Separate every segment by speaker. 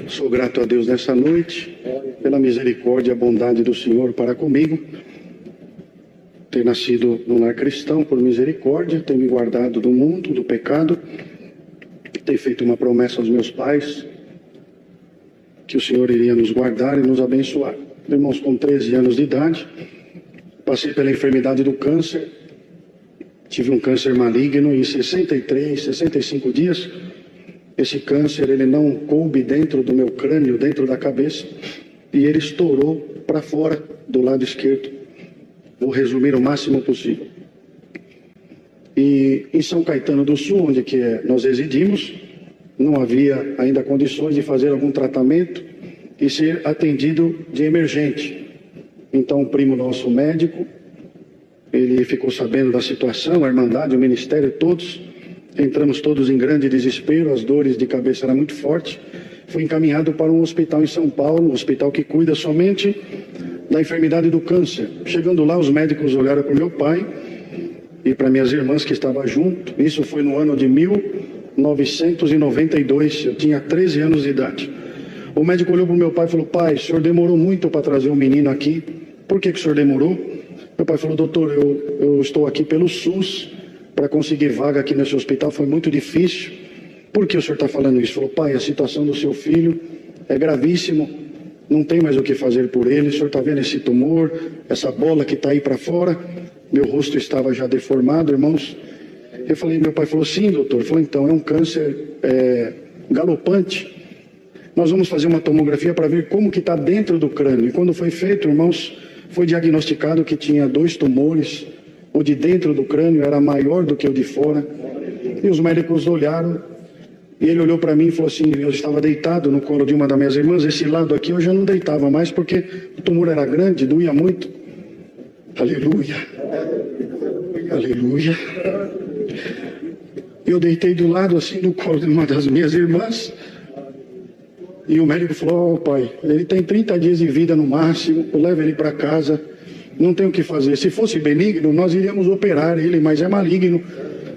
Speaker 1: Sou grato a Deus nessa noite, pela misericórdia e a bondade do Senhor para comigo. Ter nascido num lar cristão por misericórdia, ter me guardado do mundo, do pecado, ter feito uma promessa aos meus pais, que o Senhor iria nos guardar e nos abençoar. Irmãos, com 13 anos de idade, passei pela enfermidade do câncer, tive um câncer maligno e em 65 dias, esse câncer ele não coube dentro do meu crânio, dentro da cabeça, e ele estourou para fora do lado esquerdo. Vou resumir o máximo possível. E em São Caetano do Sul, onde nós residimos, não havia ainda condições de fazer algum tratamento e ser atendido de emergente. Então, um primo nosso médico, ele ficou sabendo da situação, a Irmandade, o Ministério, todos, entramos todos em grande desespero, as dores de cabeça eram muito fortes. Fui encaminhado para um hospital em São Paulo, um hospital que cuida somente da enfermidade do câncer. Chegando lá, os médicos olharam para o meu pai e para minhas irmãs que estavam junto. Isso foi no ano de 1992, eu tinha 13 anos de idade. O médico olhou para o meu pai e falou: pai, o senhor demorou muito para trazer um menino aqui. Por que o senhor demorou? Meu pai falou: doutor, eu estou aqui pelo SUS para conseguir vaga aqui nesse hospital, foi muito difícil. Por que o senhor está falando isso? Falou: pai, a situação do seu filho é gravíssimo, não tem mais o que fazer por ele, o senhor está vendo esse tumor, essa bola que está aí para fora, meu rosto estava já deformado, irmãos. Eu falei, meu pai falou: sim, doutor. Ele falou: então, é um câncer galopante, nós vamos fazer uma tomografia para ver como que está dentro do crânio. E quando foi feito, irmãos, foi diagnosticado que tinha 2 tumores, o de dentro do crânio era maior do que o de fora, e os médicos olharam, e ele olhou para mim e falou assim, eu estava deitado no colo de uma das minhas irmãs, esse lado aqui eu já não deitava mais, porque o tumor era grande, doía muito. Aleluia, aleluia. Eu deitei do lado assim no colo de uma das minhas irmãs, e o médico falou: pai, ele tem 30 dias de vida no máximo, leva ele para casa, não tem o que fazer. Se fosse benigno, nós iríamos operar ele, mas é maligno,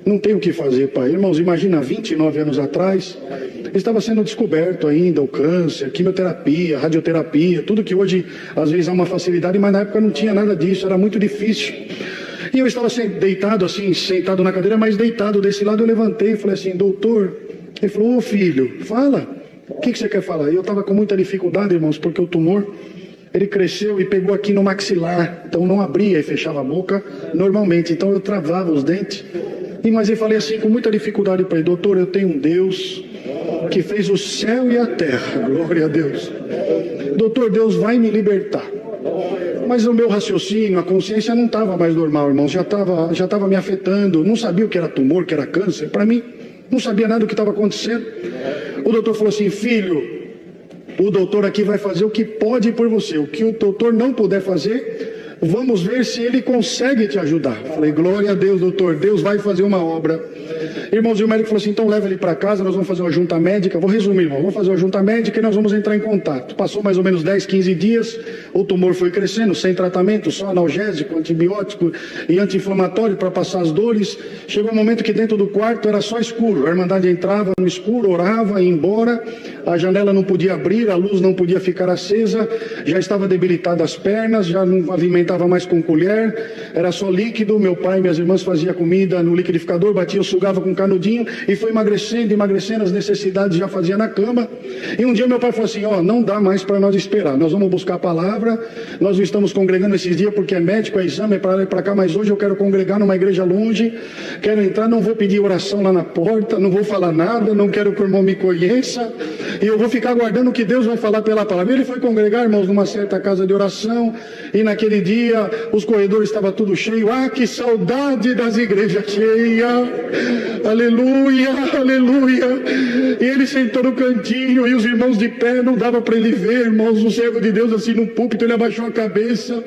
Speaker 1: não tem o que fazer, pai. Irmãos, imagina, 29 anos atrás, estava sendo descoberto ainda o câncer, quimioterapia, radioterapia, tudo que hoje às vezes há uma facilidade, mas na época não tinha nada disso, era muito difícil. E eu estava deitado assim, sentado na cadeira, mas deitado desse lado, eu levantei e falei assim: doutor. Ele falou: ô filho, fala, o que você quer falar? E eu estava com muita dificuldade, irmãos, porque o tumor, ele cresceu e pegou aqui no maxilar, então não abria e fechava a boca normalmente, então eu travava os dentes. Mas eu falei assim, com muita dificuldade para ele: doutor, eu tenho um Deus que fez o céu e a terra, glória a Deus. Doutor, Deus vai me libertar. Mas o meu raciocínio, a consciência não estava mais normal, irmãos, já estava me afetando, não sabia o que era tumor, o que era câncer, para mim, não sabia nada do que estava acontecendo. O doutor falou assim: filho, o doutor aqui vai fazer o que pode por você, o que o doutor não puder fazer, vamos ver se ele consegue te ajudar. Falei: glória a Deus, doutor, Deus vai fazer uma obra. Irmãos, e o médico falou assim: então leva ele para casa, nós vamos fazer uma junta médica. Vou resumir, irmão, vamos fazer uma junta médica e nós vamos entrar em contato. Passou mais ou menos 10, 15 dias, o tumor foi crescendo, sem tratamento, só analgésico, antibiótico e anti-inflamatório para passar as dores. Chegou um momento que dentro do quarto era só escuro, a Irmandade entrava no escuro, orava, ia embora, a janela não podia abrir, a luz não podia ficar acesa, já estava debilitada as pernas, já não alimentava mais com colher, era só líquido. Meu pai e minhas irmãs faziam comida no liquidificador, batia, eu sugava com canudinho, e foi emagrecendo, as necessidades já fazia na cama. E um dia meu pai falou assim: ó, não dá mais para nós esperar, nós vamos buscar a palavra, nós não estamos congregando esses dias porque é médico, é exame, é para lá e para cá, mas hoje eu quero congregar numa igreja longe, quero entrar, não vou pedir oração lá na porta, não vou falar nada, não quero que o irmão me conheça, e eu vou ficar aguardando o que Deus vai falar pela palavra. Ele foi congregar, irmãos, numa certa casa de oração, e naquele dia os corredores estavam tudo cheio. Ah, que saudade das igrejas cheias, aleluia, aleluia. E ele sentou no cantinho, e os irmãos de pé, não dava para ele ver, irmãos, o servo de Deus assim no púlpito, ele abaixou a cabeça,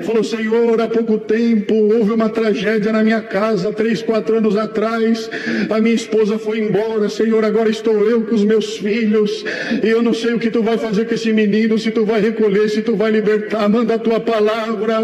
Speaker 1: falou: Senhor, há pouco tempo houve uma tragédia na minha casa, 3, 4 anos atrás, a minha esposa foi embora, Senhor, agora estou eu com os meus filhos, e eu não sei o que tu vai fazer com esse menino, se tu vai recolher, se tu vai libertar, manda a tua palavra,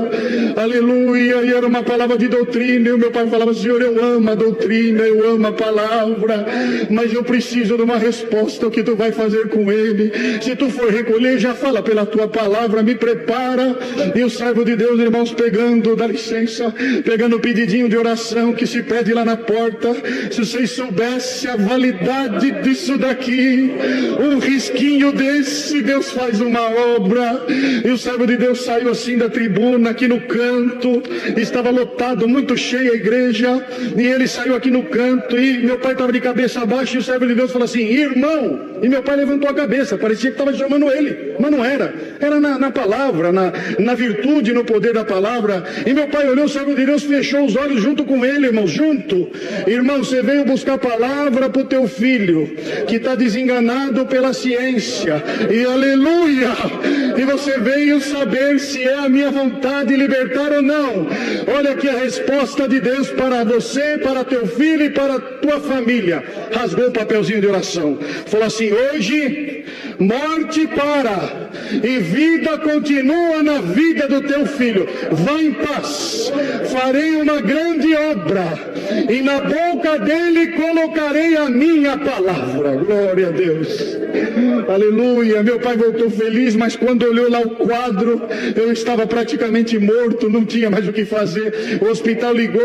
Speaker 1: aleluia, e era uma palavra de doutrina, e o meu pai falava, Senhor, eu amo a doutrina, eu amo a palavra, mas eu preciso de uma resposta, o que tu vai fazer com ele? Se tu for recolher, já fala pela tua palavra, me prepara. E o servo de Deus, irmãos, pegando, dá licença, pegando o pedidinho de oração que se pede lá na porta. Se vocês soubessem a validade disso daqui, um risquinho desse, Deus faz uma obra. E o servo de Deus saiu assim da tribuna, aqui no canto, estava lotado, muito cheia a igreja, e ele saiu aqui no canto, e meu pai estava de cabeça abaixo, e o servo de Deus falou assim, irmão, e meu pai levantou a cabeça, parecia que estava chamando ele, mas não era, era na palavra, na virtude, no poder da palavra. E meu pai olhou, o servo de Deus fechou os olhos junto com ele, irmão, junto. Irmão, você veio buscar palavra para o teu filho, que está desenganado pela ciência, e aleluia, e você veio saber se é a minha vontade libertar ou não. Olha aqui a resposta de Deus para você, para teu filho e para tua família. Rasgou o papelzinho de oração, falou assim, hoje morte para e vida continua na vida do teu filho. Vá em paz, farei uma grande obra e na boca dele colocarei a minha palavra. Glória a Deus, aleluia. Meu pai voltou feliz, mas quando olhou lá o quadro, eu estava praticamente morto, não tinha mais o que fazer. O hospital ligou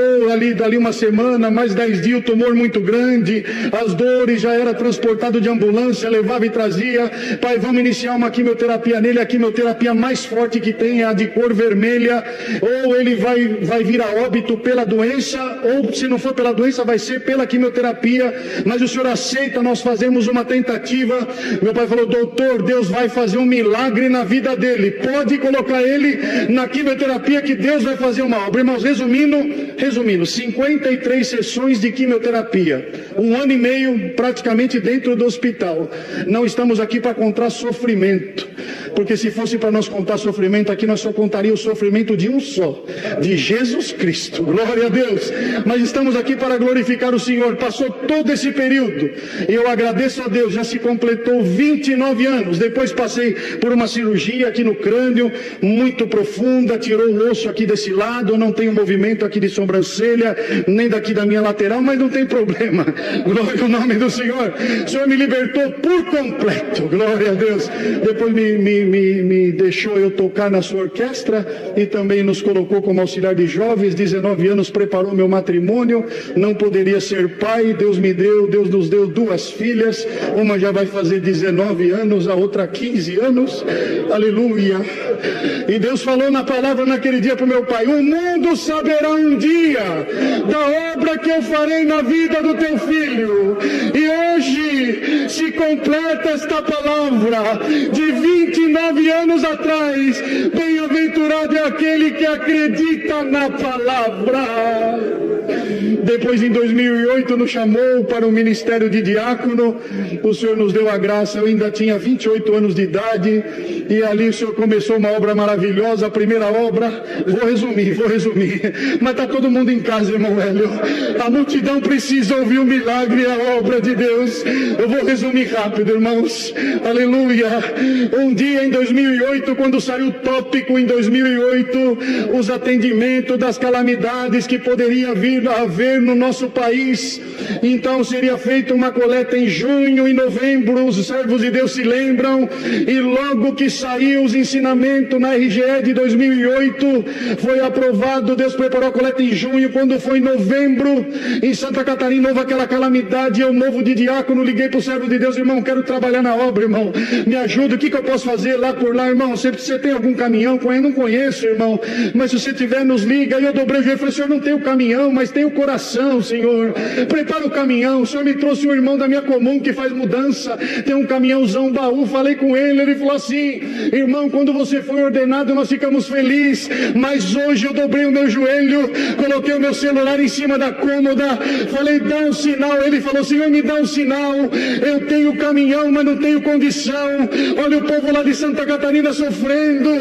Speaker 1: dali uma semana, mais 10 dias, o tumor muito grande, as dores, já era transportado de ambulância, levava e trazia. Pai, vamos iniciar uma quimioterapia nele, a quimioterapia mais forte que tem é a de cor vermelha, ou ele vai vir a óbito pela doença, ou se não for pela doença, vai ser pela quimioterapia, mas o senhor aceita nós fazemos uma tentativa? Meu pai falou, doutor, Deus vai fazer um milagre na vida dele, pode colocar ele na quimioterapia que Deus vai fazer uma obra. Irmãos, resumindo, 53 sessões de quimioterapia, 1 ano e meio praticamente dentro do hospital. Não estamos aqui para contar sofrimento, porque se fosse para nós contar sofrimento aqui, nós só contaria o sofrimento de um só, de Jesus Cristo, glória a Deus. Mas estamos aqui para glorificar o Senhor. Passou todo esse período, e eu agradeço a Deus, já se completou 29 anos, depois passei por uma cirurgia aqui no crânio, muito profunda, tirou o osso aqui desse lado, eu não tenho movimento aqui de sobrancelha, nem daqui da minha lateral, mas não tem problema, glória ao nome do Senhor. O Senhor me libertou por completo, glória a Deus. Depois me deixou eu tocar na sua orquestra, e também nos colocou como auxiliar de jovens, 19 anos, preparou meu matrimônio, não poderia ser pai, Deus nos deu 2 filhas, uma já vai fazer 19 anos, a outra 15 anos, aleluia. E Deus falou na palavra naquele dia para o meu pai, o mundo saberá um dia da obra que eu farei na vida do teu filho. E hoje se completa esta palavra de 29 anos atrás. Bem-aventurado é aquele que acredita na palavra. Depois, em 2008, nos chamou para o ministério de diácono. O Senhor nos deu a graça, eu ainda tinha 28 anos de idade, e ali o Senhor começou uma obra maravilhosa, a primeira obra. Vou resumir, mas está todo mundo em casa, irmão Hélio, a multidão precisa ouvir o milagre e a obra de Deus. Eu vou resumir rápido, irmãos, aleluia. Um dia em 2008, quando saiu o tópico em 2008, os atendimentos das calamidades que poderia vir a haver no nosso país, então seria feita uma coleta em junho e novembro, os servos de Deus se lembram, e logo que saiu os ensinamentos na RGE de 2008, foi aprovado, Deus preparou a coleta em junho. Quando foi em novembro, em Santa Catarina, houve aquela calamidade, eu novo de diácono, liguei para o servo de Deus, irmão, quero trabalhar na obra, irmão, me ajuda, o que eu posso fazer lá por lá, irmão? Você tem algum caminhão? Eu não conheço, irmão, mas se você tiver, nos liga. E eu dobrei o joelho e falei, Senhor, não tem o caminhão, mas tem o coração, Senhor, prepara o caminhão. O Senhor me trouxe um irmão da minha comum que faz mudança, tem um caminhãozão, um baú, falei com ele falou assim, irmão, quando você foi ordenado, nós ficamos felizes, mas hoje eu dobrei o meu joelho, coloquei o meu celular em cima da cômoda, falei, dá um sinal. Ele falou, Senhor, me dá um sinal, eu tenho caminhão, mas não tenho condição. Olha o povo lá de Santa Catarina sofrendo.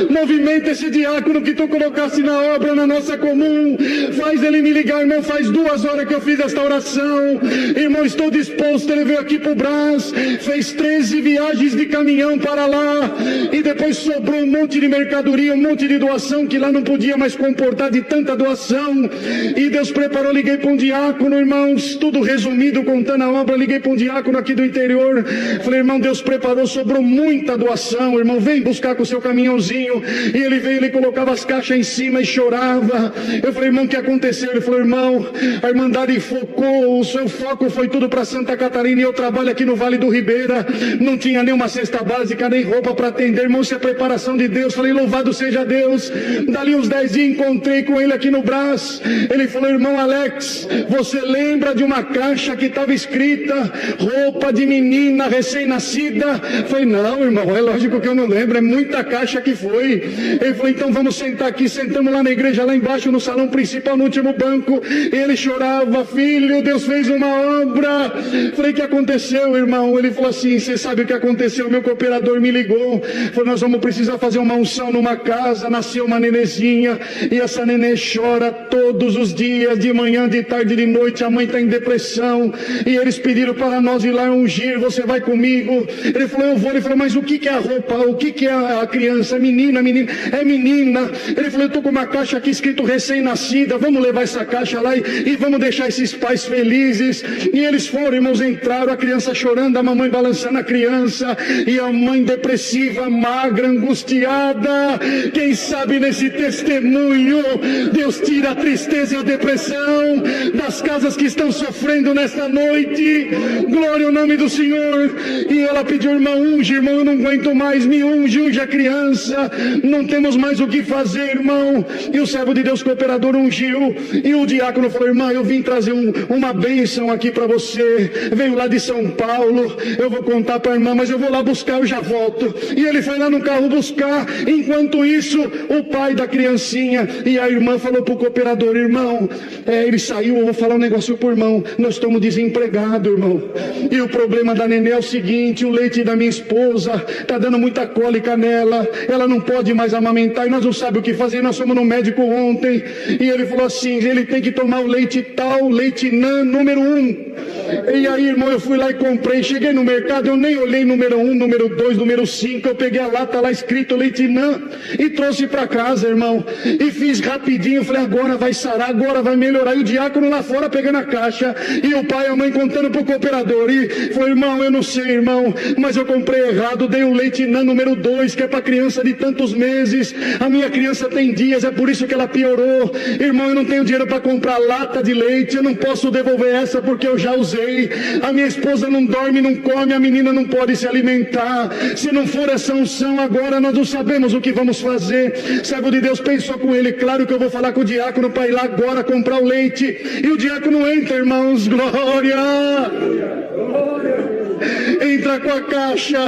Speaker 1: Movimenta esse diácono que tu colocaste na obra, na nossa comum. Faz ele me ligar, irmão. Faz 2 horas que eu fiz esta oração. Irmão, estou disposto. Ele veio aqui pro Brás, fez 13 viagens de caminhão para lá. E depois sobrou um monte de mercadoria, um monte de doação que lá não podia mais comportar de tanta doação. E Deus preparou, liguei para um diácono, irmãos, tudo resumido, contando a obra. Liguei para um diácono aqui do interior. Falei, irmão, Deus preparou, sobrou muita doação, irmão, vem buscar com o seu caminhãozinho. E ele veio, ele colocava as caixas em cima e chorava. Eu falei, irmão, o que aconteceu? Ele falou, irmão, a Irmandade focou, o seu foco foi tudo para Santa Catarina, e eu trabalho aqui no Vale do Ribeira, não tinha nenhuma cesta básica, nem roupa para atender, irmão, isso é preparação de Deus. Falei, louvado seja Deus. Dali uns 10 dias encontrei com ele aqui no Brás. Ele falou, irmão Alex, você lembra de uma caixa que estava escrita roupa de menina recém-nascida? Falei, não, irmão, é lógico que eu não lembro, é muita caixa que foi. Ele falou, então vamos sentar aqui. Sentamos lá na igreja, lá embaixo no salão principal, no último banco. Ele chorava, filho, Deus fez uma obra. Falei, o que aconteceu, irmão? Ele falou assim, você sabe o que aconteceu? Meu cooperador me ligou, falou, nós vamos precisar fazer uma unção numa casa. Nasceu uma nenezinha e essa nenê chora todos os dias, de manhã, de tarde, de noite. A mãe está em depressão e eles pediram para nós ir lá ungir. Você vai comigo? Ele falou, eu vou. Ele falou, mas o que é a roupa? O que é a criança? Menina, menina? É menina. Ele falou, eu estou com uma caixa aqui escrito recém-nascida, vamos levar essa caixa lá e vamos deixar esses pais felizes. E eles foram, irmãos, entraram, a criança chorando, a mamãe balançando a criança, e a mãe depressiva, magra, angustiada. Quem sabe nesse testemunho Deus tira a tristeza e a depressão das casas que estão sofrendo nesta noite. Glória ao nome do Senhor. E ela pediu, irmão, unge, irmão, eu não aguento mais, me unge a criança, não temos mais o que fazer, irmão. E o servo de Deus, cooperador, ungiu, e o diácono falou, irmão, eu vim trazer uma bênção aqui para você, veio lá de São Paulo, eu vou contar para a irmã, mas eu vou lá buscar, eu já volto. E ele foi lá no carro buscar. Enquanto isso, o pai da criancinha e a irmã falou para o cooperador, irmão, ele saiu, eu vou falar um negócio pro irmão, nós estamos desempregados, irmão, e o problema da nenê é o seguinte, o leite da minha esposa está dando muita cólica nela, ela não pode mais amamentar, e nós não sabemos o que fazer, nós fomos no médico ontem, e ele falou assim, ele tem que tomar o leite tal, leite NAN número 1. E aí, irmão, eu fui lá e comprei, cheguei no mercado, eu nem olhei número 1, número 2, número 5, eu peguei a lata lá escrito leite NAN e trouxe para casa, irmão, e fiz rapidinho, falei, agora vai sarar, agora vai melhorar. E o diácono lá fora pegando a caixa, e o pai e a mãe contando pro cooperador, e falou, irmão, eu não sei, irmão, mas eu comprei errado, dei o leite NAN número 2, que é para criança de tantos meses, a minha criança tem dias, é por isso que ela piorou. Irmão, eu não tenho dinheiro para comprar lata de leite, eu não posso devolver essa porque eu já usei, a minha esposa não dorme, não come, a menina não pode se alimentar. Se não for essa unção agora, nós não sabemos o que vamos fazer. Servo de Deus pensou com ele, claro que eu vou falar com o diácono para ir lá agora comprar o leite. E o diácono entra, irmãos, glória, entra com a caixa,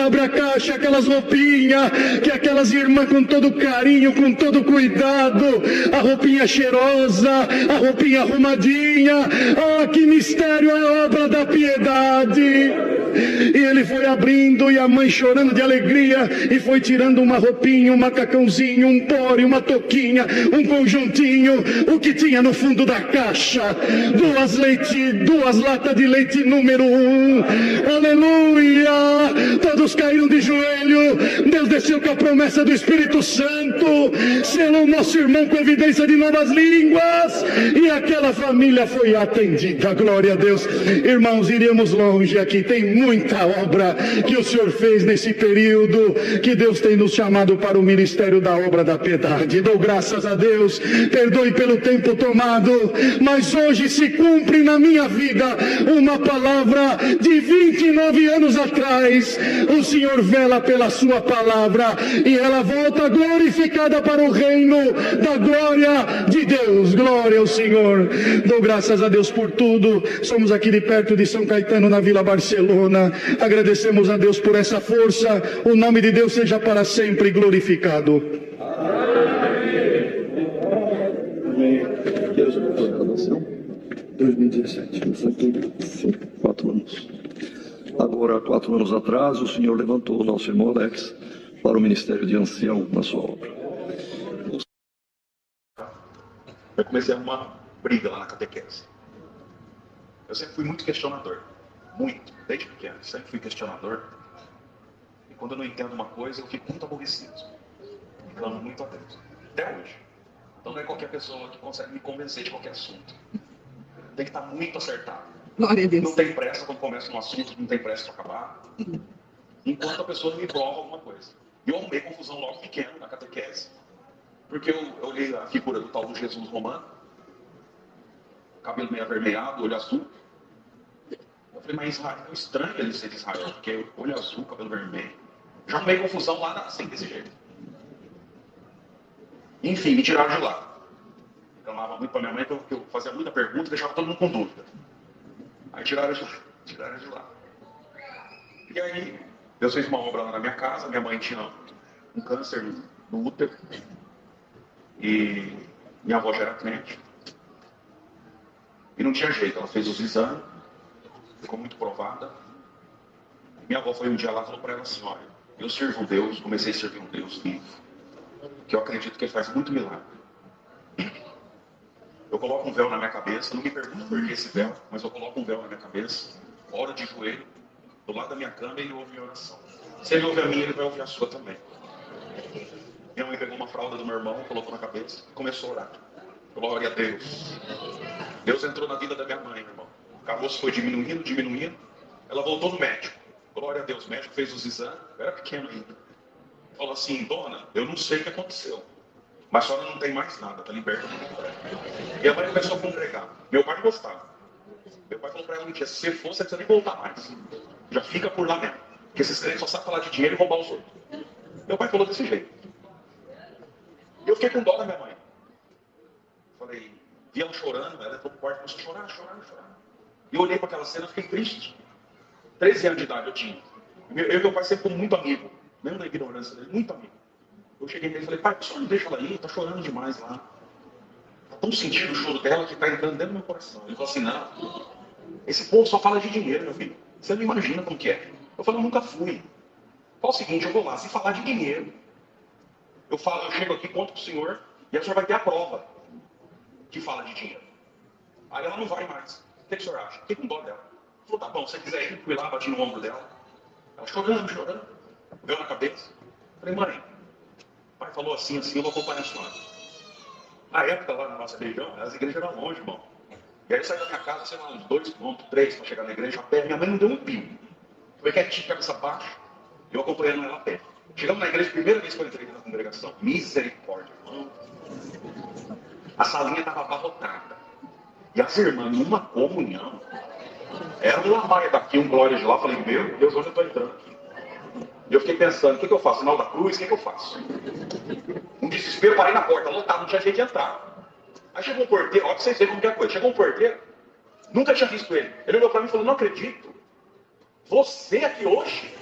Speaker 1: abre a caixa, aquelas roupinhas que aquelas irmãs com todo carinho, com todo cuidado, a roupinha cheirosa, a roupinha arrumadinha. Ah, que mistério, a obra da piedade. E ele foi abrindo, e a mãe chorando de alegria, e foi tirando uma roupinha, um macacãozinho, um pore, uma toquinha, um conjuntinho, o que tinha no fundo da caixa, duas latas de leite número 1. Aleluia! Todos caíram de joelho. Deus desceu com a promessa do Espírito Santo, selou o nosso irmão com evidência de novas línguas, e aquela família foi atendida. Glória a Deus. Irmãos, iríamos longe aqui, tem muita obra que o Senhor fez nesse período, que Deus tem nos chamado para o ministério da obra da piedade. Dou graças a Deus, perdoe pelo tempo tomado, mas hoje se cumpre na minha vida uma palavra de 29 anos atrás. O Senhor vela pela sua palavra, e ela volta glorificada para o reino da glória de Deus. Glória ao Senhor. Dou graças a Deus por tudo. Somos aqui de perto de São Caetano, na Vila Barcelona. Agradecemos a Deus por essa força. O nome de Deus seja para sempre glorificado. Amém. Deus abençoe. 2017. Sim, 4 anos. Agora, 4 anos atrás, o Senhor levantou o nosso irmão Alex
Speaker 2: para o ministério de ancião na sua obra.
Speaker 3: Eu comecei uma briga lá na catequese. Eu sempre fui muito questionador. Muito. Desde pequeno. Sempre fui questionador. E quando eu não entendo uma coisa, eu fico muito aborrecido. E clamo muito a Deus. Até hoje. Então não é qualquer pessoa que consegue me convencer de qualquer assunto. Tem que estar muito acertado.
Speaker 4: Glória a Deus.
Speaker 3: Não tem pressa quando começa um assunto, não tem pressa para acabar. Enquanto a pessoa não me prova alguma coisa. E eu arrumei confusão logo pequeno na catequese. Porque eu olhei a figura do tal do Jesus romano, cabelo meio avermelhado, olho azul. Eu falei, mas Israel, é estranho ele ser de Israel, porque olho azul, cabelo vermelho. Já arrumei confusão lá assim, desse jeito. Enfim, me tiraram de lá. Reclamava muito para minha mãe, porque eu fazia muita pergunta e deixava todo mundo com dúvida. Aí tiraram de lá. E aí, Deus fez uma obra lá na minha casa. Minha mãe tinha um câncer no útero. E minha avó já era crente. E não tinha jeito, ela fez os exames. Ficou muito provada. Minha avó foi um dia lá e falou para ela assim, olha, eu sirvo um Deus, comecei a servir um Deus vivo, que eu acredito que ele faz muito milagre. Eu coloco um véu na minha cabeça, não me pergunto por que esse véu, mas eu coloco um véu na minha cabeça, oro de joelho, do lado da minha cama, e ele ouve minha oração. Se ele ouve a minha, ele vai ouvir a sua também. Minha mãe pegou uma fralda do meu irmão, colocou na cabeça e começou a orar. Glória a Deus. Deus entrou na vida da minha mãe, irmão. O caroço foi diminuindo. Ela voltou no médico. Glória a Deus, o médico fez os exames. Eu era pequeno ainda. Falou assim, dona, eu não sei o que aconteceu. Mas a senhora não tem mais nada, está liberta do mundo. E a mãe começou a congregar. Meu pai não gostava. Meu pai falou para ela um dia, se você for, você não precisa nem voltar mais. Já fica por lá mesmo. Porque esses crentes só sabem falar de dinheiro e roubar os outros. Meu pai falou desse jeito. E eu fiquei com dó da minha mãe. Falei, vi ela chorando, ela entrou pro quarto e começou a chorar. E eu olhei para aquela cena e fiquei triste. 13 anos de idade eu tinha. Eu e meu pai sempre fomos muito amigos. Mesmo na ignorância dele, muito amigo. Eu cheguei nele e falei, pai, só não deixa ela aí, tá chorando demais lá. Tá tão sentindo o choro dela que tá entrando dentro do meu coração. Ele falou assim, não, esse povo só fala de dinheiro, meu filho. Você não imagina como que é. Eu falei, eu nunca fui. Fala o seguinte, eu vou lá, se falar de dinheiro, eu chego aqui, conto pro senhor, e a senhora vai ter a prova que fala de dinheiro. Aí ela não vai mais. O que o senhor acha? Fiquei com dó dela. Falou, tá bom, se você quiser ir, fui lá, bati no ombro dela. Ela chorando. Veio na cabeça. Falei, mãe, o pai falou assim, eu vou acompanhar a senhora. Na época, lá na nossa região, as igrejas eram longe, irmão. E aí eu saí da minha casa, sei lá, uns 2 quilômetros, 3, para chegar na igreja a pé. Minha mãe não deu um pio. Foi quietinho, cabeça baixa, eu acompanhando ela a pé. Chegamos na igreja, primeira vez que eu entrei na congregação. Misericórdia, irmão. A salinha estava abarrotada. E as irmãs, numa comunhão. Era um lamaia daqui, um glória de lá. Eu falei, meu Deus, onde eu estou entrando aqui? E eu fiquei pensando, o que eu faço? Sinal da cruz, o que eu faço? Um desespero, parei na porta, lotado, não tinha jeito de entrar. Aí chegou um porteiro, olha pra vocês verem como que é a coisa. Chegou um porteiro, nunca tinha visto ele. Ele olhou para mim e falou, não acredito. Você aqui hoje?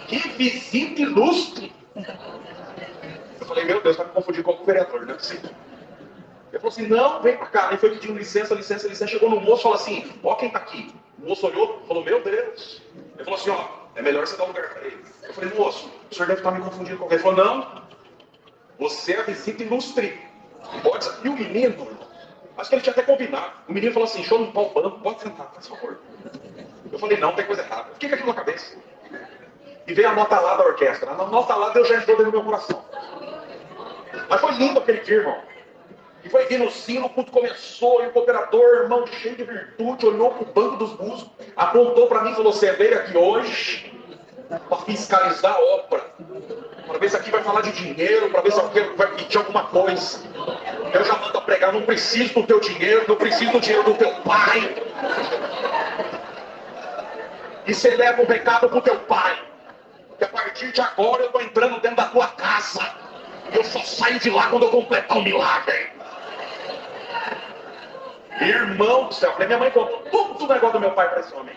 Speaker 3: Que visita ilustre! Eu falei, meu Deus, vai me confundir com o vereador, não é possível. Ele falou assim, não, vem pra cá. Ele foi pedindo licença. Chegou no moço e falou assim, ó quem tá aqui. O moço olhou, falou, meu Deus. Ele falou assim, ó, é melhor você dar um lugar para ele. Eu falei, moço, o senhor deve estar me confundindo com alguém. Ele falou, não, você é a visita ilustre. Pode. E o menino, acho que ele tinha até combinado. O menino falou assim, deixa eu limpar o banco, pode sentar, faz favor. Eu falei, não, tem coisa errada. Fica aqui na cabeça. E veio a nota lá da orquestra. Na nota lá, Deus já entrou dentro do meu coração. Mas foi lindo aquele dia, irmão. E foi vindo o sino, o culto começou, e o cooperador, irmão, cheio de virtude, olhou para o banco dos músicos, apontou para mim e falou, você veio aqui hoje para fiscalizar a obra, para ver se aqui vai falar de dinheiro, para ver se alguém vai pedir alguma coisa. Eu já mando a pregar, não preciso do teu dinheiro, não preciso do dinheiro do teu pai. E você leva um recado para o teu pai, que a partir de agora eu estou entrando dentro da tua casa. Eu só saio de lá quando eu completar o milagre. Irmão do céu, minha mãe contou todo o negócio do meu pai para esse homem.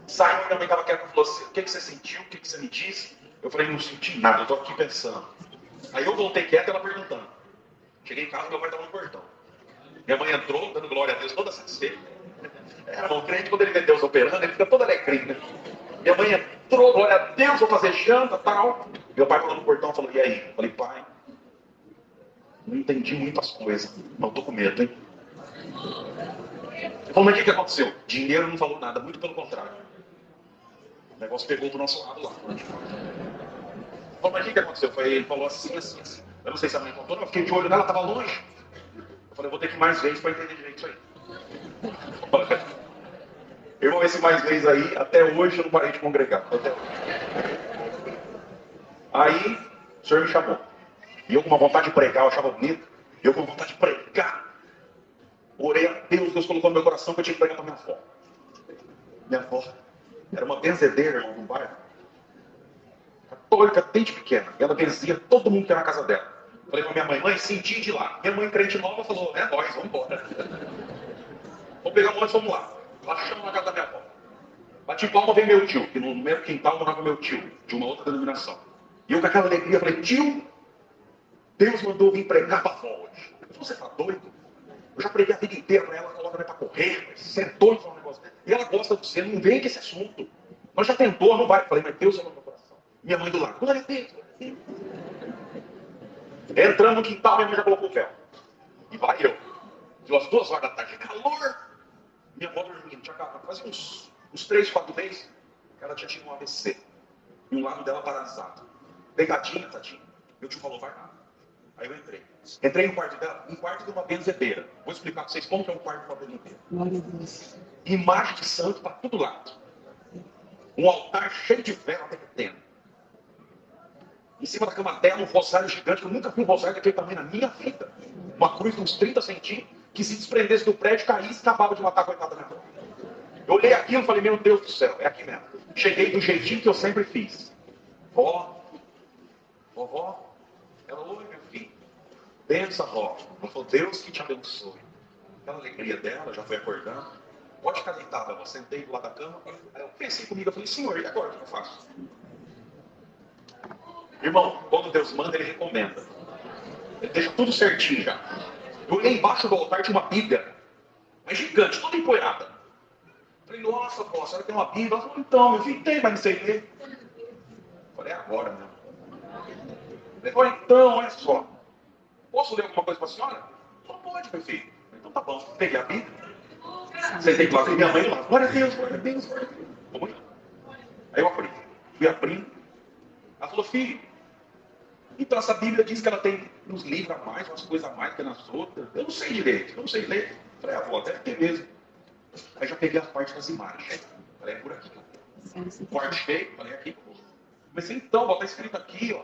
Speaker 3: Saiu, minha mãe estava quieta e falou assim, o que você sentiu, o que você me disse? Eu falei, não senti nada, eu estou aqui pensando. Aí eu voltei quieto e ela perguntando. Cheguei em casa, meu pai estava no portão. Minha mãe entrou, dando glória a Deus, toda satisfeita. Era um crente, quando ele vê Deus operando, ele fica todo alegrinho, né? Minha mãe entrou, glória a Deus, vou fazer janta, tal. Meu pai falou no portão, falou, e aí? Eu falei, pai, não entendi muitas coisas, mas eu tô com medo, hein? Ele falou, mas o que aconteceu? Dinheiro não falou nada, muito pelo contrário. O negócio pegou do nosso lado lá. Ele falou, mas o que aconteceu? Ele falou assim, assim, assim. Eu não sei se a mãe contou, não, eu fiquei de olho nela, estava longe. Eu falei, eu vou ter que ir mais vezes para entender direito isso aí. Irmão, esse mais vezes aí, até hoje eu não parei de congregar. Até hoje. Aí, o senhor me chamou. E eu com uma vontade de pregar, eu achava bonito. Eu com vontade de pregar. Orei a Deus, Deus colocou no meu coração que eu tinha que pregar para minha avó. Minha avó era uma benzedeira, irmão, do bairro. Católica desde pequena. E ela benzia todo mundo que era na casa dela. Falei para minha mãe, mãe, senti de lá. Minha mãe, crente nova, falou, é nóis, vamos embora. Vamos pegar um ônibus, vamos lá. Lá chama na casa da minha avó. Bati palma, veio meu tio, que no mesmo quintal morava meu tio, de uma outra denominação. E eu com aquela alegria falei, tio, Deus mandou vir pregar para a avó hoje. Eu falei, você tá doido? Eu já preguei a vida inteira para ela, coloca para correr, você é doido para um negócio. E ela gosta de você, não vem com esse assunto. Nós já tentou, não vai. Eu falei, mas Deus ama meu coração. Minha mãe do lado, glória a Deus, glória a Deus. Entrando no quintal, minha mãe já colocou o véu. E vai eu. Deu as 2 horas da tarde, calor. Minha avó dormindo, tinha acabado. Fazia uns 3, 4 meses, ela tinha tido um AVC. E um lado dela paralisado. Pegadinha, tadinha. Meu tio falou, vai lá. Aí eu entrei. Entrei no quarto dela, um quarto de uma benzedeira. Vou explicar para vocês como que é um quarto de uma benzedeira.
Speaker 4: Glória a Deus.
Speaker 3: Imagem de santo para todo lado. Um altar cheio de vela derretendo. Em cima da cama dela, um rosário gigante, que eu nunca vi um rosário daquele tamanho na minha vida. Uma cruz de uns 30 centímetros, que se desprendesse do prédio, caísse e acabava de matar a coitada da minha avó. Eu olhei aquilo e falei, meu Deus do céu, é aqui mesmo. Cheguei do jeitinho que eu sempre fiz. Vovó, ela, oi meu filho. Benção, vó. Ela falou, Deus que te abençoe. Aquela alegria dela, já foi acordando. Pode ficar deitada, eu sentei do lado da cama. Aí eu pensei comigo, eu falei, senhor, e agora o que eu faço? Irmão, quando Deus manda, Ele recomenda. Ele deixa tudo certinho já. Eu olhei embaixo do altar, tinha uma Bíblia. Mas gigante, toda empoeirada. Falei, nossa, pô, a senhora tem uma Bíblia? Ela falou, então, meu filho tem, mas não sei ler. Falei, é agora, meu. Ele falou, então, olha só. Posso ler alguma coisa para a senhora? Não pode, meu filho. Então tá bom. Peguei a Bíblia. Sentei lá, minha mãe lá. Glória a Deus, glória a Deus, glória a Deus. Vamos lá. Aí eu abri. Fui abrindo. Ela falou, filho, então essa Bíblia diz que ela tem uns livros a mais, umas coisas a mais que nas outras. Eu não sei direito, eu não sei ler. Falei, avó, deve ter mesmo. Aí já peguei a parte das imagens. Falei, é por aqui. Quarto cheio, falei, é aqui. Mas então, está escrito aqui, ó.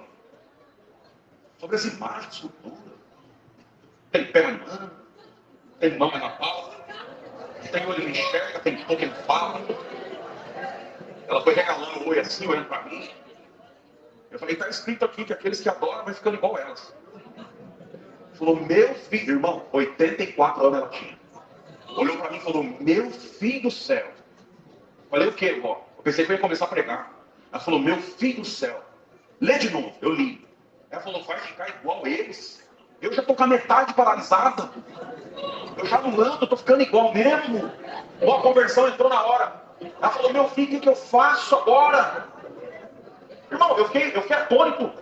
Speaker 3: Sobre as imagens, escultura. Tem pé na mão, tem mão na palma, tem olho que enxerga, tem boca que fala. Ela foi regalando o olho assim, olhando para mim. Eu falei, está escrito aqui que aqueles que adoram vai ficando igual elas. Falou, meu filho, irmão, 84 anos ela tinha. Olhou para mim e falou, meu filho do céu. Falei, o quê, vó? Eu pensei que eu ia começar a pregar. Ela falou, meu filho do céu. Lê de novo, eu li. Ela falou, vai ficar igual eles. Eu já estou com a metade paralisada. Eu já não ando, estou ficando igual mesmo. Bom, a conversão entrou na hora. Ela falou, meu filho, o que eu faço agora? Irmão, eu fiquei atônito.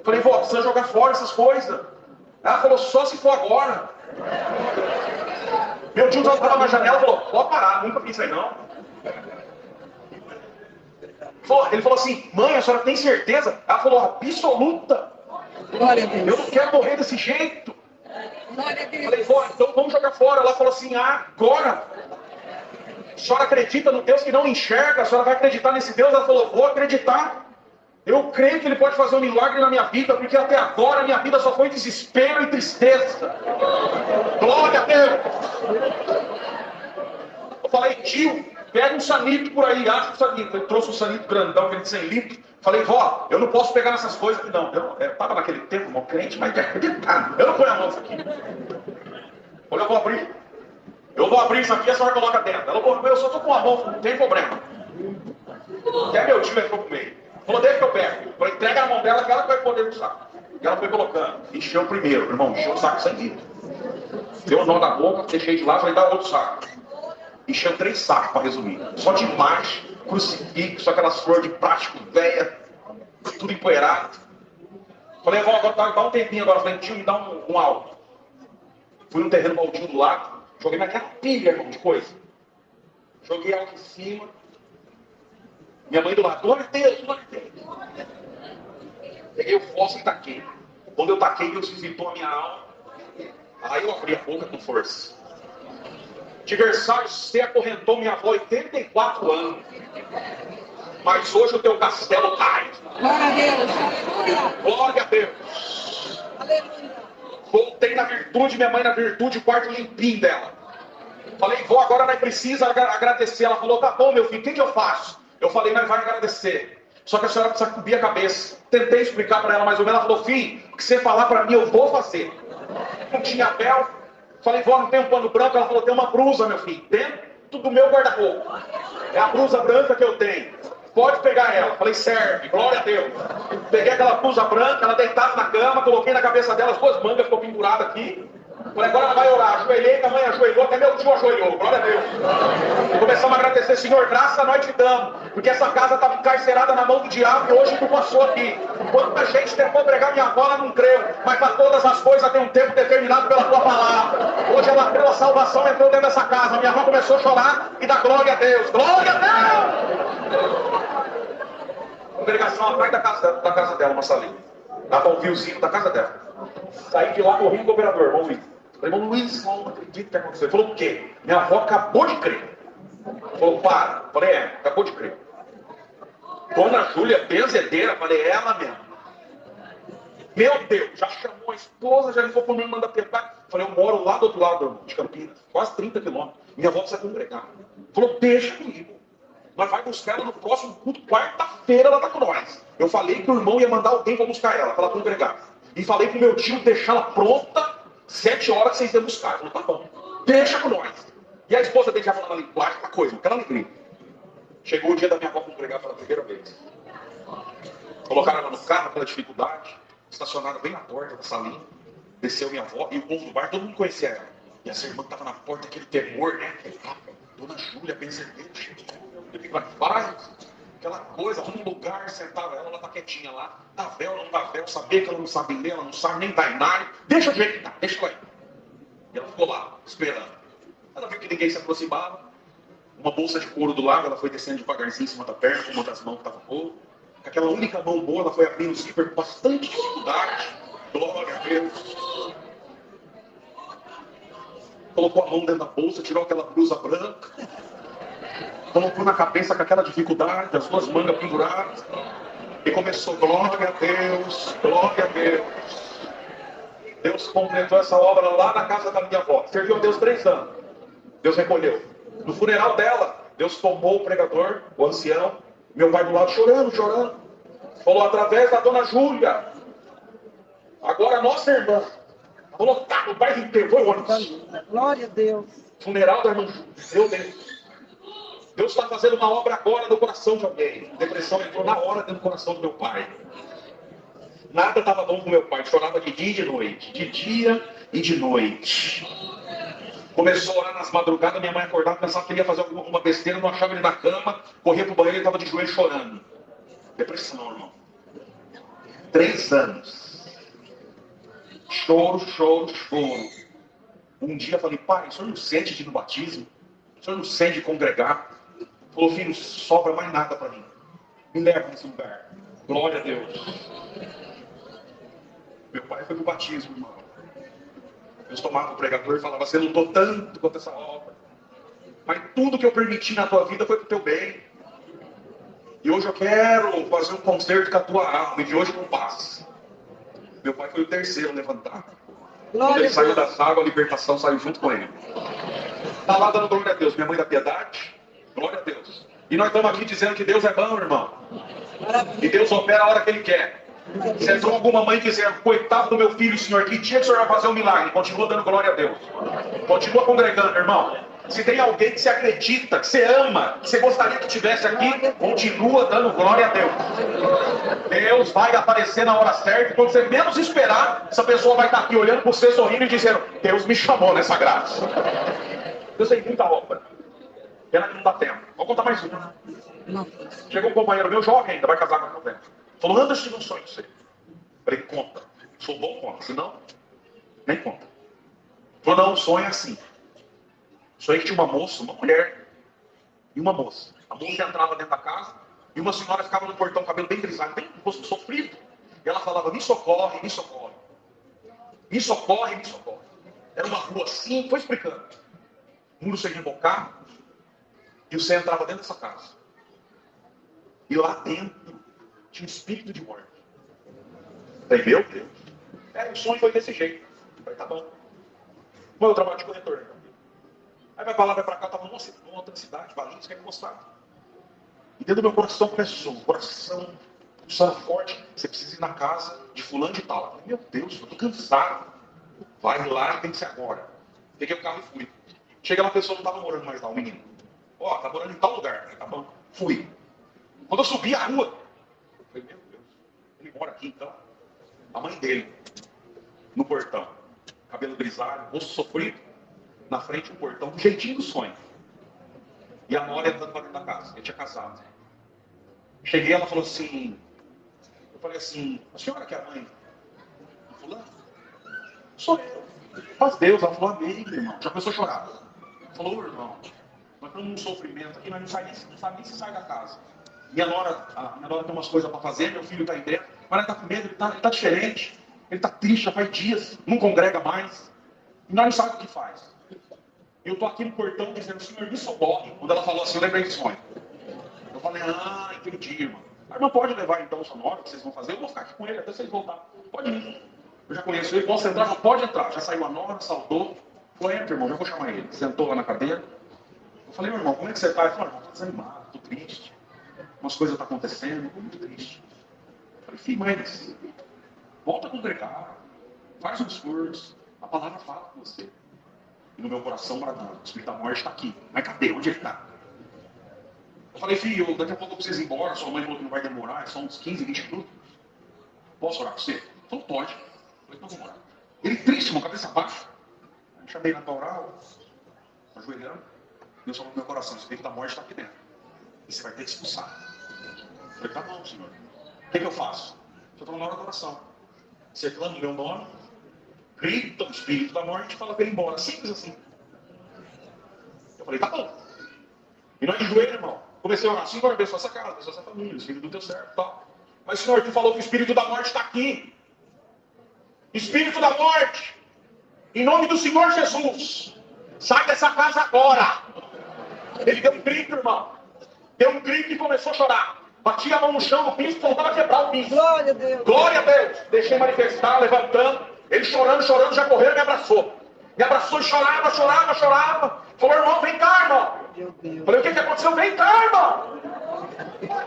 Speaker 3: Falei, vó, precisa jogar fora essas coisas. Ela falou, só se for agora. Meu tio já estava na janela e falou, pode parar, nunca fiz isso aí não. Ele falou assim, mãe, a senhora tem certeza? Ela falou, absoluta.
Speaker 4: Glória a Deus.
Speaker 3: Eu não quero morrer desse jeito.
Speaker 4: Glória a Deus.
Speaker 3: Falei, vó, então vamos jogar fora. Ela falou assim, agora. A senhora acredita no Deus que não enxerga? A senhora vai acreditar nesse Deus? Ela falou, vou acreditar. Eu creio que Ele pode fazer um milagre na minha vida, porque até agora a minha vida só foi desespero e tristeza. Glória a Deus. Eu falei, tio, pega um sanito por aí, acha um sanito. Ele trouxe um sanito grandão, aquele de 100 litros. Falei, vó, eu não posso pegar nessas coisas. Não, eu estava naquele tempo, irmão, crente, mas eu não ponho a mão nisso aqui. Olha, eu vou abrir. Eu vou abrir isso aqui e a senhora coloca dentro. Ela falou, eu só estou com a mão, não tem problema. Até meu tio entrou comigo. Falou, deixa que eu pego. Falei, entrega na mão dela que ela vai poder no saco. E ela foi colocando. Encheu o primeiro, irmão, encheu o saco 100 litros. Deu o nó da boca, deixei de lá, falei, dá outro saco. Encheu 3 sacos, para resumir. Só de imagem crucifixo, aquelas flores de plástico velha, tudo empoeirado. Falei, vó, agora dá um tempinho agora. Falei, tio, me dá um álcool. Fui num terreno baldio do lado, joguei naquela pilha, irmão, de coisa. Joguei álcool em cima. Minha mãe do lado, glória a Deus, glória a Deus. Peguei o fósforo e taquei. Quando eu taquei, Deus visitou a minha alma. Aí eu abri a boca com força. Diversário, você acorrentou minha avó 84 anos. Mas hoje o teu castelo cai.
Speaker 4: Glória a Deus. Aleluia.
Speaker 3: Glória a Deus.
Speaker 4: Aleluia.
Speaker 3: Voltei na virtude, minha mãe na virtude, o quarto limpinho dela. Falei, vó, agora nós precisa agradecer. Ela falou, tá bom, meu filho, o que eu faço? Eu falei, nós vai agradecer. Só que a senhora precisa cobrir a cabeça. Tentei explicar para ela mais ou menos. Ela falou, filho, o que você falar para mim, eu vou fazer. Não tinha véu. Falei, vó, não tem um pano branco? Ela falou, tem uma blusa, meu filho. Dentro do meu guarda-roupa. É a blusa branca que eu tenho. Pode pegar ela. Falei, serve, glória a Deus. Peguei aquela blusa branca, ela deitada na cama, coloquei na cabeça dela, as duas mangas ficou pendurada aqui. Falei, agora ela vai orar. Ajoelhei, minha mãe ajoelhou, até meu tio ajoelhou. Glória a Deus. Começamos a agradecer, Senhor, graças a nós te damos. Porque essa casa estava encarcerada na mão do diabo e hoje tu passou aqui. Quanta gente tentou pregar minha avó, ela não creu. Mas para todas as coisas tem um tempo determinado pela tua palavra. Hoje ela creu, a salvação entrou dentro dessa casa. Minha avó começou a chorar e dar glória a Deus. Glória a Deus! Congregação atrás da casa dela, uma salinha. Dá para ouvir o sino da casa dela. Saí de lá correndo com o operador, irmão Luiz. Falei, irmão Luiz, não acredito que aconteceu. Ele falou, o quê? Minha avó acabou de crer. Falou, para. Falei, acabou de crer. Dona Júlia, benzedeira. Falei, ela mesmo. Meu Deus, já chamou a esposa, já ligou para o meu irmão da Piedade. Falei, eu moro lá do outro lado de Campinas, quase 30 quilômetros. Minha avó precisa congregar. Falou, deixa comigo. Nós vamos buscar ela no próximo culto, quarta-feira ela está com nós. Eu falei que o irmão ia mandar alguém para buscar ela, para ela congregar. E falei pro meu tio deixar ela pronta, 7 horas que vocês iam buscar. Ele falou, tá bom, deixa com nós. E a esposa dele já falando a linguagem, aquela coisa, aquela alegria. Chegou o dia da minha avó congregar pela primeira vez. Colocaram ela no carro, aquela dificuldade, estacionaram bem na porta da salinha. Desceu minha avó e o povo do bar, todo mundo conhecia ela. E essa irmã estava na porta, aquele temor, né? Dona Júlia, benzedeira, eu fico lá, vai. Aquela coisa, um lugar, sentava ela tá quietinha lá, dá véu, não dá véu, sabia que ela não sabe ler, ela não sabe nem binário, deixa o jeito que tá, deixa ela aí. E ela ficou lá, esperando. Ela viu que ninguém se aproximava, uma bolsa de couro do lado, ela foi descendo devagarzinho em cima da perna, com uma das mãos que estava boa. Com aquela única mão boa, ela foi abrindo o zíper com bastante dificuldade, glória a Deus. Colocou a mão dentro da bolsa, tirou aquela blusa branca, colocou na cabeça com aquela dificuldade, as duas mangas penduradas, e começou, glória a Deus, glória a Deus. Deus completou essa obra lá na casa da minha avó. Serviu a Deus 3 anos. Deus recolheu. No funeral dela, Deus tomou o pregador, o ancião, meu pai do lado chorando. Falou, através da dona Júlia, agora a nossa irmã, falou, tá, o bairro inteiro, foi o ônibus.
Speaker 4: Glória a Deus.
Speaker 3: Funeral da irmã Júlia, meu Deus. Deus está fazendo uma obra agora no coração de alguém. A depressão entrou na hora dentro do coração do meu pai. Nada estava bom com meu pai. Chorava de dia e de noite. De dia e de noite. Começou a orar nas madrugadas. Minha mãe acordava, pensava que ele ia fazer alguma besteira. Não achava ele na cama. Corria para o banheiro e estava de joelho chorando. Depressão, irmão. 3 anos. Choro. Um dia eu falei, pai, o senhor não sente de ir no batismo? O senhor não sente de congregar? Falou, filho, não sobra mais nada para mim. Me leva nesse lugar. Glória a Deus. Meu pai foi pro batismo, irmão. Deus tomava o pregador e falava, você lutou tanto quanto essa obra. Mas tudo que eu permiti na tua vida foi pro teu bem. E hoje eu quero fazer um concerto com a tua alma. E de hoje não passa. Meu pai foi o terceiro a levantar. Quando ele saiu das águas, a libertação saiu junto com ele. Está lá dando glória a Deus. Minha mãe da piedade. Glória a Deus. E nós estamos aqui dizendo que Deus é bom, irmão. E Deus opera a hora que Ele quer. Se entrou alguma mãe que dizer, coitado do meu filho, Senhor, que dia que o Senhor vai fazer um milagre? Continua dando glória a Deus. Continua congregando, irmão. Se tem alguém que você acredita, que você ama, que você gostaria que estivesse aqui, continua dando glória a Deus. Deus vai aparecer na hora certa. E quando você menos esperar, essa pessoa vai estar aqui olhando para você, sorrindo e dizendo, Deus me chamou nessa graça. Deus tem muita obra. Pena que não dá tempo. Vou contar mais uma. Chegou um companheiro meu, jovem ainda, vai casar com a mulher. Falou, Anderson, tive um sonho de você. Falei, conta. Sou bom, conta. Se não, nem conta. Falou, não, o sonho é assim. Sonhei que tinha uma moça, uma mulher e uma moça. A moça entrava dentro da casa e uma senhora ficava no portão, cabelo bem grisalho, bem rosto sofrido. E ela falava, me socorre, me socorre. Me socorre, me socorre. Era uma rua assim, foi explicando. O muro seria embocado e você entrava dentro dessa casa. E lá dentro tinha um espírito de morte. Falei, meu Deus. O sonho foi desse jeito. Falei, tá bom. Bom, eu trabalho de corretor, né? Aí vai pra lá, vai pra cá, tava numa outra cidade, Valinhos, que é encostado. E dentro do meu coração começou, o coração pulsando forte. Você precisa ir na casa de fulano de tal. Falei, meu Deus, eu tô cansado. Vai lá, tem que ser agora. Peguei o carro e fui. Chega lá, a pessoa não tava morando mais lá, o menino. Ó, tá morando em tal lugar. Falei, tá bom. Fui. Quando eu subi a rua, eu falei, meu Deus, ele mora aqui então. A mãe dele, no portão, cabelo grisalho, rosto sofrido, na frente um portão, do jeitinho do sonho. E a nora entrando pra dentro da casa. Ele tinha casado. Cheguei, ela falou assim, eu falei assim, a senhora que é a mãe do fulano? Sou eu. Faz Deus. Ela falou, amém, meu irmão. Já começou a chorar. Falou, irmão, nós estamos num sofrimento aqui, nós não sabe nem se sai da casa. Minha nora tem umas coisas para fazer, meu filho está aí dentro, mas ele está com medo, ele tá diferente, ele está triste, já faz dias, não congrega mais, e nós não sabemos o que faz. Eu estou aqui no portão dizendo, Senhor, me socorre. Quando ela falou assim, eu lembrei do sonho. Eu falei, entendi, irmão. A irmã pode levar então o sonoro que vocês vão fazer, eu vou ficar aqui com ele até vocês voltarem. Pode ir. Eu já conheço ele, posso entrar? Não, pode entrar. Já saiu a nora, saudou. Falou, entra, irmão, já vou chamar ele. Sentou lá na cadeira. Eu falei, meu irmão, como é que você está? Ele falou, irmão, estou desanimado, estou triste. Umas coisas estão acontecendo, estou muito triste. Eu falei, filho, mas volta a congregar. Faz um esforço. A palavra fala com você. E no meu coração, bradando, o Espírito da morte está aqui. Mas cadê? Onde ele está? Eu falei, filho, daqui a pouco eu preciso ir embora. Sua mãe falou que não vai demorar, é só uns 15, 20 minutos. Posso orar com você? Ele falou, pode. Eu falei, então vamos orar. Ele triste, com a cabeça baixa. Eu chamei na oral, ajoelhando. Deus falou no meu coração, o Espírito da morte está aqui dentro. E você vai ter que expulsar. Eu falei, tá bom, Senhor. O que eu faço? Eu estou na hora da oração. Você clama o meu nome, grita o Espírito da morte e fala para ele ir embora. Simples assim. Eu falei, tá bom. E nós de joelho, irmão. Comecei a orar, Senhor, abençoa essa casa, abençoa essa família, os filhos do teu servo e tal. Mas, Senhor, tu falou que o Espírito da morte está aqui. Espírito da morte, em nome do Senhor Jesus, sai dessa casa agora. Ele deu um grito, irmão. Deu um grito e começou a chorar. Batia a mão no chão, no piso, voltava a quebrar o piso.
Speaker 4: Glória a Deus.
Speaker 3: Glória a Deus. Deixei manifestar, levantando. Ele chorando, já correu e me abraçou. Me abraçou e chorava. Falou, irmão, vem cá, irmão.
Speaker 4: Meu Deus.
Speaker 3: Falei, o que aconteceu? Vem cá, irmão.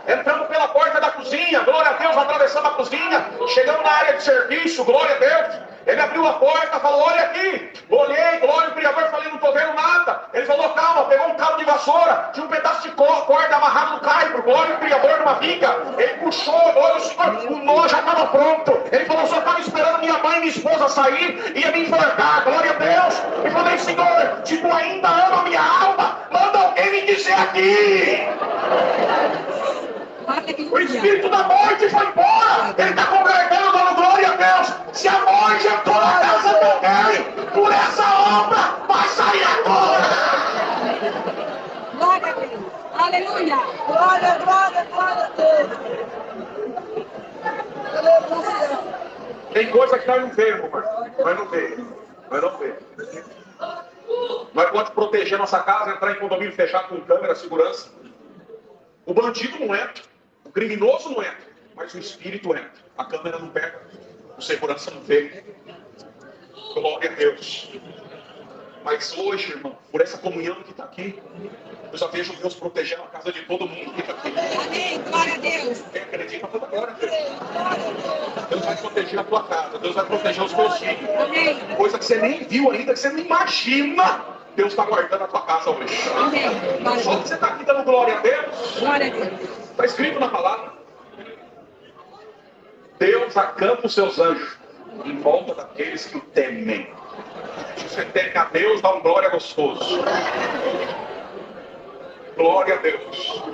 Speaker 3: Entramos pela porta da cozinha, glória a Deus, atravessamos a cozinha, chegamos na área de serviço, glória a Deus. Ele abriu a porta, falou, olha aqui. Olhei, glória ao Criador, falei, não estou vendo nada. Ele falou, calma, pegou um cabo de vassoura, tinha um pedaço de corda amarrado no caibro, glória ao Criador, numa viga. Ele puxou, glória ao Senhor, o nó já estava pronto. Ele falou, só estava esperando minha mãe e minha esposa sair, ia me enforcar, glória a Deus. E falei, Senhor, se tu ainda ama a minha alma, manda alguém me dizer aqui. O Espírito da morte foi embora. Ele está congregando, dando glória a Deus. Se a morte entrou na casa de alguém, por essa obra, vai sair agora.
Speaker 4: Glória a Deus. Aleluia. Glória a Deus. Aleluia.
Speaker 3: Tem coisa que nós não vemos, amor. Nós não vemos. Nós podemos proteger nossa casa, entrar em condomínio fechado com câmera, segurança. O bandido não entra. O criminoso não entra, mas o espírito entra. A câmera não pega, o segurança não vê. Glória a Deus. Mas hoje, irmão, por essa comunhão que está aqui, eu já vejo Deus protegendo a casa de todo mundo que está aqui.
Speaker 4: Amém. Glória a Deus.
Speaker 3: Quem acredita, toda glória a Deus. Deus vai proteger a tua casa, Deus vai proteger os teus filhos.
Speaker 4: Amém.
Speaker 3: Coisa que você nem viu ainda, que você nem imagina. Deus está guardando a tua casa hoje.
Speaker 4: Amém.
Speaker 3: Só que você está aqui dando glória a Deus.
Speaker 4: Glória a Deus.
Speaker 3: Está escrito na palavra. Deus acampa os seus anjos em volta daqueles que o temem. Se você teme a Deus, dá um glória gostoso. Glória a Deus.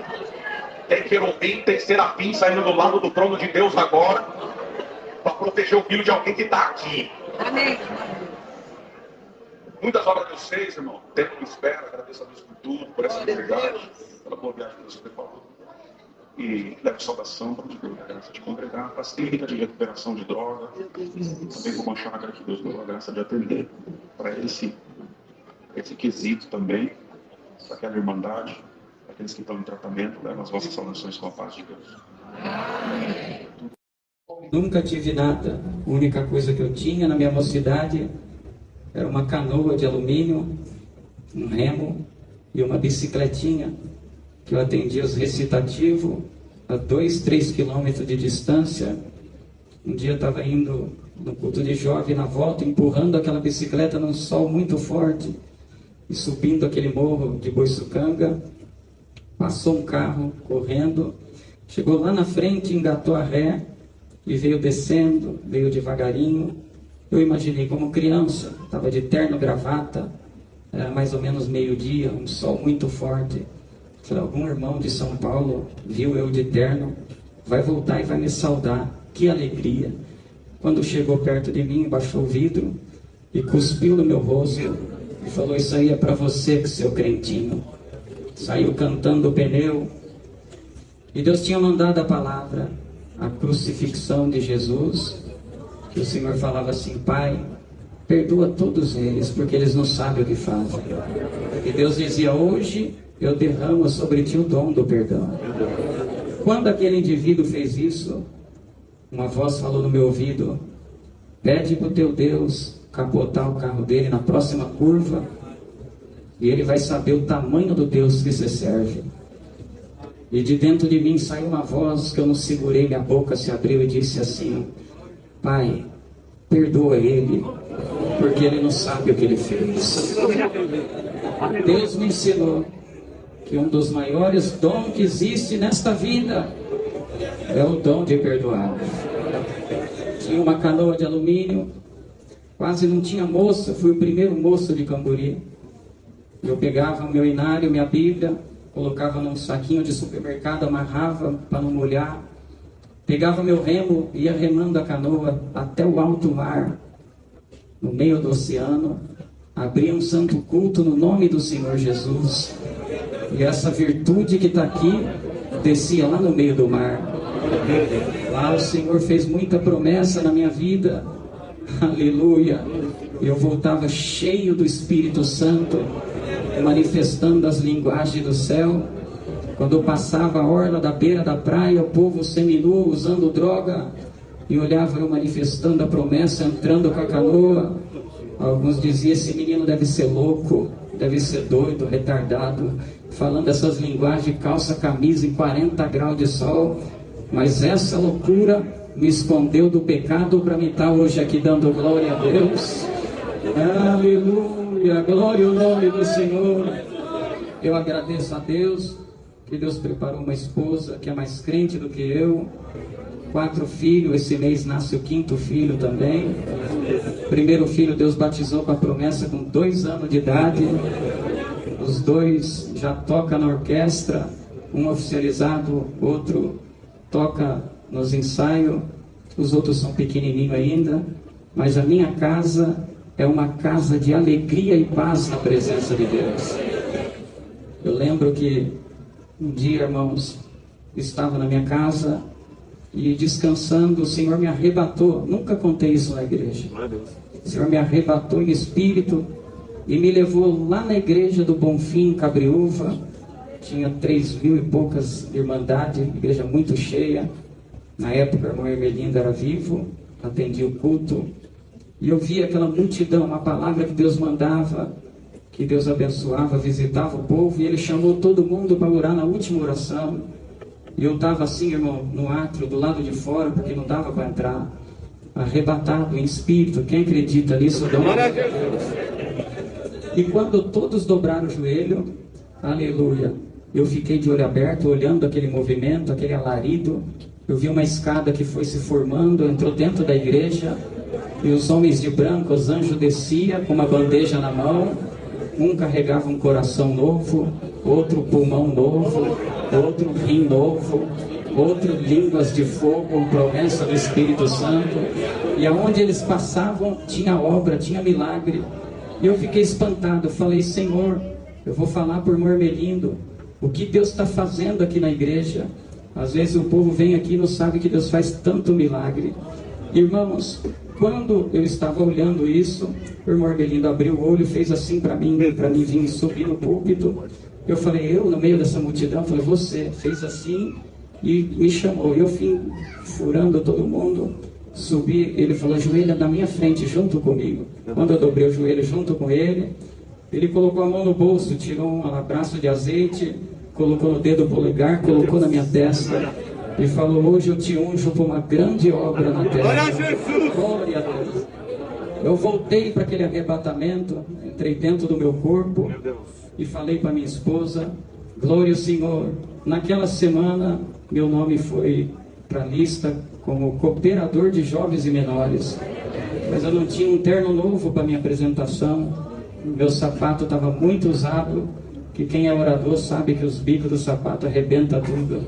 Speaker 3: Tem querubim, tem serafim saindo do lado do trono de Deus agora para proteger o filho de alguém que está aqui.
Speaker 4: Amém.
Speaker 3: Muitas obras Deus fez, irmão. Tempo que espera, agradeço a Deus por tudo, por essa oportunidade, pela boa viagem que Deus preparou. E levo saudação para Deus, a graça de congregar, para as clínicas de recuperação de droga. Também vou uma chácara que Deus deu a graça de atender para esse quesito também, para aquela irmandade, para aqueles que estão em tratamento, levam as vossas saudações com a paz de Deus.
Speaker 5: Nunca tive nada. A única coisa que eu tinha na minha mocidade era uma canoa de alumínio, um remo e uma bicicletinha que eu atendia os recitativos a 2-3 quilômetros de distância. Um dia eu estava indo no culto de jovem, na volta, empurrando aquela bicicleta num sol muito forte e subindo aquele morro de Boiçucanga. Passou um carro correndo, chegou lá na frente, engatou a ré e veio descendo, veio devagarinho. Eu imaginei como criança, estava de terno, gravata, era mais ou menos meio-dia, um sol muito forte. Falei, algum irmão de São Paulo viu eu de terno, vai voltar e vai me saudar. Que alegria! Quando chegou perto de mim, baixou o vidro e cuspiu no meu rosto e falou, isso aí é para você, seu crentinho. Saiu cantando o pneu. E Deus tinha mandado a palavra, a crucifixão de Jesus, que o Senhor falava assim, Pai, perdoa todos eles, porque eles não sabem o que fazem. E Deus dizia, hoje eu derramo sobre ti o dom do perdão. Quando aquele indivíduo fez isso, uma voz falou no meu ouvido, pede para o teu Deus capotar o carro dele na próxima curva, e ele vai saber o tamanho do Deus que você serve. E de dentro de mim saiu uma voz que eu não segurei, minha boca se abriu e disse assim, Pai, perdoa ele, porque ele não sabe o que ele fez. Deus me ensinou que um dos maiores dons que existe nesta vida é o dom de perdoar. Tinha uma canoa de alumínio, quase não tinha moça, fui o primeiro moço de Camburi. Eu pegava o meu inário, minha Bíblia, colocava num saquinho de supermercado, amarrava para não molhar, pegava meu remo, ia remando a canoa até o alto mar, no meio do oceano, abria um santo culto no nome do Senhor Jesus, e essa virtude que está aqui, descia lá no meio do mar. Lá o Senhor fez muita promessa na minha vida, aleluia, eu voltava cheio do Espírito Santo, manifestando as linguagens do céu. Quando eu passava a orla da beira da praia, o povo seminu usando droga, e olhava eu manifestando a promessa, entrando com a canoa. Alguns diziam, esse menino deve ser louco, deve ser doido, retardado, falando essas linguagens, calça, camisa em 40 graus de sol. Mas essa loucura me escondeu do pecado para me estar hoje aqui dando glória a Deus. Aleluia, glória ao nome do Senhor. Eu agradeço a Deus, que Deus preparou uma esposa que é mais crente do que eu. 4 filhos, esse mês nasce o 5º filho também. Primeiro filho Deus batizou com a promessa com 2 anos de idade. Os 2 já tocam na orquestra, um oficializado, outro toca nos ensaios, os outros são pequenininhos ainda, mas a minha casa é uma casa de alegria e paz na presença de Deus. Eu lembro que um dia, irmãos, estava na minha casa e descansando, o Senhor me arrebatou, nunca contei isso na igreja, o Senhor me arrebatou em espírito e me levou lá na igreja do Bonfim, em Cabriúva. Tinha 3.000 e poucas irmandades, igreja muito cheia. Na época, o irmão Hermelinda era vivo, atendia o culto. E eu via aquela multidão, uma palavra que Deus mandava, que Deus abençoava, visitava o povo. E Ele chamou todo mundo para orar na última oração. E eu estava assim, irmão, no átrio, do lado de fora, porque não dava para entrar. Arrebatado em espírito. Quem acredita nisso, dá uma glória a Deus. E quando todos dobraram o joelho, aleluia, eu fiquei de olho aberto, olhando aquele movimento, aquele alarido. Eu vi uma escada que foi se formando, entrou dentro da igreja, e os homens de branco, os anjos desciam com uma bandeja na mão, um carregava um coração novo, outro pulmão novo, outro rim novo, outro línguas de fogo, promessa do Espírito Santo. E aonde eles passavam tinha obra, tinha milagre. E eu fiquei espantado, falei: Senhor, eu vou falar por Mormelindo o que Deus está fazendo aqui na igreja. Às vezes o povo vem aqui e não sabe que Deus faz tanto milagre. Irmãos, quando eu estava olhando isso, o irmão Belindo abriu o olho e fez assim para mim vir subir no púlpito. Eu falei, eu no meio dessa multidão, eu falei, você fez assim e me chamou. Eu fui furando todo mundo, subi, ele falou, ajoelha na minha frente junto comigo. Quando eu dobrei o joelho junto com ele, ele colocou a mão no bolso, tirou um abraço de azeite, colocou no dedo polegar, colocou na minha testa e falou, hoje eu te unjo para uma grande obra na terra. Glória a Jesus! Glória a Deus! Eu voltei para aquele arrebatamento, entrei dentro do meu corpo e falei para minha esposa, glória ao Senhor. Naquela semana, meu nome foi para a lista como cooperador de jovens e menores. Mas eu não tinha um terno novo para minha apresentação, meu sapato estava muito usado, que quem é orador sabe que os bicos do sapato arrebenta tudo.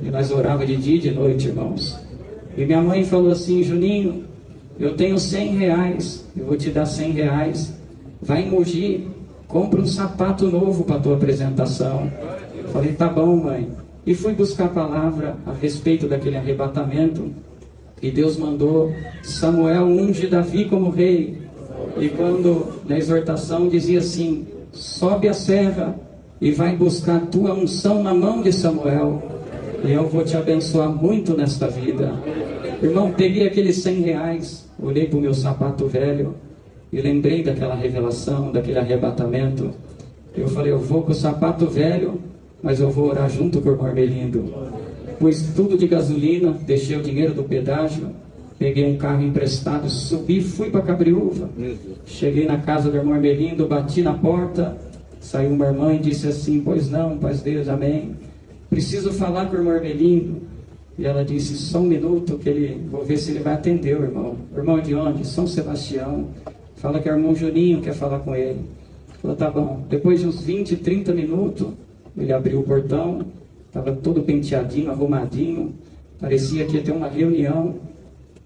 Speaker 5: E nós orava de dia e de noite, irmãos. E minha mãe falou assim, Juninho, eu tenho R$100, eu vou te dar R$100, vai em Mogi, compra um sapato novo para a tua apresentação. Eu falei, tá bom, mãe. E fui buscar a palavra a respeito daquele arrebatamento. E Deus mandou Samuel unge Davi como rei. E quando na exortação dizia assim, sobe a serra e vai buscar a tua unção na mão de Samuel. E eu vou te abençoar muito nesta vida. Irmão, peguei aqueles R$100, olhei para o meu sapato velho e lembrei daquela revelação, daquele arrebatamento. Eu falei, eu vou com o sapato velho, mas eu vou orar junto com o irmão Belindo. Pus tudo de gasolina, deixei o dinheiro do pedágio, peguei um carro emprestado, subi, fui para Cabriúva. Cheguei na casa do irmão Belindo, bati na porta, saiu uma irmã e disse assim, pois não, paz Deus, amém. Preciso falar com o irmão Belindo. E ela disse, só um minuto, vou ver se ele vai atender o irmão. O irmão de onde? São Sebastião. Fala que é o irmão Juninho quer falar com ele. Falou, tá bom. Depois de uns 20, 30 minutos, ele abriu o portão, estava todo penteadinho, arrumadinho, parecia que ia ter uma reunião,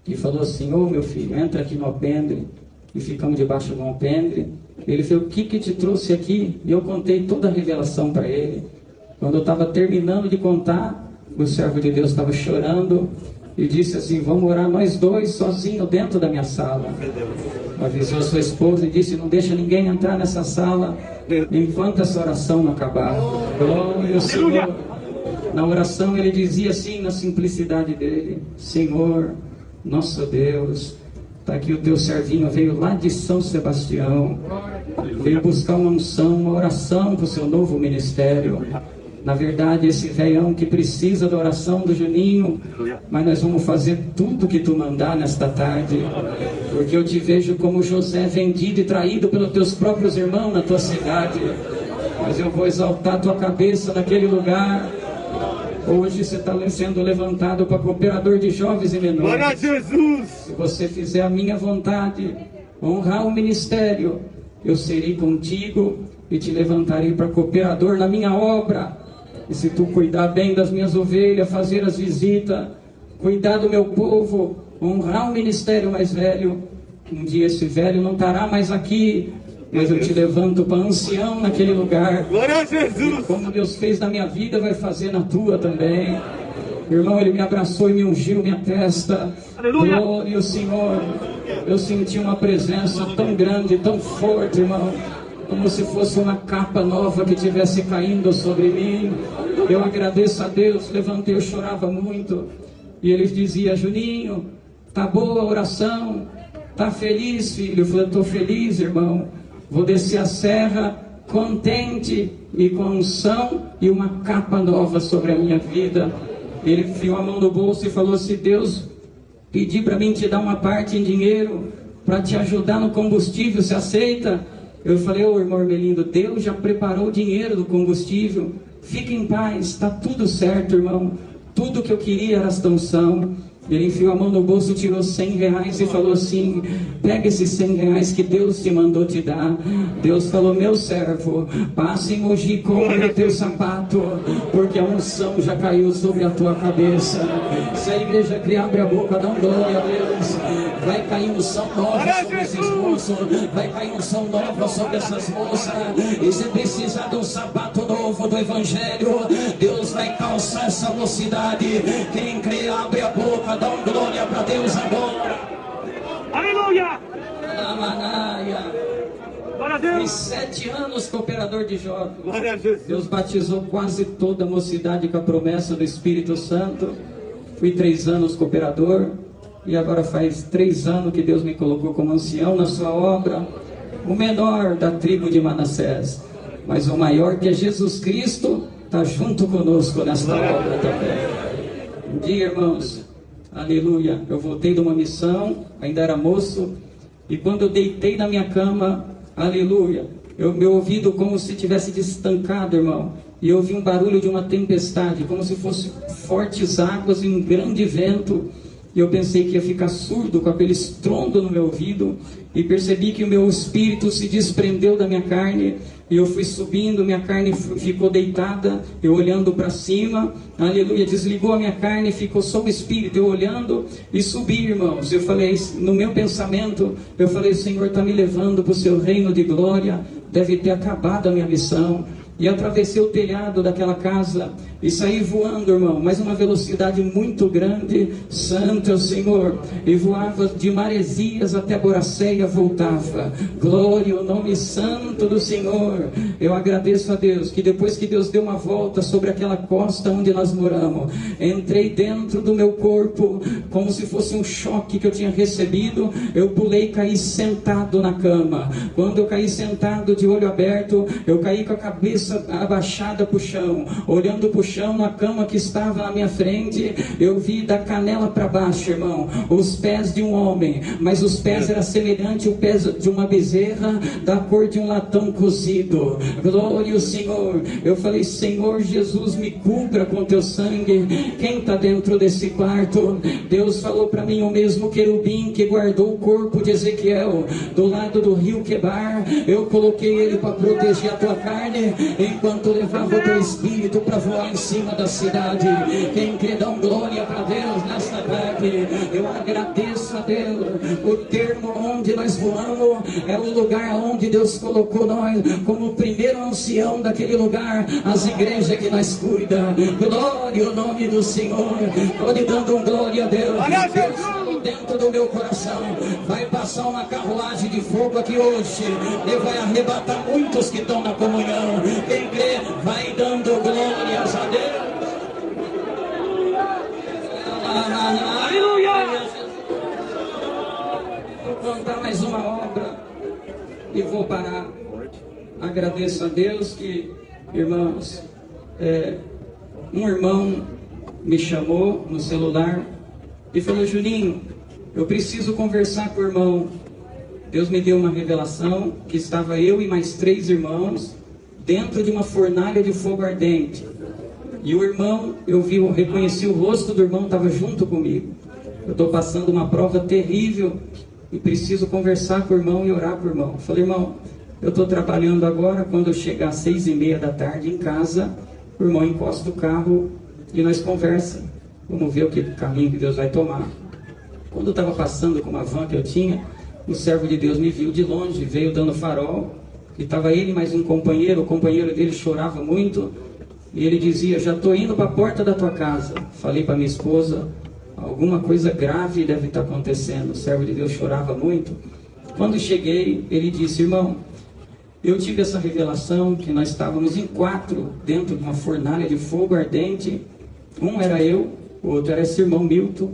Speaker 5: e falou assim, ô meu filho, entra aqui no alpendre, e ficamos debaixo do alpendre. Ele falou, o que te trouxe aqui? E eu contei toda a revelação para ele. Quando eu estava terminando de contar, o servo de Deus estava chorando e disse assim, vamos orar nós dois sozinhos dentro da minha sala. Avisou a sua esposa e disse, não deixa ninguém entrar nessa sala enquanto essa oração não acabar. Glória ao Senhor. Na oração ele dizia assim, na simplicidade dele, Senhor, nosso Deus, está aqui o teu servinho, veio lá de São Sebastião, veio buscar uma unção, uma oração para o seu novo ministério. Na verdade, esse velhão que precisa da oração do Juninho, mas nós vamos fazer tudo que tu mandar nesta tarde, porque eu te vejo como José vendido e traído pelos teus próprios irmãos na tua cidade, mas eu vou exaltar tua cabeça naquele lugar. Hoje você está sendo levantado para cooperador de jovens e menores. Glória a Jesus! Se você fizer a minha vontade, honrar o ministério, eu serei contigo e te levantarei para cooperador na minha obra. E se tu cuidar bem das minhas ovelhas, fazer as visitas, cuidar do meu povo, honrar o ministério mais velho, um dia esse velho não estará mais aqui, mas eu te levanto para ancião naquele lugar. Glória a Jesus! E como Deus fez na minha vida, vai fazer na tua também. Irmão, ele me abraçou e me ungiu minha testa. Aleluia! Glória ao Senhor. Eu senti uma presença tão grande, tão forte, irmão, como se fosse uma capa nova que estivesse caindo sobre mim. Eu agradeço a Deus, levantei, eu chorava muito. E ele dizia, Juninho, tá boa a oração? Tá feliz, filho? Eu falei, estou feliz, irmão. Vou descer a serra contente e com unção e uma capa nova sobre a minha vida. Ele enfiou a mão no bolso e falou, se Deus pedir para mim te dar uma parte em dinheiro para te ajudar no combustível, você aceita? Eu falei, ô irmão Belindo, Deus já preparou o dinheiro do combustível, fique em paz, está tudo certo, irmão. Tudo que eu queria era esta unção. Ele enfiou a mão no bolso, tirou R$100 e falou assim: pega esses R$100 que Deus te mandou te dar. Deus falou: meu servo, passe em Mogi, compre o teu sapato, porque a unção já caiu sobre a tua cabeça. Se a igreja criar, abre a boca, dá um glória a Deus. Vai cair unção nova sobre esses moços, vai cair unção nova sobre essas moças. E se precisar de um sapato novo do Evangelho, Deus vai calçar essa mocidade. Quem crê, abre a boca, dá um glória para Deus agora.
Speaker 6: Aleluia!
Speaker 5: Glória a Deus! Fiz 7 anos cooperador de jovens. Glória a Jesus. Deus batizou quase toda a mocidade com a promessa do Espírito Santo. Fui 3 anos cooperador. E agora faz 3 anos que Deus me colocou como ancião na sua obra. O menor da tribo de Manassés, mas o maior, que é Jesus Cristo, está junto conosco nesta obra também. Um dia, irmãos, aleluia, eu voltei de uma missão, ainda era moço, e quando eu deitei na minha cama, aleluia, meu ouvido como se tivesse destancado, irmão, e eu ouvi um barulho de uma tempestade, como se fosse fortes águas e um grande vento. E eu pensei que ia ficar surdo com aquele estrondo no meu ouvido, e percebi que o meu espírito se desprendeu da minha carne, e eu fui subindo, minha carne ficou deitada, eu olhando para cima, aleluia, desligou a minha carne, ficou só o espírito, eu olhando e subi, irmãos. Eu falei, no meu pensamento, eu falei: o Senhor está me levando para o seu reino de glória, deve ter acabado a minha missão. E atravessei o telhado daquela casa e saí voando, irmão, mas uma velocidade muito grande. Santo é o Senhor. E voava de Maresias até Boracéia, voltava. Glória ao nome santo do Senhor. Eu agradeço a Deus que depois que Deus deu uma volta sobre aquela costa onde nós moramos, entrei dentro do meu corpo como se fosse um choque que eu tinha recebido. Eu pulei e caí sentado na cama. Quando eu caí sentado de olho aberto, eu caí com a cabeça abaixada para o chão, olhando para o chão, na cama que estava na minha frente. Eu vi da canela para baixo, irmão, os pés de um homem, mas os pés eram semelhantes ao pés de uma bezerra, da cor de um latão cozido. Glória ao Senhor. Eu falei: Senhor Jesus, me cubra com teu sangue. Quem está dentro desse quarto? Deus falou para mim: o mesmo querubim que guardou o corpo de Ezequiel do lado do rio Quebar, eu coloquei ele para proteger a tua carne, enquanto levava o teu espírito para voar em cima da cidade. Quem crê, dá glória para Deus nesta tarde. Eu agradeço a Deus. O termo onde nós voamos é o lugar onde Deus colocou nós como o primeiro ancião daquele lugar, as igrejas que nós cuida. Glória ao nome do Senhor. Estou lhe dando glória a Deus. Deus falou dentro do meu coração: vai passar uma carruagem de fogo aqui hoje, e vai arrebatar muitos que estão na comunhão. Quem crê, vai dando glórias a Deus. Aleluia! Vou contar mais uma obra e vou parar. Agradeço a Deus que, irmãos, um irmão me chamou no celular e falou: Juninho, eu preciso conversar com o irmão. Deus me deu uma revelação que estava eu e mais 3 irmãos dentro de uma fornalha de fogo ardente. E o irmão, eu reconheci o rosto do irmão, estava junto comigo. Eu estou passando uma prova terrível e preciso conversar com o irmão e orar com o irmão. Falei: irmão, eu estou trabalhando agora, quando eu chegar às 6:30 da tarde em casa, o irmão encosta o carro e nós conversamos. Vamos ver o caminho que Deus vai tomar. Quando eu estava passando com uma van que eu tinha, o servo de Deus me viu de longe, veio dando farol, e estava ele mais um companheiro. O companheiro dele chorava muito, e ele dizia: já estou indo para a porta da tua casa. Falei para minha esposa: alguma coisa grave deve estar acontecendo. O servo de Deus chorava muito. Quando cheguei, ele disse: irmão, eu tive essa revelação que nós estávamos em 4 dentro de uma fornalha de fogo ardente. Um era eu, o outro era esse irmão Milton,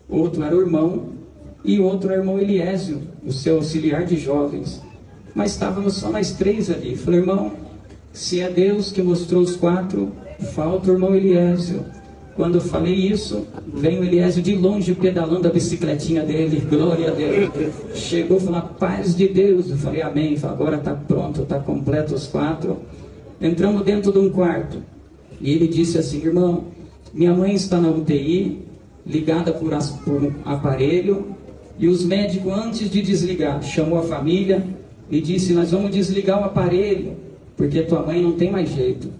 Speaker 5: outro era o irmão, e o outro era o irmão Eliésio, o seu auxiliar de jovens. Mas estávamos só nós 3 ali. Falei: irmão, se é Deus que mostrou os 4, falta o irmão Eliésio. Quando eu falei isso, veio o Eliésio de longe pedalando a bicicletinha dele. Glória a Deus. Chegou e falou: paz de Deus. Eu falei: amém. Falei: agora está pronto, está completo os 4. Entramos dentro de um quarto e ele disse assim: irmão, minha mãe está na UTI ligada por um aparelho, e os médicos, antes de desligar, chamou a família e disse: nós vamos desligar o aparelho, porque tua mãe não tem mais jeito.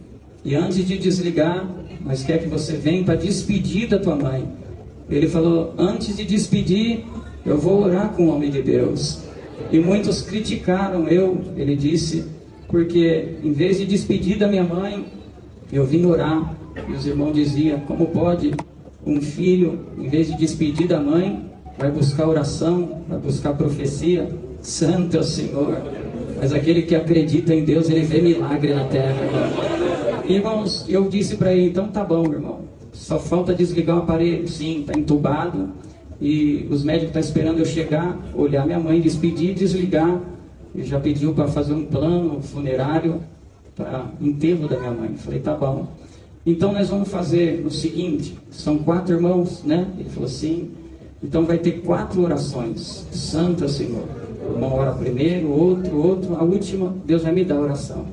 Speaker 5: E antes de desligar, nós queremos que você venha para despedir da tua mãe. Ele falou: antes de despedir, eu vou orar com o homem de Deus. E muitos criticaram ele disse, porque em vez de despedir da minha mãe, eu vim orar. E os irmãos diziam: como pode um filho, em vez de despedir da mãe, vai buscar oração, vai buscar profecia? Santo é o Senhor. Mas aquele que acredita em Deus, ele vê milagre na terra, irmão. Irmãos, eu disse para ele: então tá bom, irmão, só falta desligar o aparelho. Sim, tá entubado, e os médicos estão esperando eu chegar, olhar minha mãe, despedir e desligar. Ele já pediu para fazer um plano funerário para enterro da minha mãe. Falei: tá bom. Então nós vamos fazer o seguinte, são 4 irmãos, né? Ele falou: sim. Então vai ter 4 orações. Santo Senhor. Uma ora primeiro, outro, a última, Deus vai me dar a oração.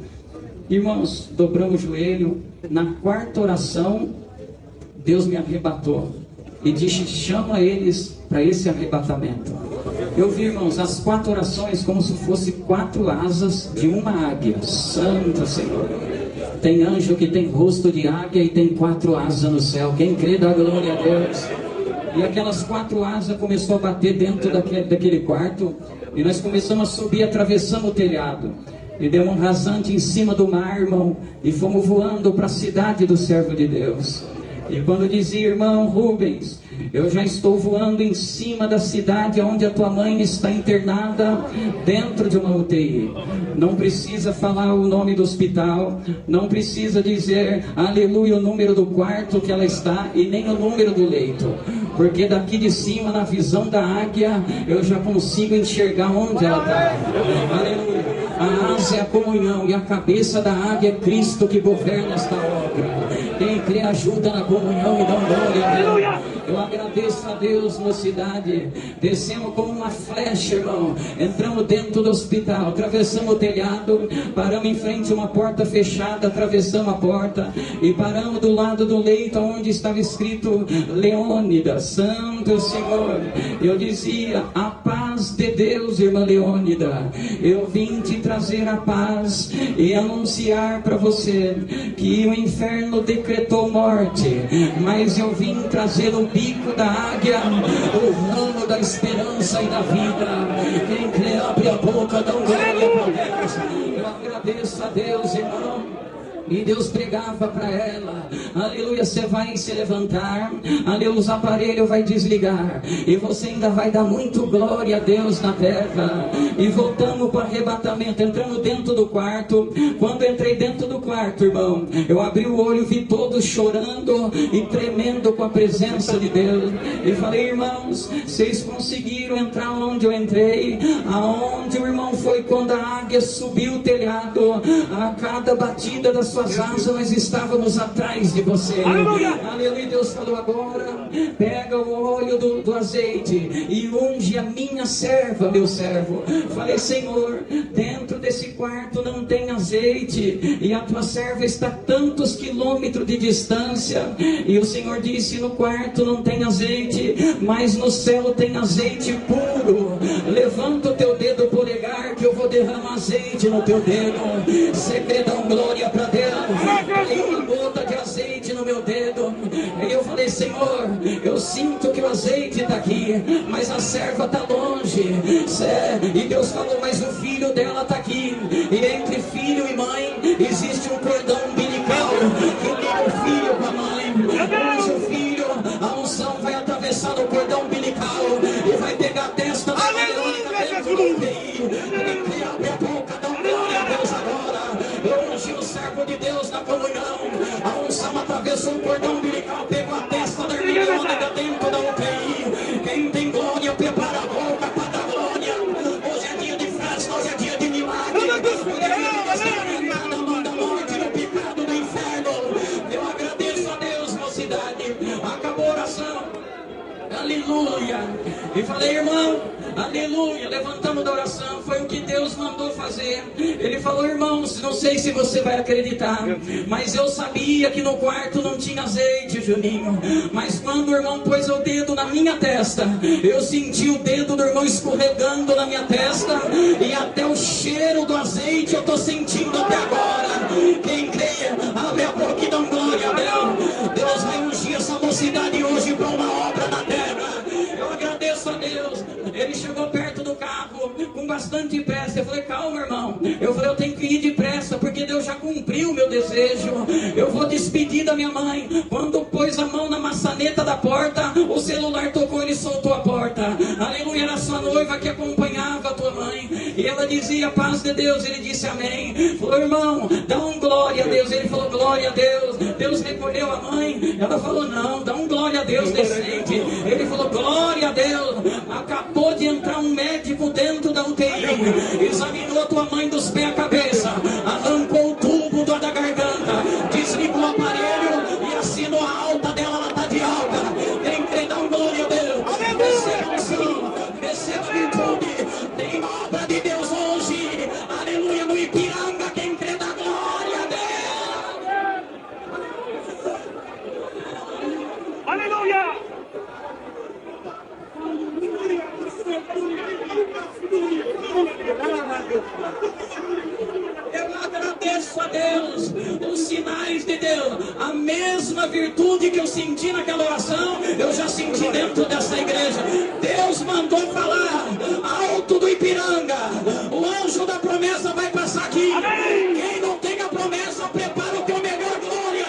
Speaker 5: Irmãos, dobramos o joelho. Na 4ª oração, Deus me arrebatou e disse: chama eles para esse arrebatamento. Eu vi, irmãos, as 4 orações como se fossem 4 asas de uma águia. Santo Senhor. Tem anjo que tem rosto de águia e tem 4 asas no céu. Quem crê, dá glória a Deus. E aquelas 4 asas começou a bater dentro daquele quarto. E nós começamos a subir, atravessando o telhado. E deu um rasante em cima do mar, irmão. E fomos voando para a cidade do servo de Deus. E quando dizia: irmão Rubens, eu já estou voando em cima da cidade onde a tua mãe está internada, dentro de uma UTI. Não precisa falar o nome do hospital, não precisa dizer, aleluia, o número do quarto que ela está, e nem o número do leito. Porque daqui de cima, na visão da águia, eu já consigo enxergar onde ela está. Aleluia. A asa é a comunhão, e a cabeça da águia é Cristo que governa esta obra. Quem crê ajuda na comunhão e dá glória a Deus. Eu agradeço a Deus, mocidade. Descemos como uma flecha, irmão. Entramos dentro do hospital, atravessamos o telhado, paramos em frente a uma porta fechada, atravessamos a porta e paramos do lado do leito onde estava escrito Leônida, Santo Senhor. Eu dizia: a paz de Deus, irmã Leônida. Eu vim te trazer a paz e anunciar para você que o inferno decretou morte, mas eu vim trazer o bico da águia, o ramo da esperança e da vida. Quem crê, abre a boca, dá um glória para Deus. Eu agradeço a Deus, irmão. E Deus pregava para ela: aleluia, você vai se levantar, aleluia, os aparelhos vai desligar, e você ainda vai dar muito glória a Deus na terra. E voltamos para o arrebatamento, entramos dentro do quarto. Quando entrei dentro do quarto, irmão, eu abri o olho, vi todos chorando e tremendo com a presença de Deus. E falei: irmãos, vocês conseguiram entrar onde eu entrei? Aonde o irmão foi quando a águia subiu o telhado? A cada batida das suas asas nós estávamos atrás de você. Aleluia. Deus falou: agora pega o óleo do azeite e unge a minha serva, meu servo. Falei: Senhor, dentro desse quarto não tem azeite e a tua serva está a tantos quilômetros de distância. E o Senhor disse: no quarto não tem azeite, mas no céu tem azeite puro. Levanta o teu dedo polegar que eu vou derramar azeite no teu dedo. Você quer dar glória para Deus? Tem uma gota de azeite no meu dedo. E eu falei: Senhor, eu sinto que o azeite está aqui, mas a serva está longe. E Deus falou: mas o filho dela está aqui. E entre filho e mãe existe um cordão umbilical que liga o filho com a mãe. Hoje o filho, a unção vai atravessar o cordão umbilical e vai pegar a testa da Verônica dentro do UTI. Ele abre a boca, dá glória a Deus agora. Eu ungi o servo de Deus na comunhão. A unção atravessou o cordão umbilical, pegou a testa da irmã Verônica dentro da UTI. Quem tem glória, prepara a boca para dar glória. Hoje é dia de festa, hoje é dia de milagre. Hoje é dia de descertar da mão da morte no pecado do inferno. Eu agradeço a Deus, mocidade. Acabou a oração. Aleluia. E falei: irmão, aleluia, levantamos da oração, foi o que Deus mandou fazer. Ele falou, irmãos, não sei se você vai acreditar, mas eu sabia que no quarto não tinha azeite, Juninho, mas quando o irmão pôs o dedo na minha testa, eu senti o dedo do irmão escorregando na minha testa, e até o cheiro do azeite eu estou sentindo até agora. Quem crê, abre a boca e dá glória a Deus. Deus vai ungir essa mocidade hoje para uma obra na terra. Eu agradeço a Deus. Ele chegou perto do carro com bastante pressa. Eu falei, calma, irmão. Eu falei, eu tenho que ir depressa, porque Deus já cumpriu o meu desejo. Eu vou despedir da minha mãe. Quando pôs a mão na maçaneta da porta, o celular tocou, ele soltou a porta. Aleluia, era sua noiva que acompanhava a tua mãe. E ela dizia, paz de Deus. Ele disse, amém. Falou, irmão, dá um glória a Deus. Ele falou, glória a Deus. Deus recolheu a mãe. Ela falou, não, dá um glória a Deus decente. Ele falou, glória a Deus. Acabou de entrar um médico dentro da UTI, examinou tua mãe dos pés à cabeça, arrancou o tubo da garganta, desligou o aparelho e assinou a alta dela, ela está de alta. Tem que dar um glória a Deus. Receba unção, receba virtude. Tem obra de Deus hoje, aleluia, no Ipiranga. Quem crê dá glória a Deus.
Speaker 6: Aleluia!
Speaker 5: Eu agradeço a Deus, os sinais de Deus, a mesma virtude que eu senti naquela oração, eu já senti dentro dessa igreja. Deus mandou falar alto do Ipiranga, o anjo da promessa vai passar aqui. Quem não tem a promessa, prepara o teu melhor glória,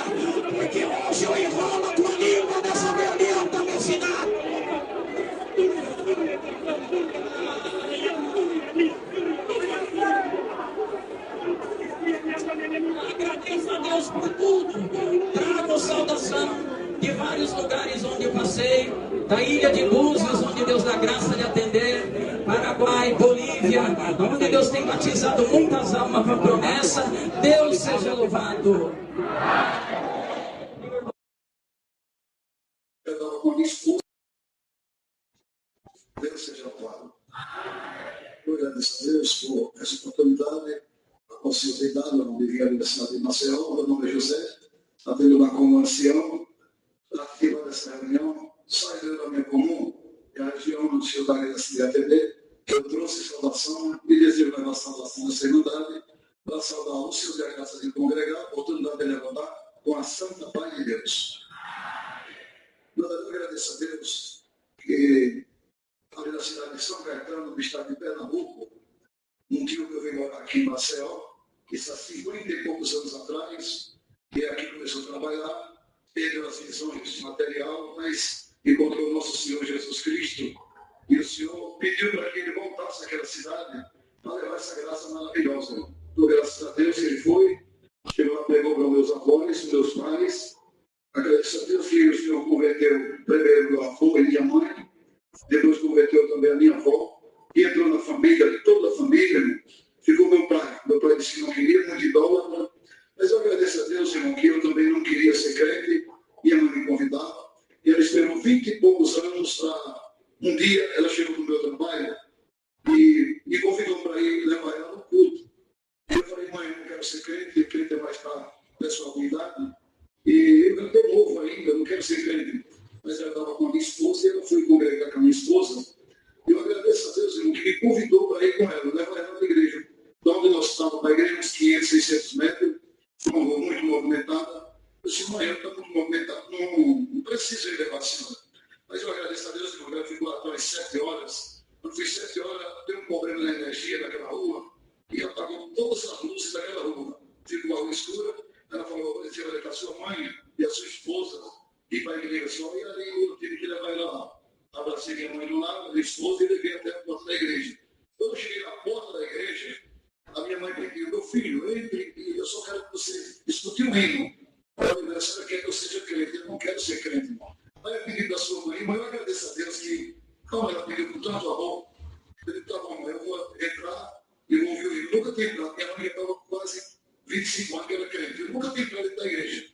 Speaker 5: porque hoje eu enrolo a tua língua dessa vergonha mocidade. Agradeço a Deus por tudo. Trago saudação de vários lugares onde eu passei, da ilha de Búzios, onde Deus dá graça de atender, Paraguai, Bolívia, onde Deus tem batizado muitas almas com a promessa. Deus seja louvado.
Speaker 7: Deus seja louvado. Eu agradeço a Deus por essa oportunidade, a possibilidade. Eu não vivia na Universidade de Maceió, meu nome é José, atendo lá como ancião, ativa dessa reunião, saindo da minha comum, e a região onde eu da graça de atender. Eu trouxe saudação e desejo levar saudação da segundidade, para saudar os seus de graça de congregar, oportunidade de levantar com a santa paz de Deus. Eu agradeço a Deus que ali na cidade de São Caetano, no estado de Pernambuco, um tio que eu venho morar aqui em Maceió, que está 50 e poucos anos atrás, que aqui começou a trabalhar, perdeu as visões de material, mas encontrou o nosso Senhor Jesus Cristo, e o Senhor pediu para que ele voltasse àquela cidade para levar essa graça maravilhosa. Então, graças a Deus que ele foi, chegou lá, pegou para meus avós, meus pais. Agradeço a Deus que o Senhor converteu primeiro meu avô e minha mãe, depois converteu também a minha avó, e entrou na família, toda a família. Ficou meu pai. Meu pai disse que não queria, muito idólatra, mas eu agradeço a Deus, irmão, que eu também não queria ser crente, minha mãe me convidava, e ela esperou 20 e poucos anos para. Um dia ela chegou no meu trabalho e me convidou para ir levar ela no culto. Eu falei, mãe, eu não quero ser crente é mais para pessoal com idade, e eu estou novo ainda, não quero ser crente. Mas ela estava com a minha esposa e ela foi congregar com a minha esposa. E eu agradeço a Deus, irmão, que me convidou para ir com ela, levar ela na igreja. Então, onde nós estávamos na igreja, uns 500, 600 metros, uma rua muito movimentada. Eu disse, mãe, ela está muito movimentada, não preciso ir levar a senhora. Mas eu agradeço a Deus, que ela ficou lá às 7 horas. Quando fiz 7 horas, deu um problema na energia naquela rua e apagou todas as luzes daquela rua. Ficou a rua escura. Ela falou, vou dizer, olha, com a sua mãe e a sua esposa, e para a igreja só, e ali eu tive que levar ela lá. Abracei minha mãe do lado, minha esposa, e levei até a porta da igreja. Quando eu cheguei na porta da igreja, a minha mãe pediu, meu filho, entre, e eu só quero que você escute um hino. A senhora quer que eu seja crente, eu não quero ser crente, irmão. Aí eu pedi da sua mãe, mas eu agradeço a Deus que, como ela pediu com tanto amor, eu disse, tá bom, eu vou entrar e vou ouvir o hino. Nunca tinha entrado, minha mãe estava quase 25 anos que era crente, eu nunca tinha entrado dentro da igreja.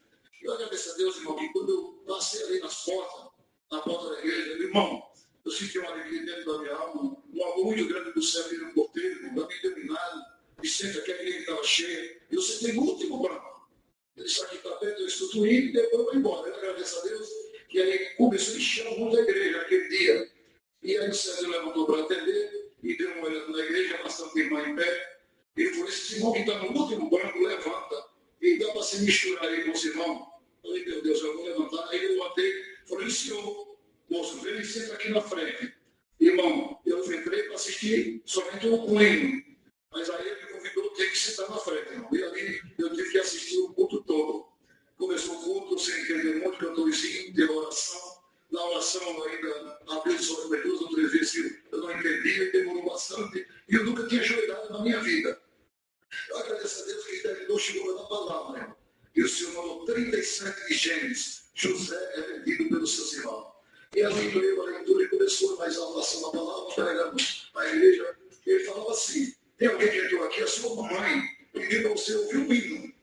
Speaker 7: Eu agradeço a Deus, irmão, que quando eu passei ali nas portas, na porta da igreja, irmão, eu senti uma alegria dentro da minha alma, uma algo muito grande do céu e no porteiro, não me terminado, e senta que a igreja estava cheia. Eu sentei no último banco. Ele está aqui para perto, eu estou indo e depois eu vou embora. Eu agradeço a Deus que aí começou a encher muito a igreja naquele dia. E aí o César levantou para atender e deu uma olhada na igreja, bastante irmã em pé. Ele falou: esse irmão que está no último banco, levanta. E dá para se misturar aí com os irmãos. Eu falei: meu Deus, eu vou levantar. Aí eu levantei, falei: senhor, moço, vem e senta aqui na frente. Irmão, eu entrei para assistir somente um hino. Mas aí ele me convidou, tem que sentar na frente, irmão. E ali eu tive que assistir o culto todo. Começou o culto, sem entender muito, cantorzinho, de oração. Na oração ainda abriu os olhos duas ou três vezes que eu não entendia, demorou bastante. E eu nunca tinha ajoelhado na minha vida. Eu agradeço a Deus que terminou, chegou na palavra, irmão. E o Senhor mandou 37 de Gênesis. José é vendido pelos seus irmãos. E ali veio a leitura e começou mais a oração da palavra, pregamos na igreja. Ele falava assim: tem alguém que entrou aqui, a sua mamãe pediu para você ouvir o hino.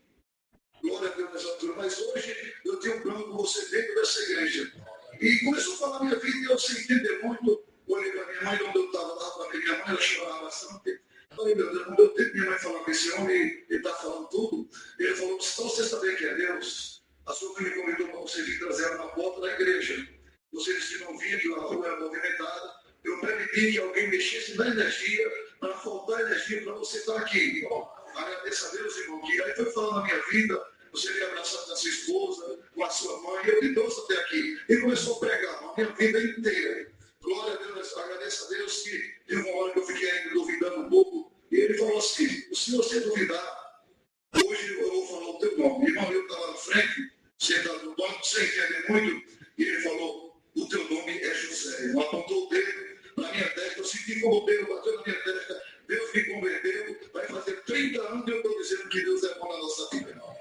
Speaker 7: Glória a Deus nessa altura. Mas hoje eu tenho um plano com você dentro dessa igreja. E começou a falar a minha vida e eu sem entender muito. Olhei para minha mãe, onde eu estava lá, para minha mãe, ela chorava bastante. Falei: meu Deus, não deu tempo minha mãe falar com esse homem, ele está falando tudo. Ele falou: então você saber que é Deus, a sua mãe me convidou para você vir trazer ela na porta da igreja. Você disse que não vinha, que a rua era movimentada. Eu permiti que alguém mexesse na energia, para faltar energia para você estar aqui. Agradeço a Deus, irmão, que aí foi falando na minha vida. Você veio abraçado com a sua esposa, com a sua mãe, eu me trouxe até aqui. E começou a pregar a minha vida inteira. Glória a Deus, agradeço a Deus que teve uma hora que eu fiquei ainda duvidando um pouco. E ele falou assim: se você duvidar, hoje eu vou falar o teu nome. Irmão, eu estava na frente, sentado no banco, sem entender muito. E ele falou: o teu nome é José. Ele apontou o dedo na minha testa, eu senti como o dedo bateu na minha testa. Deus me converteu, vai fazer 30 anos que eu estou dizendo que Deus é bom na nossa vida, irmão.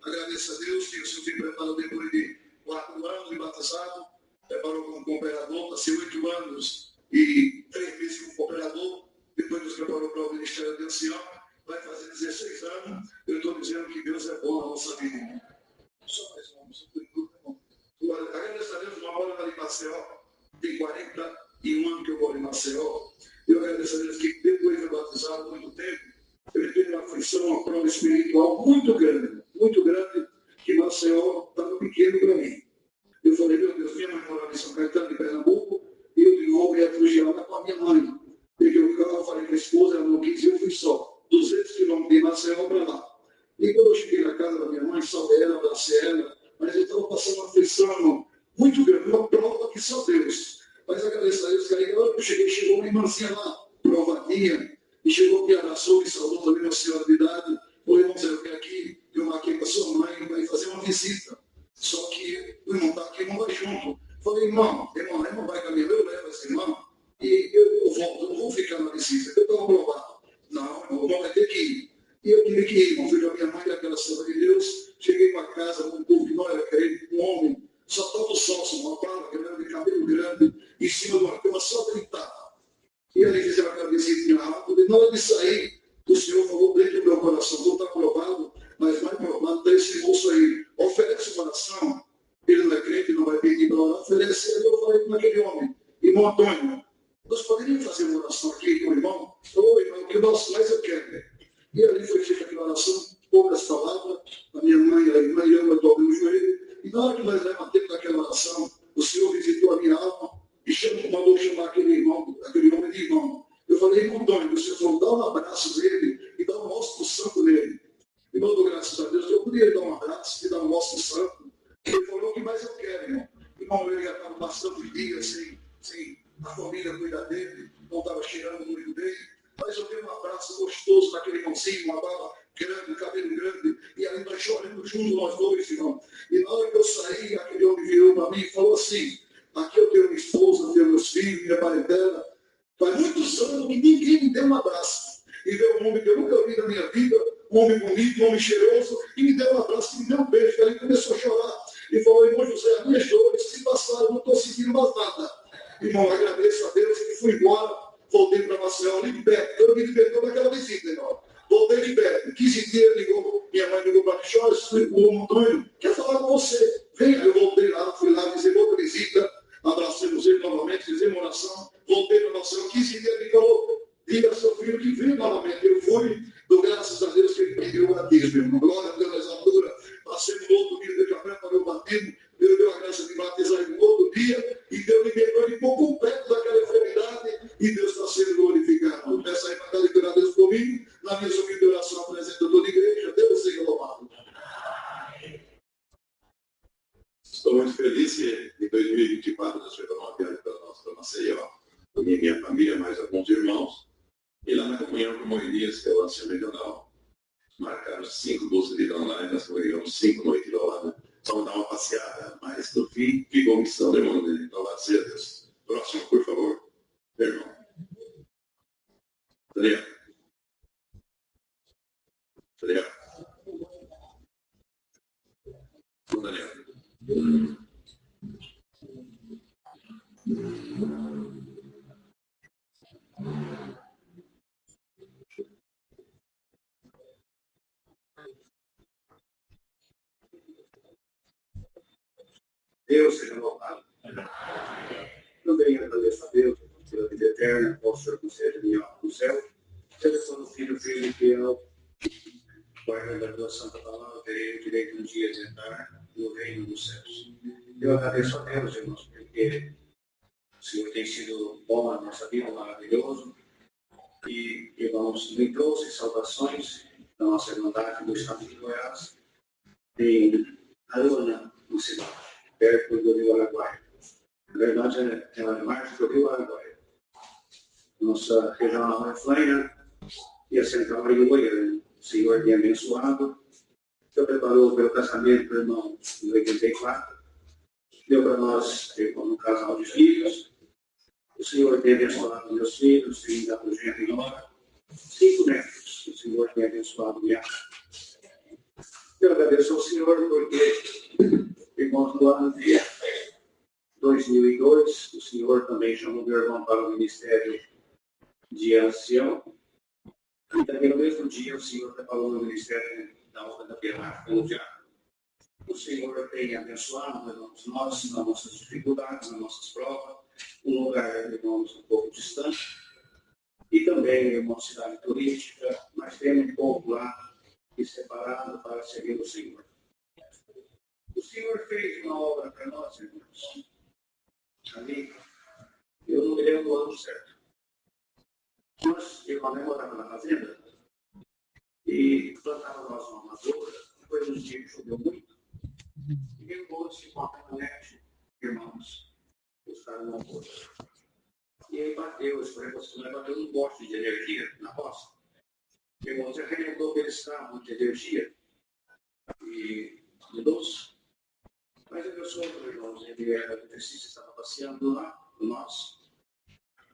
Speaker 7: Agradeço a Deus que o Senhor me preparou depois de 4 anos de batizado, preparou como cooperador, passei 8 anos e 3 meses como cooperador, depois nos preparou para o Ministério de Ancião, vai fazer 16 anos. Eu estou dizendo que Deus é bom na nossa vida, irmão. Só mais um, só por tudo, irmão. Agradeço a Deus, uma hora ali em Maceió, tem 41 anos que eu moro em Maceió. Eu agradeço a Deus que depois de batizado há muito tempo, eu tive uma aflição, uma prova espiritual muito grande, que Maceió estava pequeno para mim. Eu falei: meu Deus, minha mãe morava em São Caetano, de Pernambuco, e eu de novo ia refugiar lá com a minha mãe. Peguei o carro, falei com a esposa, ela não quis, e eu fui só, 200 quilômetros de Maceió para lá. E quando eu cheguei na casa da minha mãe, saudei ela, abracei ela, mas eu estava passando uma aflição, irmão, muito grande, uma prova que só Deus. Mas agradeço a Deus que aí, na hora que eu cheguei, chegou uma irmãzinha lá, provadinha, e chegou que abraçou, que saudou também uma senhora de idade. Falei: irmão, eu quero aqui, eu marquei com a sua mãe, vai fazer uma visita. Só que o irmão está aqui, o irmão vai junto. Falei: irmão vai caminhar, eu levo esse irmão, e eu volto, eu não vou ficar na visita, eu estou aprovado. Não, o irmão vai ter que ir. E eu tive que ir, irmão, fui com a minha mãe, daquela serva de Deus, cheguei para casa, um povo que não era crente, um homem, só estava o sol, uma barba grande, cabelo grande, em cima de uma cama, só gritava. E ali fizeram aquela visitinha rápida, e na hora de sair, o Senhor falou dentro do meu coração: não está provado, mas mais provado está esse moço aí. Oferece uma oração, ele não é crente, não vai pedir para orar, oferece. Aí eu falei com aquele homem: irmão Antônio, nós poderíamos fazer uma oração aqui com o irmão? Ô irmão, o que nós mais eu quero, né? E ali foi feita aquela oração, poucas palavras, a minha mãe, a irmã e eu dobrei o joelho, e na hora que nós levantamos daquela oração, o Senhor visitou a minha alma e mandou chamar aquele homem de irmão. Eu falei: irmão Antônio, o Senhor falou: dá um abraço nele e dá um ósculo santo nele. E mandou, graças a Deus, eu podia dar um abraço e dar um ósculo santo. Ele falou: o que mais eu quero, irmão? Irmão, ele já estava bastante dias sem a família cuidar dele, não estava cheirando muito bem. Mas eu dei um abraço gostoso naquele irmãozinho, uma barba grande, cabelo grande, e ali nós choramos juntos, nós dois, irmão. E na hora que eu saí, aquele homem virou para mim e falou assim: aqui eu tenho minha esposa, tenho meus filhos, minha parentela. Faz muitos anos que ninguém me deu um abraço. E veio um homem que eu nunca vi na minha vida, um homem bonito, um homem cheiroso, e me deu um abraço, me deu um beijo. Ele começou a chorar e falou: irmão José, as minhas dores se passaram, não estou sentindo mais nada. Irmão, agradeço a Deus que fui embora, voltei para Maceió, liberto. Eu me libertou daquela visita, irmão. Voltei liberto. 15 dias minha mãe ligou para mim: o Antônio quer falar com você. Venha, eu voltei lá, fui lá, fizemos outra visita, abracemos ele novamente, fizemos oração, voltei para Maceió, 15 dias ele falou: batismo, irmão. Glória a Deus nessa altura. Passei no outro dia, Deus já preparou o batismo. Deus deu a graça de batizar no outro dia. E Deus libertou ele por completo daquela enfermidade. E Deus está sendo glorificado. Peça aí para liberar Deus comigo. Na minha subida de oração, apresento toda a igreja. Deus seja louvado. Estou muito feliz que em 2024 nós fizemos uma viagem para nossa Maceió. Eu e minha família, mais alguns irmãos. E lá na comunhão com Moisés, que é o ancião regional, marcaram 5 bolsas de online, nós comunhamos 5 noites lá, né? Vamos dar uma passeada, mas no fim ficou missão, né, irmão? Louvado seja Deus. Próximo, por favor. Irmão. Daniel. Daniel. Daniel. Deus seja louvado. Também agradeço a Deus pela vida eterna, ao Senhor que seja minha alma no céu. Seleção do Filho fiel, guardando a tua santa palavra, terei o direito um dia de entrar no reino dos céus. Eu agradeço a Deus, irmãos, porque o Senhor tem sido bom na nossa vida, maravilhoso. E, irmãos, me trouxe salvações da nossa irmandade do estado de Goiás, em Aruna, no cidade, perto do Rio Araguaia. Na verdade, ela é mais do Rio Araguaia. Nossa regional é Flaina e a central é em Goiânia. O Senhor tem abençoado. O Senhor preparou pelo casamento do irmão em 84. Deu para nós, um casal de filhos. O Senhor tem abençoado meus filhos, tem dado gente em hora. 5 netos. O Senhor tem abençoado minha casa. Eu agradeço ao Senhor porque, irmãos, do ano de 2002, o Senhor também chamou meu irmão para o ministério de ancião. E também no mesmo dia o Senhor preparou o ministério da obra da Piedade pelo diabo. O Senhor tem abençoado, irmãos, nós, nas nossas dificuldades, nas nossas provas, um lugar, irmãos, um pouco distante. E também uma cidade turística, mas tem um povo lá separado para servir o Senhor. O Senhor fez uma obra para nós, irmãos. Ali, eu não me lembro do ano certo. Nós, irmão, morava na fazenda e plantávamos uma madeira. Depois um dia choveu muito. E meu moço ficou a caminhonete, irmãos, buscaram uma coisa. E aí bateu, bateu num poste de energia na roça. Irmãos, já arrebentou aqueles cabos de energia e mudou-se. Mas o meu sogro, irmãos, ele era eletricista, estava passeando lá com nós.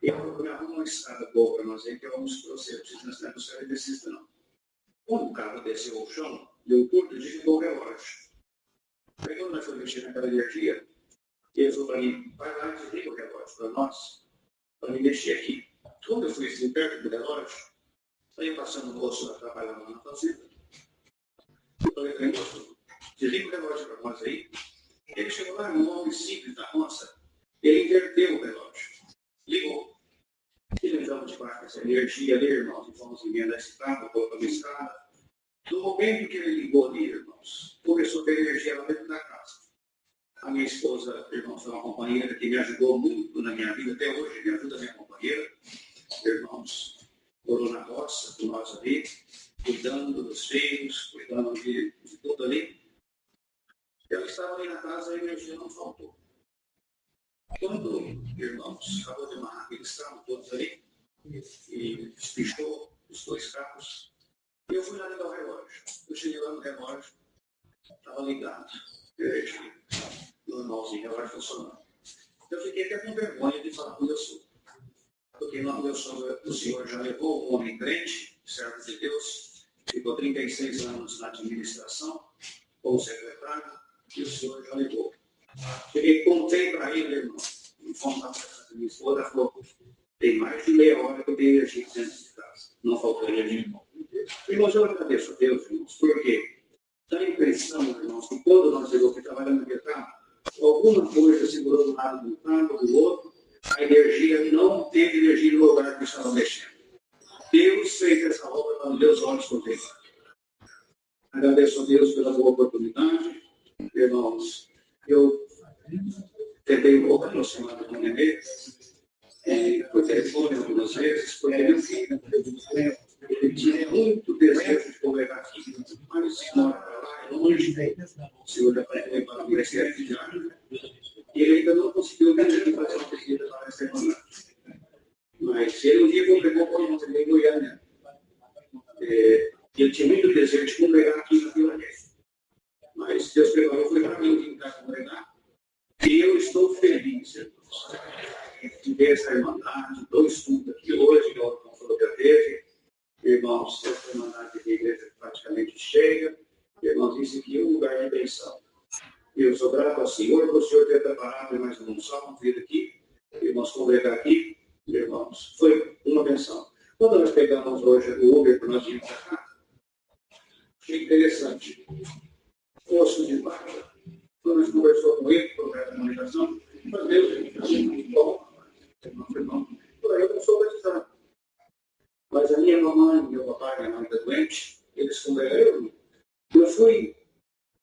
Speaker 7: E eu procurava uma escada boa para nós aí, que vamos trouxer, nós não é ser eletricista, não. Quando o carro desceu ao chão, deu curto e desligou o relógio. Aí quando nós fomos mexer naquela energia, ele falou para mim, vai lá e desliga o relógio para nós, para me mexer aqui. Quando eu fui assim, perto do relógio, aí passando o moço lá trabalhando na fazenda, eu falei para ele, moço, desliga o relógio para nós aí. Ele chegou lá, um homem simples da roça, ele inverteu o relógio, ligou. E levamos debaixo dessa energia ali, irmãos, e fomos emendar esse carro, colocamos a escada. No momento que ele ligou ali, irmãos, começou a ter energia lá dentro da casa. A minha esposa, irmãos, é uma companheira que me ajudou muito na minha vida, até hoje me ajuda a minha companheira. Irmãos, morou na roça com nós ali, cuidando dos filhos, cuidando de tudo ali. Ela estava ali na casa e a energia não faltou. Quando, irmãos, acabou de amarrar aqueles carros todos ali, e espichou os 2 carros, e eu fui lá ligar o relógio. Eu cheguei lá no relógio, estava ligado. Energia. Normalzinho, o relógio funcionando. Eu fiquei até com vergonha de falar com o meu sogro. Porque no meu sogro, o Senhor já levou um homem crente, servo de Deus, ficou 36 anos na administração, como secretário, e o Senhor já levou. Cheguei, contei para ele, irmão, em fomos na casa da minha esposa, ela falou, tem mais de meia hora que eu tenho energia dentro de casa. Não faltou energia. Irmãos, eu agradeço a Deus, irmãos, porque dá a impressão, irmãos, que quando nós chegamos aqui trabalhando no mercado, alguma coisa segurou do lado do carro, do outro, a energia não teve energia no lugar que estava mexendo. Deus fez essa obra para os meus olhos contemplar. Agradeço a Deus pela boa oportunidade. Irmãos, eu tentei um pouco aproximar do Nenê, por telefone algumas vezes, porque ele tinha muito desejo de congregar aqui, mas mora para lá, é longe, o senhor já foi para a universidade já, e ele ainda não conseguiu vir aqui fazer uma pesquisa para essa semana. Mas ele um dia congregou com nós em Goiânia. Ele tinha muito desejo de congregar aqui na Vila Neve. Mas Deus preparou, foi para mim vir cá congregar. E eu estou feliz, irmãos, de ver essa irmandade, do estudo aqui hoje, que o irmão falou que teve. Irmãos, essa irmandade da igreja praticamente cheia. Irmãos, isso aqui é um lugar de bênção. Eu sou grato ao Senhor por o Senhor ter preparado mais um salmo vir aqui. Irmãos, congregar aqui. Irmãos, foi uma benção. Quando nós pegamos hoje o Uber para nós irmos para cá, achei interessante. Posto de barra, quando nós conversamos com ele, sobre a comunicação, mas Deus, ele está muito bom. Por aí eu não sou batizado. Mas a minha mamãe, meu papai, minha mãe está doente, eles congregaram. Eu fui,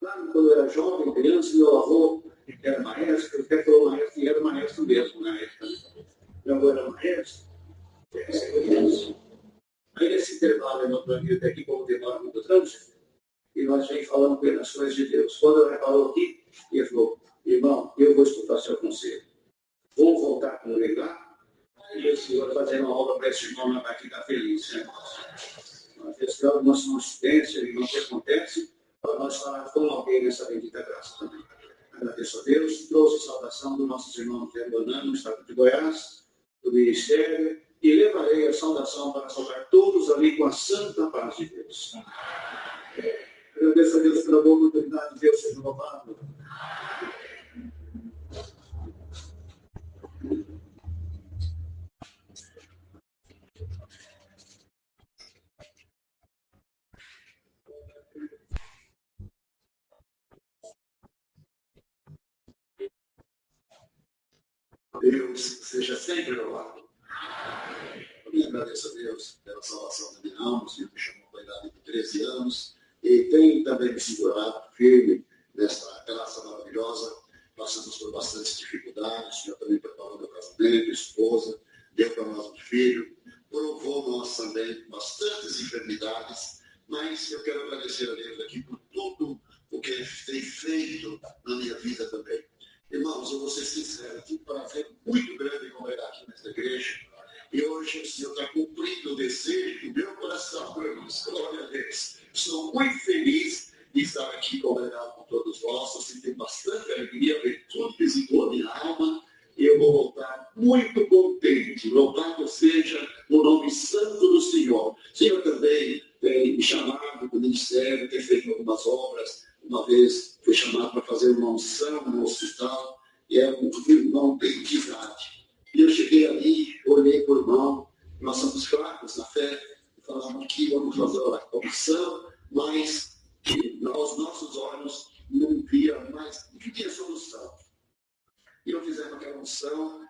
Speaker 7: lá quando eu era jovem, criança, meu avô era maestro, ele até falou maestro, e era maestro mesmo na época. Meu avô era maestro. Aí nesse intervalo, eu não até aqui como demora muito trânsito, e nós vem falando com ele as coisas de Deus. Quando ele falou aqui, ele falou, irmão, eu vou escutar seu conselho. Vou voltar a congregar, e o Senhor fazer uma obra para esse irmão, vai ficar feliz, né? Às vezes, algumas coincidências, e não que acontece, para nós falar com alguém nessa bendita graça também. Agradeço a Deus, trouxe saudação dos nossos irmãos de Andonã, no estado de Goiás, do ministério, e levarei a saudação para saudar todos ali com a santa paz de Deus. Agradeço a Deus pela boa oportunidade, Deus seja louvado. Deus seja sempre louvado. Eu agradeço a Deus pela salvação da minha alma. O Senhor me chamou com a idade de 13 anos e tem também me segurado firme nesta graça maravilhosa. Passamos por bastantes dificuldades. O Senhor também preparou meu casamento, esposa, deu para nós um filho, provou nós também bastantes enfermidades, mas eu quero agradecer a Deus aqui por tudo o que Ele tem feito na minha vida também. Irmãos, eu vou ser sincero, tive um prazer muito grande em congregar aqui nesta igreja. E hoje o Senhor está cumprindo o desejo do meu coração, irmãos. Glória a Deus. Estou muito feliz de estar aqui congregado com todos vós. Eu sinto bastante alegria, virtude visitou a minha alma. E eu vou voltar muito contente. Louvado seja o nome santo do Senhor. O Senhor também tem me chamado para o ministério, tem feito algumas obras. Uma vez fui chamado para fazer uma unção no hospital, e é um irmão bem de idade. E eu cheguei ali, olhei para o irmão, nós somos fracos na fé, falamos que vamos fazer a unção, mas aos nossos olhos não via mais, não tinha solução. E eu fizemos aquela unção,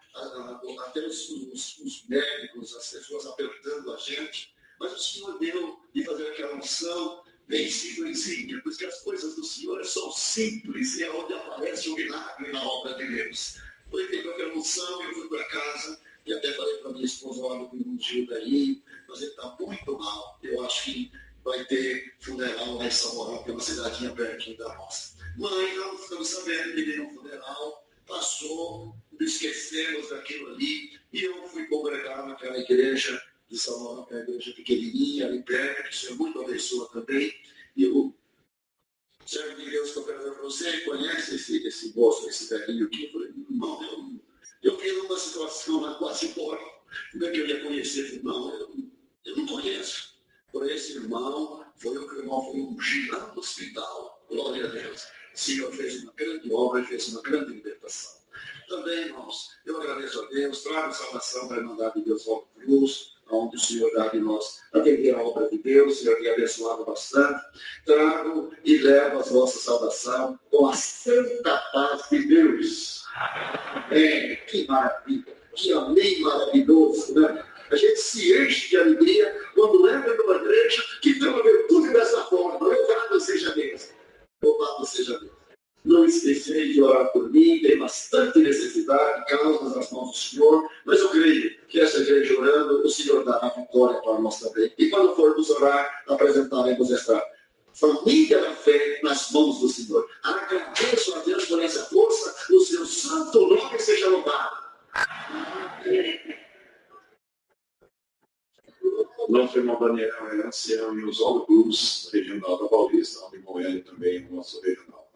Speaker 7: até os médicos, as pessoas apertando a gente, mas o Senhor deu de fazer aquela unção, bem simplesinha, porque as coisas do Senhor são simples e é onde aparece o milagre na obra de Deus. Foi feita aquela unção, eu fui para casa e até falei para minha esposa, olha, eu um Gil daí, mas ele está muito mal. Eu acho que vai ter funeral lá em São Paulo, que é uma cidadinha pertinho da nossa. Mas não ficamos sabendo que nenhum funeral passou, esquecemos daquilo ali, e eu fui congregar naquela igreja de São Paulo, que é a igreja pequenininha, ali perto, que o Senhor muito abençoa também. E o servo de Deus que eu quero ver para você, conhece esse moço, esse velhinho aqui? Eu falei, irmão, eu vi numa situação lá quase morte. Como é que eu ia conhecer esse irmão? Eu não conheço. Por esse irmão, foi o que o irmão foi ungido lá no hospital. Glória a Deus. O Senhor fez uma grande obra e fez uma grande libertação. Também, irmãos, eu agradeço a Deus, trago salvação para a Irmandade de Deus Volta Cruz, onde o Senhor dá de nós atender a obra de Deus, o Senhor tem abençoado bastante. Trago e levo a vossa salvação com a santa paz de Deus. Que maravilha, que amém maravilhoso, né? A gente se enche de alegria quando entra numa igreja que tem uma virtude dessa forma. Louvado seja apresentar causas às mãos do Senhor, mas eu creio que essa igreja orando, o Senhor dará vitória para nós também. E quando formos orar, apresentaremos esta família da fé nas mãos do Senhor. Agradeço a Deus por essa força, o seu santo nome seja louvado.
Speaker 8: O nosso irmão Daniel é ancião em Oswaldo Cruz, regional da Paulista, onde Moelho também no nosso regional.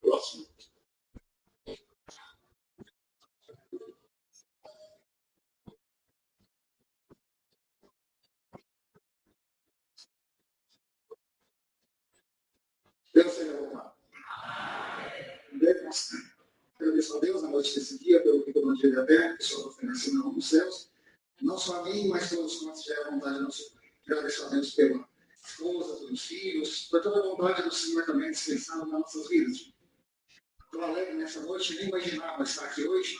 Speaker 8: Próximo.
Speaker 7: Deus seja louvado. Agradeço a Deus na noite desse dia, pelo que eu não tive aberto, que o Senhor ofereceu na mão dos céus. Não só a mim, mas todos quantos já é a vontade do Senhor. Agradeço a Deus pela esposa, pelos filhos, por toda a vontade do Senhor também dispensada nas nossas vidas. Estou alegre nessa noite, nem imaginava estar aqui hoje.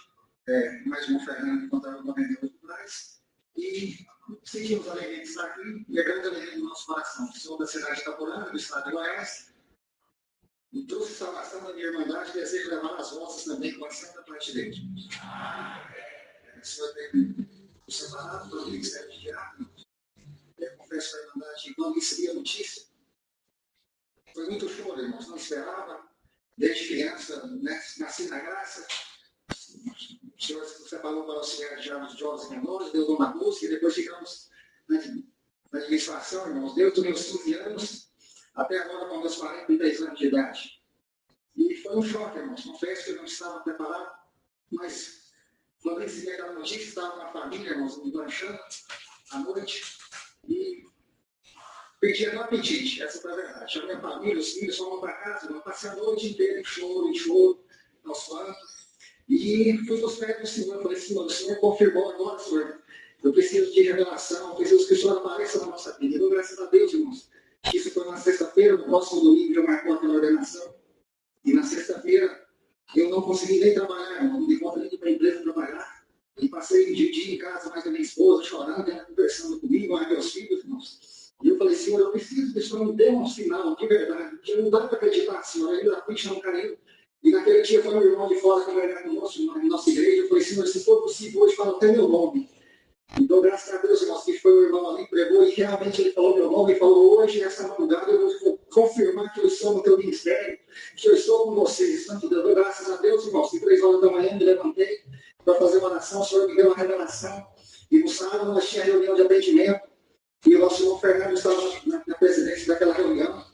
Speaker 7: Mais uma Fernanda encontrar o 98 atrás. E sentimos a alegria de estar aqui e a grande alegria do nosso coração. Sou da cidade de Itaporanga, do estado de Goiás. E trouxe salvação da minha irmandade e desejo levar as vossas também com a santa parte dele. O Senhor tem o separado para o ministério de diácono. Eu confesso para a irmandade que não recebi a notícia. Foi muito choro, irmãos. Não esperava. Desde criança, né, nasci na graça. O Senhor se separou para auxiliar já nos jovens menores, deu uma busca e depois ficamos na administração, irmãos. Desde os meus 15 anos até agora com meus 43 anos de idade. E foi um choque, irmãos. Confesso que eu não estava preparado, mas quando recebi aquela notícia, estava com a família, irmãos, me lanchando à noite e perdi no apetite, essa foi a verdade. Chamei a família, os filhos foram para casa, eu passei a noite inteira em choro, aos prantos. E fui para os pés do Senhor, falei, Senhor, o Senhor confirmou agora, Senhor. Eu preciso de revelação, eu preciso que o Senhor apareça na nossa vida. Então, graças a Deus, irmãos. Isso foi na sexta-feira, no próximo domingo já marcou aquela ordenação. E na sexta-feira eu não consegui nem trabalhar, irmão, não dei conta nem de ir para a empresa trabalhar. E passei um dia em casa mais da minha esposa, chorando, ela conversando comigo, mais meus filhos, irmãos. E eu falei, Senhor, eu preciso que o Senhor me dê um sinal de verdade. Porque não dá para acreditar, Senhor, ainda a ficha não caiu. E naquele dia foi meu irmão de fora conversar conosco na nossa igreja. Eu falei, Senhor, se for possível, hoje fala até meu nome. Então, graças a Deus, irmãos, que foi o irmão ali que pregou e realmente ele falou meu nome e falou, hoje, nessa madrugada, eu vou confirmar que eu estou no teu ministério, que eu estou com vocês. Santo Deus, graças a Deus, irmãos, que 3 horas da manhã me levantei para fazer uma oração, o Senhor me deu uma revelação. E no sábado nós tínhamos reunião de atendimento e o nosso irmão Fernando estava na presidência daquela reunião.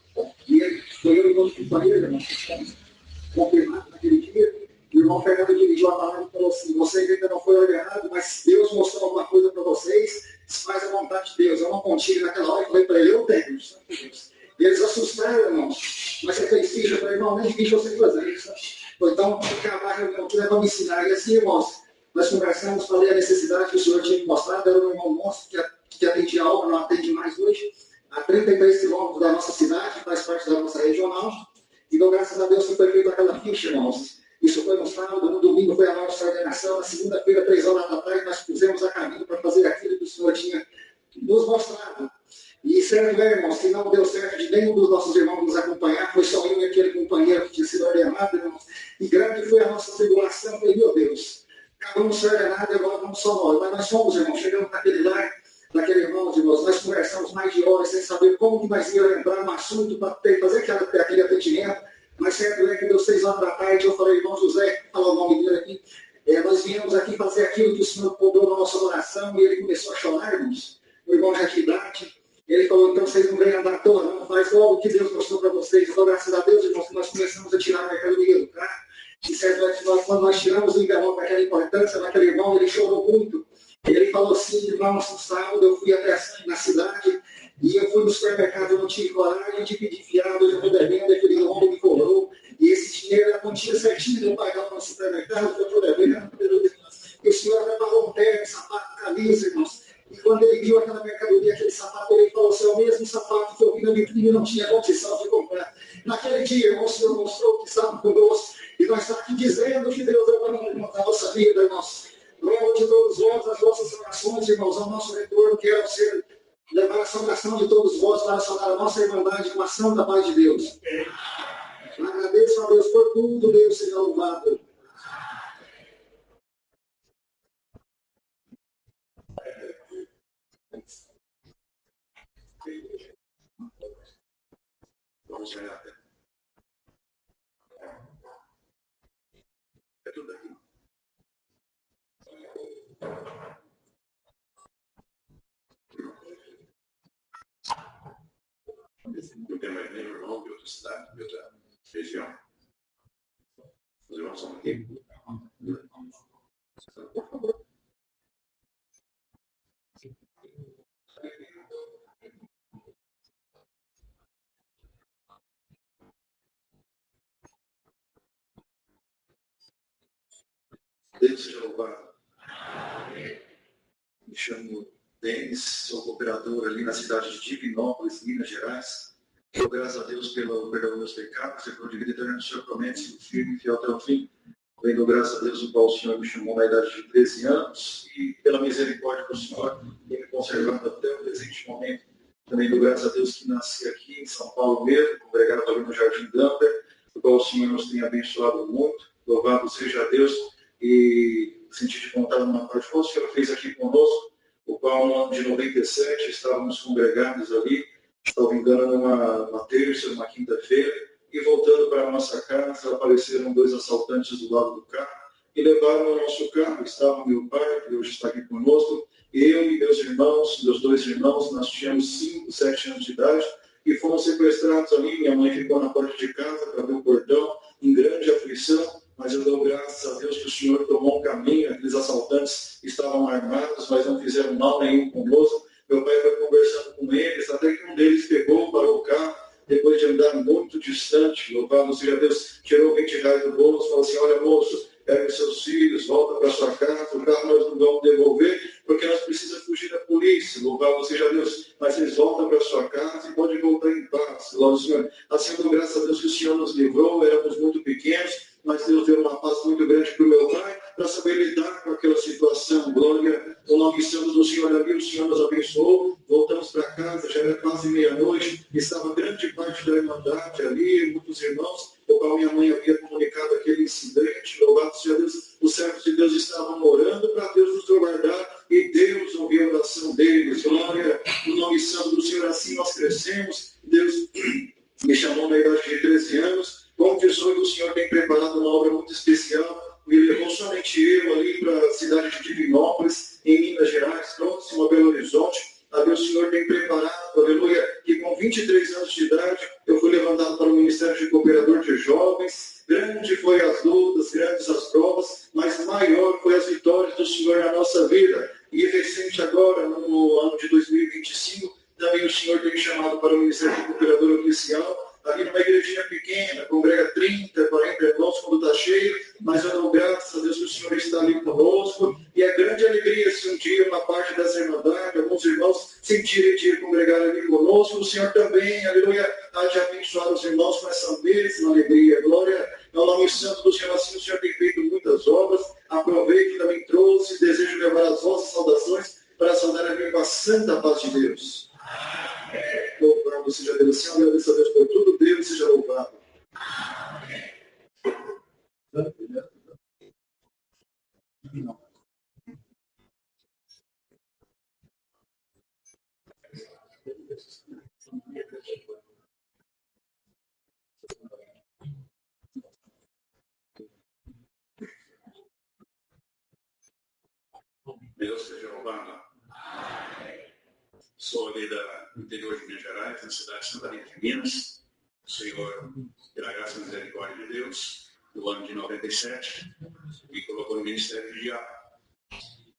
Speaker 7: E ele foi eu e o outro companheiro, irmãos, que estamos confirmados naquele dia. E o irmão Fernando dirigiu a palavra e falou assim, vocês ainda não foi ordenado, mas Deus mostrou alguma coisa para vocês, faz a vontade de Deus. Eu não contigo naquela hora e falei para ele, eu tenho, Santo Deus. E eles assustaram, irmãos. Mas você fez ficha? Eu falei, irmão, nem ficha eu sei fazer isso. Então, acabar a reunião que leva a me ensinar. E assim, irmãos, nós conversamos, falei a necessidade que o Senhor tinha me mostrado. Era um irmão nosso que atendia a obra, não atende mais hoje, a 33 quilômetros da nossa cidade, faz parte da nossa regional. Então, graças a Deus, que foi feita aquela ficha, irmãos. Isso foi no sábado, no domingo foi a nossa ordenação, na segunda-feira, 3 horas da tarde, nós pusemos a caminho para fazer aquilo que o Senhor tinha nos mostrado. E certo, irmãos, que não deu certo de nenhum dos nossos irmãos nos acompanhar, foi só eu e aquele companheiro que tinha sido ordenado, irmãos. E grande foi a nossa tribulação, falei, meu Deus, acabamos de ser ordenados, agora vamos só nós. Mas nós fomos, irmãos, chegamos naquele lar, daquele irmão, irmãos, nós conversamos mais de horas sem saber como que nós íamos entrar no assunto para fazer aquele atendimento. Mas certo é que deu 6 horas da tarde, eu falei, irmão José, falar o nome dele aqui, nós viemos aqui fazer aquilo que o Senhor cobrou na nossa oração, e ele começou a chorar, irmãos. O irmão já de idade, ele falou, então vocês não vêm andar à toa, não, faz logo o que Deus mostrou para vocês. Então, graças a Deus, irmãos, que nós começamos a tirar a mercadoria do carro. E certo é que quando nós tiramos o envelope daquela importância, naquele irmão, ele chorou muito. Ele falou assim, irmãos, no sábado eu fui até na cidade, e eu fui no supermercado, eu não tive coragem de pedir fiado, eu já estou devendo, aquele homem me cobrou, e esse dinheiro era a quantia certinha de eu pagar no supermercado, eu estou devendo. E o Senhor preparou um terno, sapato, camisa, irmãos. E quando ele viu aquela mercadoria, aquele sapato, ele falou assim, é o mesmo sapato que eu vi na vitrine e não tinha condição de comprar. Naquele dia, irmão, o Senhor mostrou que estava conosco, e nós estamos aqui dizendo que Deus é o na nossa vida, irmãos. Logo de todos vós, as vossas orações, irmãos, ao nosso retorno, quero ser levar a saudação de todos vós para saudar a nossa irmandade com a santa paz de Deus. Agradeço a Deus por tudo, Deus seja louvado.
Speaker 8: vamos ganhar tempo. É tudo aqui. Eu tenho mais nenhum irmão de outra cidade, de outra região. Os irmãos são aqui. Por favor. Deus seja louvado. Me chamo Denis, sou cooperador ali na cidade de Divinópolis, Minas Gerais. Dou graças a Deus pelo perdão dos meus pecados e pelo divino eterno do Senhor promete, firme e fiel até o fim. Dou graças a Deus o qual o Senhor me chamou na idade de 13 anos e pela misericórdia do Senhor tem me conservado até o presente momento. Também dou graças a Deus que nasci aqui em São Paulo mesmo, congregado ali no Jardim Damper, o qual o Senhor nos tem abençoado muito. Louvado seja Deus. E senti de contar uma parte que o Senhor fez aqui conosco, o qual no ano de 97 estávamos congregados ali, estava me engano, numa terça, numa quinta-feira, e voltando para a nossa casa, apareceram 2 assaltantes do lado do carro e levaram o nosso carro. Estava meu pai, que hoje está aqui conosco, eu e meus irmãos, meus 2 irmãos, nós tínhamos 5, 7 anos de idade, e fomos sequestrados ali. Minha mãe ficou na porta de casa para ver o portão, em grande aflição. Mas eu dou graças a Deus que o Senhor tomou um caminho. Aqueles assaltantes estavam armados, mas não fizeram mal nenhum conosco. Meu pai foi conversando com eles, até que um deles pegou, parou o carro, depois de andar muito distante, louvado seja Deus, tirou 20 reais do bolso, falou assim: olha, moço, pega os seus filhos, volta para sua casa, o carro nós não vamos devolver, porque nós precisamos fugir da polícia, louvado seja Deus, mas eles voltam para sua casa e podem voltar em paz, glória ao Senhor. Assim, eu dou graças a Deus que o Senhor nos livrou, éramos muito pequenos, mas Deus deu uma paz muito grande para o meu pai, para saber lidar com aquela situação. Glória ao nome santo do Senhor. Ali o Senhor nos abençoou, voltamos para casa, já era quase meia-noite, estava grande parte da irmandade ali, muitos irmãos, o qual minha mãe havia comunicado aquele incidente. Louvado seja Deus, os servos de Deus estavam orando para Deus nos guardar, e Deus ouviu a oração deles. Glória ao nome santo do Senhor. Assim nós crescemos. Deus me chamou na idade de 13 anos. Com 18, o Senhor tem preparado uma obra muito especial. Me levou somente eu ali para a cidade de Divinópolis, em Minas Gerais, próximo a Belo Horizonte. Ali o Senhor tem preparado, aleluia, que com 23 anos de idade, eu fui levantado para o Ministério de Cooperador de Jovens. Grande foi as lutas, grandes as provas, mas maior foi as vitórias do Senhor na nossa vida. E recente agora, no ano de 2025, também o Senhor tem me chamado para o Ministério de Cooperador Oficial, ali numa igrejinha pequena, congrega 30, 40 irmãos quando está cheio, mas eu dou graças a Deus que o Senhor está ali conosco, e é grande alegria se um dia uma parte dessa irmandade, alguns irmãos sentirem de congregar ali conosco. O Senhor também, aleluia, há de abençoar os irmãos com essa mesma alegria. Glória ao nome santo do Senhor. Assim o Senhor tem feito muitas obras. Aproveito que também trouxe, desejo levar as vossas saudações para saudar aqui com a santa paz de Deus. Louvado seja Deus. Senhor, agradeço a Deus por tudo. Deus seja louvado. Deus seja louvado. Sou ali do interior de Minas Gerais, na cidade de Santa Rita de Minas. O Senhor, pela graça e misericórdia de Deus, no ano de 97, me colocou no Ministério de Diácono.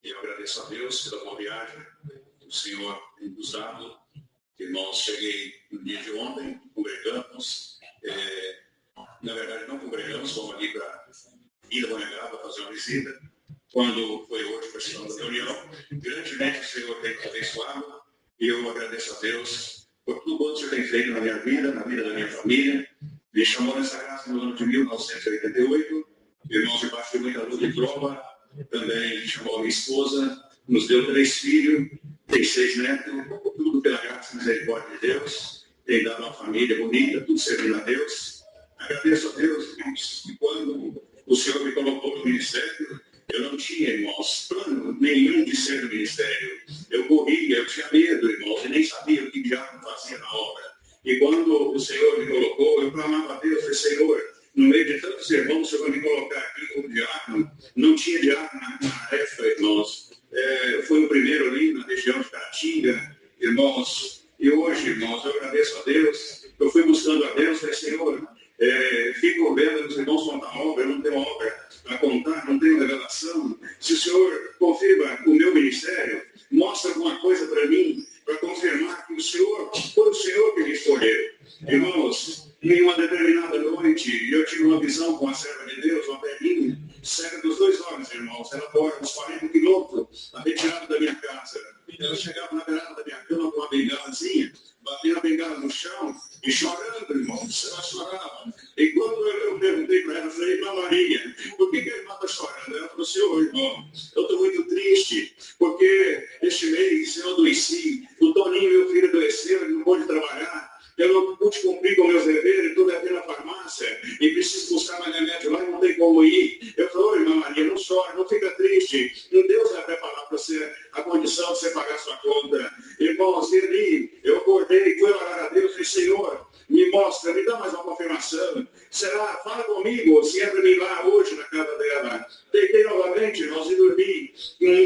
Speaker 8: E eu agradeço a Deus pela boa viagem que o Senhor tem nos dado. Irmãos, cheguei no dia de ontem, congregamos. Na verdade, não congregamos, fomos ali para Ilha Bonegada fazer uma visita. Quando foi hoje para a segunda reunião, grandemente o Senhor tem nos abençoado. E eu agradeço a Deus por tudo que o Senhor tem feito na minha vida, na vida da minha família. Me chamou nessa graça no ano de 1988. Irmãos, debaixo de muita luta e prova, também chamou a minha esposa, nos deu 3 filhos, tem 6 netos, tudo pela graça e misericórdia de Deus. Tem dado uma família bonita, tudo servindo a Deus. Agradeço a Deus, irmãos, que quando o Senhor me colocou no ministério, eu não tinha, irmãos, plano nenhum de ser do ministério. Eu corria, eu tinha medo, irmãos, e nem sabia o que diabo fazia na obra.
Speaker 9: E quando o Senhor me colocou, eu clamava a Deus, falei, Senhor, no meio de tantos irmãos, o Senhor vai me colocar aqui como diácono. Não tinha diácono na época, irmãos. Foi o primeiro ali na região de Caratinga, irmãos. E hoje, irmãos, eu agradeço a Deus. Eu fui buscando a Deus, falei, Senhor, fico vendo os irmãos contar obra, eu não tenho obra para contar, não tenho revelação. Se o Senhor confirma o meu ministério, mostra alguma coisa para mim, para confirmar que foi o Senhor que me escolheu. Irmãos, em uma determinada noite, eu tive uma visão com a serva de Deus, uma velhinha, cega dos 2 olhos, irmãos. Ela mora uns 40 quilômetros, na retirada da minha casa. Ela chegava na beirada da minha cama com uma bengalazinha, batia a bengala no chão e chorando, irmãos. Ela chorava. E quando eu perguntei para ela, eu falei, irmã Maria, por que a irmã está chorando? Ela falou, Senhor, irmão, eu estou muito triste, porque este mês eu adoeci. O Toninho, meu filho, adoeceu, ele não pôde trabalhar. Eu não pude cumprir com meus deveres, estou aqui na farmácia e preciso buscar mais remédio lá e não tem como ir. Eu falei, irmã Maria, não chore, não fica triste. Deus vai preparar para você a condição de você pagar sua conta. Irmãos, e ali eu acordei, fui orar a Deus e falei, Senhor, me mostra, me dá mais uma confirmação. Será? Fala comigo, se é para mim lá hoje na casa dela. Deitei novamente, irmãos, e dormi.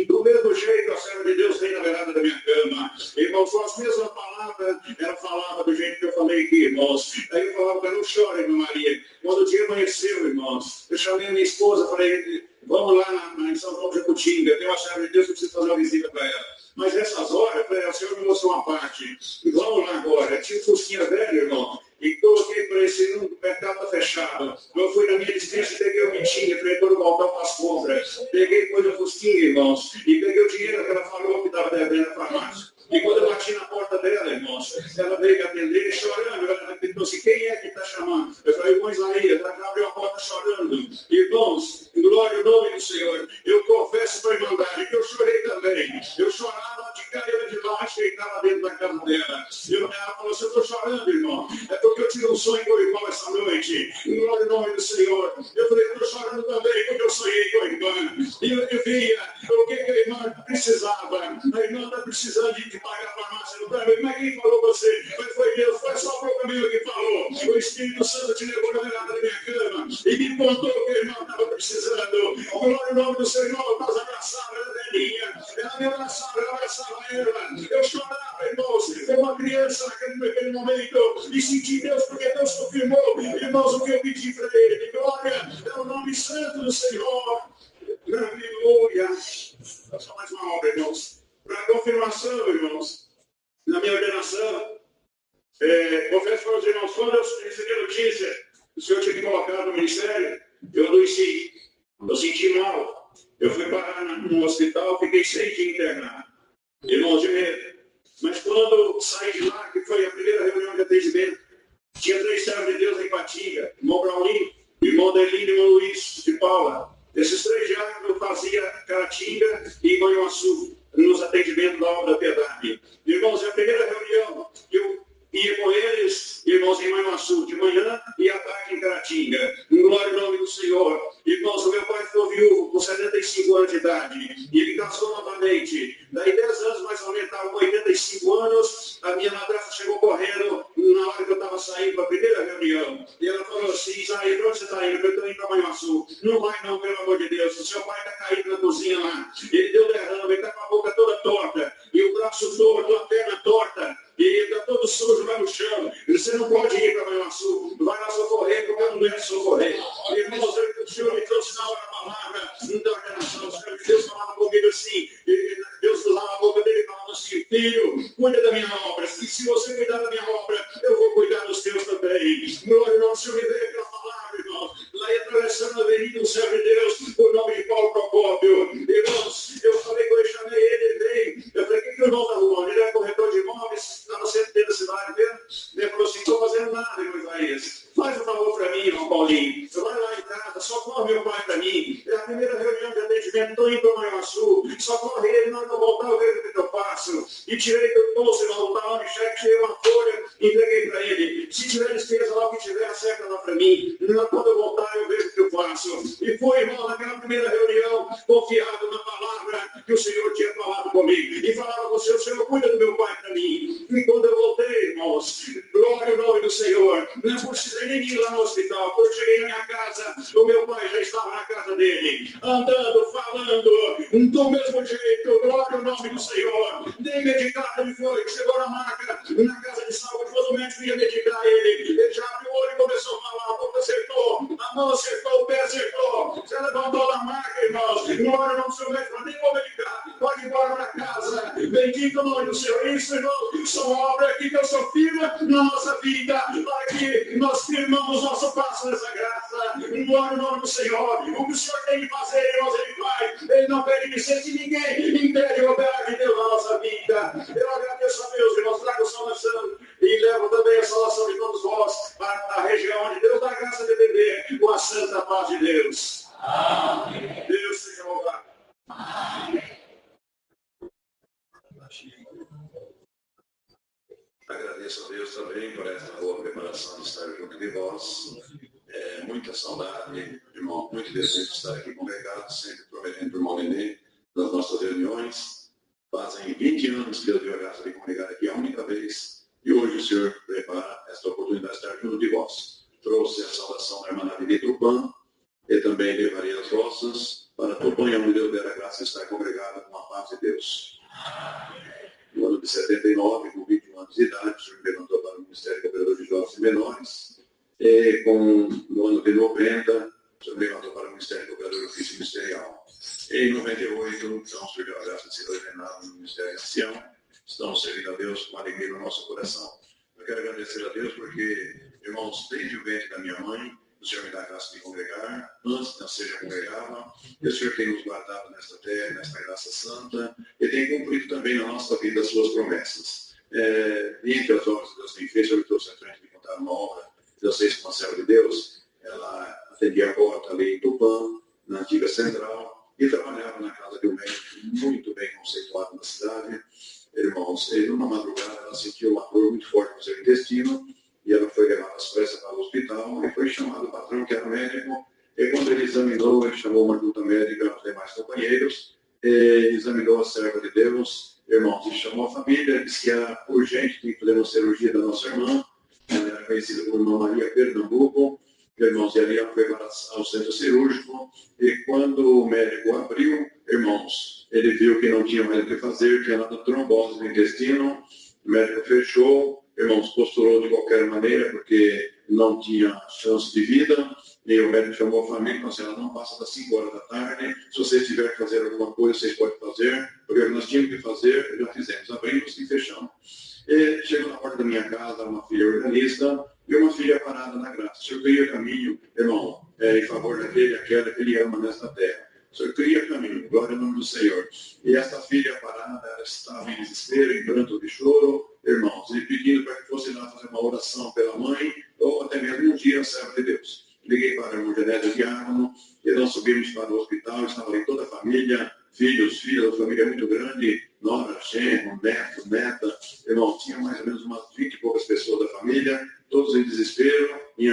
Speaker 9: Do mesmo jeito, a serva de Deus veio na beirada da minha cama. Irmãos, com as mesmas palavras, ela falava do jeito que eu falei aqui, irmãos. Aí eu falava, não chore, irmã Maria. Quando o dia amanheceu, irmãos, eu chamei a minha esposa, falei, vamos lá em São João de Jacutinga, tem uma serva de Deus que eu preciso fazer uma visita para ela. Mas nessas horas, eu falei, o Senhor me mostrou uma parte. Vamos lá agora. Tinha um fusquinha velho, irmão. E coloquei para esse o mercado está fechado. Eu fui na minha dispensa, peguei o que tinha, falei, quando voltar para as compras. Peguei coisa fusquinha, irmãos, e peguei o dinheiro que ela falou que estava devendo na farmácia. E quando eu bati na porta dela, irmãos, ela veio me atender chorando. Ela perguntou assim, quem é que está chamando? Eu falei, irmão Isaías, ela abriu a porta chorando. Irmãos, glória ao nome do Senhor. Eu confesso para a Irmandade que eu chorei também. Eu chorava de cadeira de baixo e estava dentro da cama dela. Ela falou assim, eu estou chorando, irmão. É porque eu tive um sonho com o irmão essa noite. Glória ao nome do Senhor. Eu falei, eu estou chorando também porque eu sonhei com a irmã. E eu via o que a irmã precisava. A irmã está precisando de pagar a farmácia no prédio. Mas quem falou você? Mas foi Deus, foi só o próprio que falou. O Espírito Santo te levou na beirada da minha cama e me contou que a irmã estava precisando. Glória ao nome do Senhor. Nós abraçava a velhinha. Ela me abraçava, eu abraçava ela. Eu chorava, irmãos, como uma criança naquele momento. E senti Deus, porque Deus confirmou, irmãos, o que eu pedi para ele. Glória é o nome santo do Senhor. Aleluia. Só mais uma obra, irmãos. Para confirmação, irmãos, na minha ordenação, confesso para os irmãos, quando eu recebi a notícia que o Senhor tinha me colocado no ministério, eu adoeci, eu senti mal. Eu fui parar no hospital, fiquei 6 dias internado, irmãos, de medo. Mas quando saí de lá, que foi a primeira reunião de atendimento, tinha 3 servos de Deus em Patinga, irmão Braulinho, irmão Delino e irmão Luiz de Paula. Esses 3 diáconos eu fazia Caratinga e Manhuaçu, nos atendimentos da obra da piedade. Irmãos, é a primeira reunião que eu ia com eles, irmãos, em Manhuaçu, de manhã e à tarde em Caratinga. Glória ao nome do Senhor. Irmãos, o meu pai ficou viúvo com 75 anos de idade e ele casou novamente. Daí 10 anos mais ou menos, estava com 85 anos, a minha madrasta chegou correndo na hora que eu estava saindo para a primeira reunião. E ela falou assim, Isaías, para onde você está indo? Eu estou indo para Manhuaçu. Não vai não, pelo amor de Deus. O seu pai está caído na cozinha lá. Ele deu derrame, ele está com a boca toda torta e o braço torto, a perna torta. E ele está todo sujo lá no chão. Você não pode ir para Manhuaçu. Vai lá socorrer, porque eu não devo socorrer. Irmãos, o Senhor me trouxe na hora a palavra da ordenação. O Senhor de Deus falava comigo assim. Deus usava a boca dele e falava assim, filho, cuida da minha obra. E se você cuidar da minha obra, eu vou cuidar dos teus também. Glória ao Senhor, me veio aquela palavra, irmão. Lá ia atravessando a avenida do servo de Deus, o nome de Paulo Procópio. Irmãos, eu falei que eu chamei ele veio. Eu falei, o que o irmão está arrumando? Ele é corretor de imóveis, estava sempre dentro da cidade mesmo. Ele falou assim, estou fazendo nada, irmão Isaías. Faz um favor para mim, irmão Paulinho. Você vai lá em casa, socorre meu pai para mim. É a primeira reunião de atendimento, estou indo para Manhuaçu. Socorre ele, na hora que eu voltar, eu vejo o que eu faço. E tirei do bolso, irmão, estava lá no cheque, tirei uma folha, entreguei para ele. Se tiver despesa lá, o que tiver, acerta lá para mim. Quando eu voltar, eu vejo o que eu faço. E foi, irmão, naquela primeira reunião, confiado na palavra que o Senhor tinha falado comigo. E falava com o Senhor cuida do meu pai para mim. E quando eu voltei, irmãos, glória Senhor. Não precisei nem ir lá no hospital. Quando eu cheguei na minha casa, o meu pai já estava na casa dele, andando, falando, do mesmo jeito. Glória ao nome do Senhor. Nem medicado ele foi. Chegou na maca, na casa de saúde, quando o médico ia medicar ele. Ele já abriu o olho e começou a falar. A boca acertou, a mão acertou, o pé acertou. Você levantou da maca, irmãos. Glória ao nome do Senhor. Médico, nem vou medicar. Pode ir embora para casa. Bendito o nome do Senhor. Isso, irmãos, são obras que Deus só firma na nossa vida, para que nós firmamos nosso passo nessa graça. Glória ao nome do Senhor. O que o Senhor tem que fazer, irmãos, Ele faz. Ele não pede licença de ninguém. Impede o operar de Deus na nossa vida. Eu agradeço a Deus, irmãos. Trago o São Lançando e levo também a salvação de todos vós para a região onde Deus dá graça de viver com a santa paz de Deus. Amém. Deus seja louvado. Amém.
Speaker 8: Agradeço a Deus também por esta boa preparação de estar junto de vós. Muita saudade, irmão, muito desejo de estar aqui congregado, sempre prometendo para o irmão Nenê, nas nossas reuniões. Fazem 20 anos que eu dei a graça de congregar aqui a única vez, e hoje o Senhor prepara esta oportunidade de estar junto de vós. Trouxe a saudação da irmã Navi de Tupã, e também levarei as vossas para Tupã, onde Deus der a graça de estar congregado com a paz de Deus. No ano de 79, com 21 anos de idade, o Senhor me levantou para o Ministério Cooperador de Jovens e Menores. E no ano de 90, o Senhor me levantou para o Ministério Cooperador de Ofício Ministerial. E em 98, então, o Senhor deu a graça de ser ordenado no Ministério Ancião. Estamos servindo a Deus com alegria no nosso coração. Eu quero agradecer a Deus porque, irmãos, desde o ventre da minha mãe, o Senhor me dá a graça de congregar, antes de nascer já congregava, e o Senhor tem nos guardado nesta terra, nesta graça santa, e tem cumprido também na nossa vida as suas promessas. E entre as obras que Deus tem feito, eu trouxe a frente de contar uma obra que eu sei que uma serva de Deus, ela atendia a porta ali em Tupã, na antiga central, e trabalhava na casa de um médico muito bem conceituado na cidade. Irmãos, e numa madrugada ela sentiu uma dor muito forte no seu intestino, e ela foi levada às pressas para o hospital, e foi chamado o patrão, que era médico, e quando ele examinou, ele chamou uma junta médica, os demais companheiros, e examinou a serva de Deus, irmãos, e chamou a família, disse que era urgente, tinha que fazer uma cirurgia da nossa irmã, ela era conhecida como Irmã Maria Pernambuco, irmãos, e ali ela foi para ao centro cirúrgico, e quando o médico abriu, irmãos, ele viu que não tinha mais o que fazer, tinha dado trombose no intestino, o médico fechou, irmãos, postulou de qualquer maneira, porque não tinha chance de vida, e o médico chamou a família e falou assim, ela não passa das 5 horas da tarde, se vocês tiverem que fazer alguma coisa, vocês podem fazer, porque nós tínhamos que fazer, já fizemos, abrimos e fechamos. E chegou na porta da minha casa uma filha organista e uma filha parada na graça. O Senhor cria caminho, irmão, em favor daquele, aquela que Ele ama nesta terra. O Senhor cria caminho, glória ao nome do Senhor. E esta filha parada, ela estava em desespero, em pranto de choro, irmãos, e pedindo para que fosse lá fazer uma oração pela mãe, ou até mesmo um dia a serva de Deus. Liguei para a irmã Genésio Diácono, e nós subimos para o hospital, estava ali toda a família, filhos, filhas, uma família muito grande, nora, genro, neto, neta, irmão, tinha mais ou menos umas 20 e poucas pessoas da família, todos em desespero, em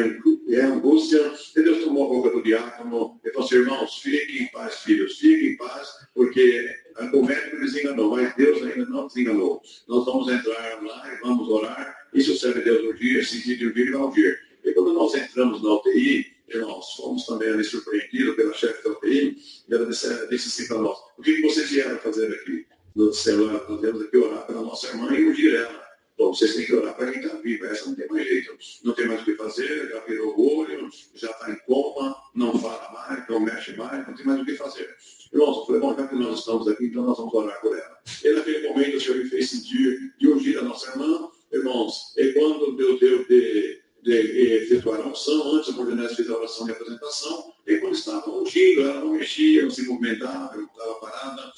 Speaker 8: angústia, e Deus tomou a boca do diácono e falou assim, irmãos, fiquem em paz, filhos, fiquem em paz, porque o médico nos enganou, mas Deus ainda não nos enganou. Nós vamos entrar lá e vamos orar, e se o serve Deus um dia, se de um dia, ele vai ouvir. E quando nós entramos na UTI, irmãos, fomos também ali surpreendidos pela chefe da UTI, e ela disse assim para nós, o que vocês vieram fazer aqui? Nós viemos aqui orar pela nossa irmã e ungir ela. Bom, vocês têm que orar para quem está vivo, essa não tem mais jeito, não tem mais o que fazer, já virou o olho, já está em coma, não fala mais, não mexe mais, não tem mais o que fazer. Irmãos, eu falei, bom, já que nós estamos aqui, então nós vamos orar por ela. E naquele momento o Senhor me fez sentir de ungir a nossa irmã, irmãos, e quando Deus deu de efetuar a unção, antes a Bordenés fez a oração de apresentação, e quando estava ungindo, ela não mexia, não se movimentava, não estava parada,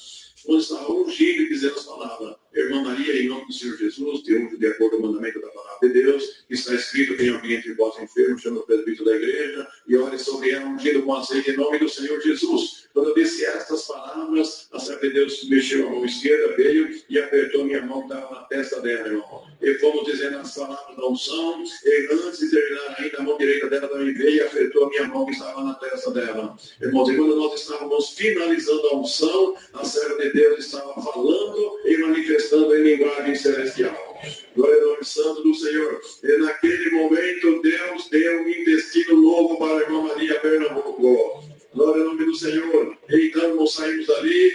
Speaker 8: quando estava ungindo e dizendo as palavras, irmã Maria, em nome do Senhor Jesus, te unjo de acordo com o mandamento da palavra de Deus, que está escrito, tem alguém entre vós enfermo, chama o presbítero da igreja, e ore sobre ela, ungido com azeite em nome do Senhor Jesus. Quando eu disse estas palavras, a serva de Deus mexeu a mão esquerda, veio e apertou minha mão que estava na testa dela, irmão. E fomos dizendo as palavras da unção, e antes de terminar ainda, a mão direita dela também veio e apertou a minha mão que estava na testa dela. Irmãos, e quando nós estávamos finalizando a unção, a serva de Deus estava falando e manifestando
Speaker 9: manifestando em linguagem celestial. Glória ao nome santo do Senhor. E naquele momento, Deus deu um intestino novo para a irmã Maria Pernambuco. Glória ao nome do Senhor. Então, nós saímos dali,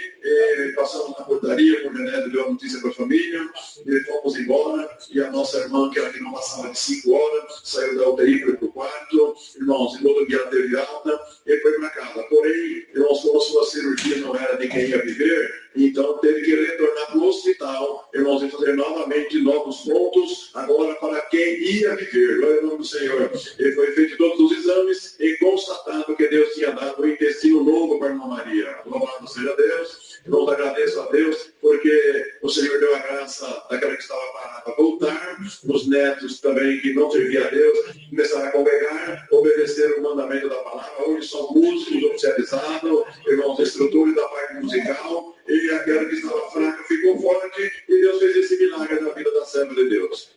Speaker 9: passamos na portaria, o Renédio deu a notícia para a família, e fomos embora, e a nossa irmã, que era que não passava de 5 horas, saiu da UTI, foi para o quarto, irmãos, e no outro dia ela teve alta, e foi para casa. Porém, irmãos, como a sua cirurgia não era de quem ia viver, então teve que retornar para o hospital, irmãos, e fazer novamente novos pontos, agora para quem ia viver. Glória ao nome do Senhor. Ele foi feito todos os exames e constatado que Deus tinha dado um intestino novo para a irmã Maria. Louvado seja Deus. Irmãos, agradeço a Deus, porque o Senhor deu a graça daquela que estava parada a voltar, os netos também que não serviam a Deus, começaram a congregar, obedeceram o mandamento da palavra, hoje são músicos oficializados, irmãos, instrutores da parte musical, e aquela que estava fraca ficou forte, e Deus fez esse milagre na vida da serva de Deus.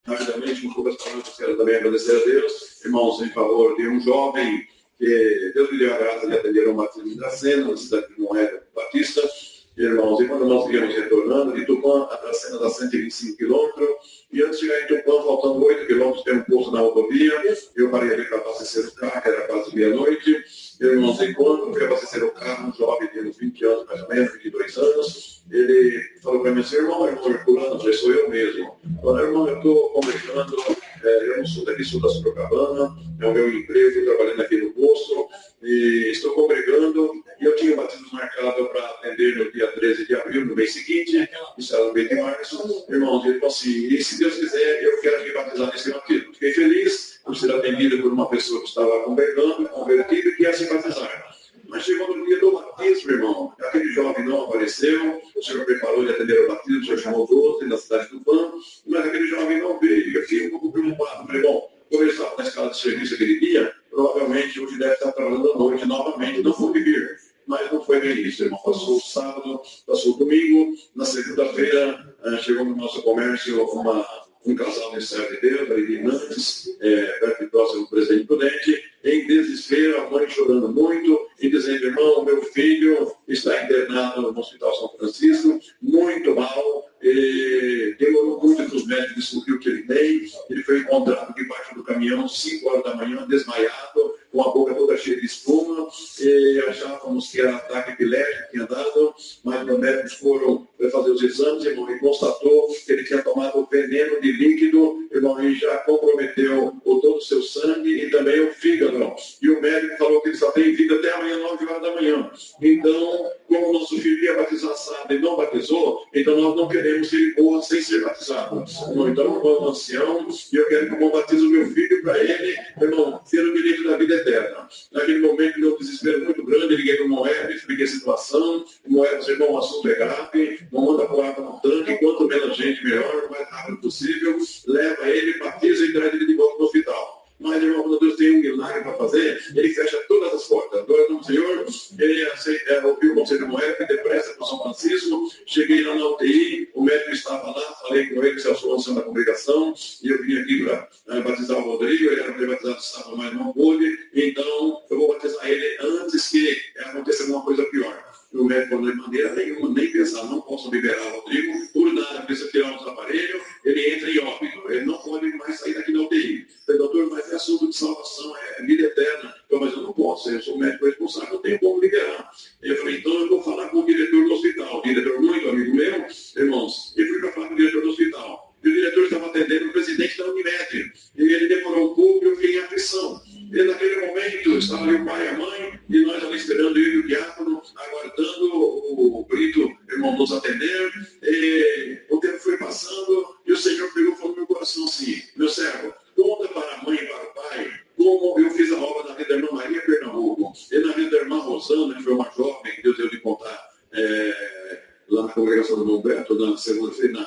Speaker 9: Rapidamente, com poucas palavras, quero também agradecer a Deus, irmãos, em favor de um jovem que Deus me deu a graça de atender um batismo da Sena, na cidade de Moeda Batista. Irmãos, e quando nós viemos retornando de Tupã, a Sena dá 125 quilômetros, e antes de chegar em Tupã, faltando 8 quilômetros, tem um posto na rodovia, eu parei ali para abastecer o carro, era quase meia-noite. Irmãos, enquanto fui abastecer o carro, um jovem de uns 20 anos, mais ou menos, 22 anos, ele falou para mim assim: irmão, Herculano, eu falei, sou eu mesmo. Falei, irmão, eu estou conversando, eu não sou daqui, sou da Sorocabana, é o meu emprego, trabalhando aqui no posto, e estou congregando, e eu tinha um batismo marcado para atender no dia 13 de abril, no mês seguinte, isso era no mês de março. Irmãos, ele falou assim: e se Deus quiser, eu quero me batizar nesse batismo. Fiquei feliz por ser atendido por uma pessoa que estava congregando, convertido, e que ia se batizar. Mas chegou no dia do batismo, irmão, aquele jovem não apareceu, o Senhor preparou de atender o batismo, o Senhor chamou 12 na cidade do Pão, mas aquele jovem não veio. Eu fiquei um pouco preocupado. Falei, bom, como ele estava na escala de serviço aquele dia, provavelmente hoje deve estar trabalhando à noite novamente, não foi vir. Mas não foi bem isso, irmão. Passou o sábado, passou o domingo, na segunda-feira chegou no nosso comércio um casal de servo de Deus, ali de Nantes, perto de próximo do Presidente Prudente, em desespero, a mãe chorando muito, e dizendo: irmão, meu filho está internado no Hospital São Francisco, muito mal, e demorou muito para os médicos descobrir o que ele tem. Ele foi encontrado debaixo do caminhão, 5 horas da manhã, desmaiado, com a boca toda cheia de espuma, e achávamos que era ataque epilético que tinha dado, mas os médicos foram fazer os exames, irmão, e constatou que ele tinha tomado veneno de líquido, irmão, e já comprometeu todo o seu sangue e também o fígado. E o médico falou que ele só tem vida até amanhã, 9 horas da manhã. Então, como o nosso filho ia batizar sábado e não batizou, então nós não queremos que ele morra sem ser batizado. Irmão, então, eu sou um ancião, e eu quero que eu batize o meu filho para ele, irmão, ter o direito da vida eterna. Naquele momento, meu desespero muito grande, eu liguei para o Moeb, expliquei a situação. O Moeb disse: irmão, o assunto é grave, não manda por água no tanque, quanto menos gente, melhor, o mais rápido possível, leva ele, batiza e traz ele de volta no hospital. Mas, irmão, quando Deus tem um milagre para fazer, ele fecha todas as portas. Glória ao Senhor, ele ouviu o conselho do Moeb, depressa para São Francisco, cheguei lá na UTI, o médico estava lá, falei com ele, se eu sou ancião da congregação, e eu vim aqui para batizar o Rodrigo, ele era para batizado sábado, mas não pôde, então eu vou batizar ele antes que aconteça alguma coisa pior. O médico falou: de maneira nenhuma, nem pensar, não posso liberar o Rodrigo, por nada, precisa tirar os aparelhos, ele entra em óbito, ele não pode mais sair daqui da UTI. Eu falei: doutor, mas é assunto de salvação, é vida eterna. Eu falei: mas eu não posso, eu sou o médico responsável, não tenho como liberar. Eu falei: então eu vou falar com o diretor do hospital, o diretor muito amigo meu, irmãos, e fui para falar com o diretor do hospital. E o diretor estava atendendo o presidente da Unimed, e ele demorou um pouco e eu fiquei em aflição. E naquele momento estava ali o pai e a mãe, e nós ali esperando ele e o diácono, aguardando o Brito, irmão, nos atender. E o tempo foi passando, e o Senhor pegou e falou no meu coração assim: meu servo, conta para a mãe e para o pai como eu fiz a obra na vida da irmã Maria Pernambuco, e na vida da irmã Rosana, que foi uma jovem que Deus deu de contar lá na congregação do Humberto, na segunda-feira,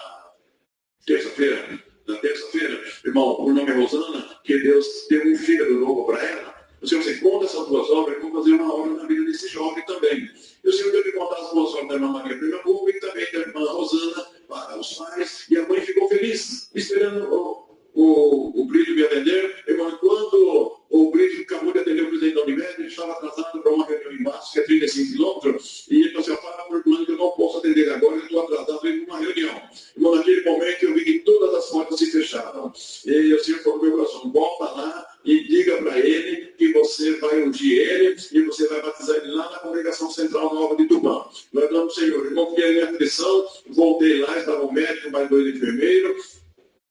Speaker 9: na terça-feira, irmão, o nome é Rosana, que Deus deu um fígado novo para ela. O Senhor se conta essas duas obras, eu vou fazer uma obra na vida desse jovem também. E o Senhor deu de contar as duas obras da irmã Maria Pernambuco e também da irmã Rosana para os pais, e a mãe ficou feliz, esperando o Brito me atender. Irmão, quando o Brito acabou de atender o presidente da Unimed, ele estava atrasado para uma reunião em março, que é 35 quilômetros, e ele falou assim: fala por plano que eu não posso atender agora, eu estou atrasado para uma reunião. irmãos, volta lá e diga para ele que você vai ungir ele e você vai batizar ele lá na Congregação Central Nova de Tubã. Nós damos, Senhor, eu confiei na minha aflição, voltei lá, estava um médico, mais 2 enfermeiros,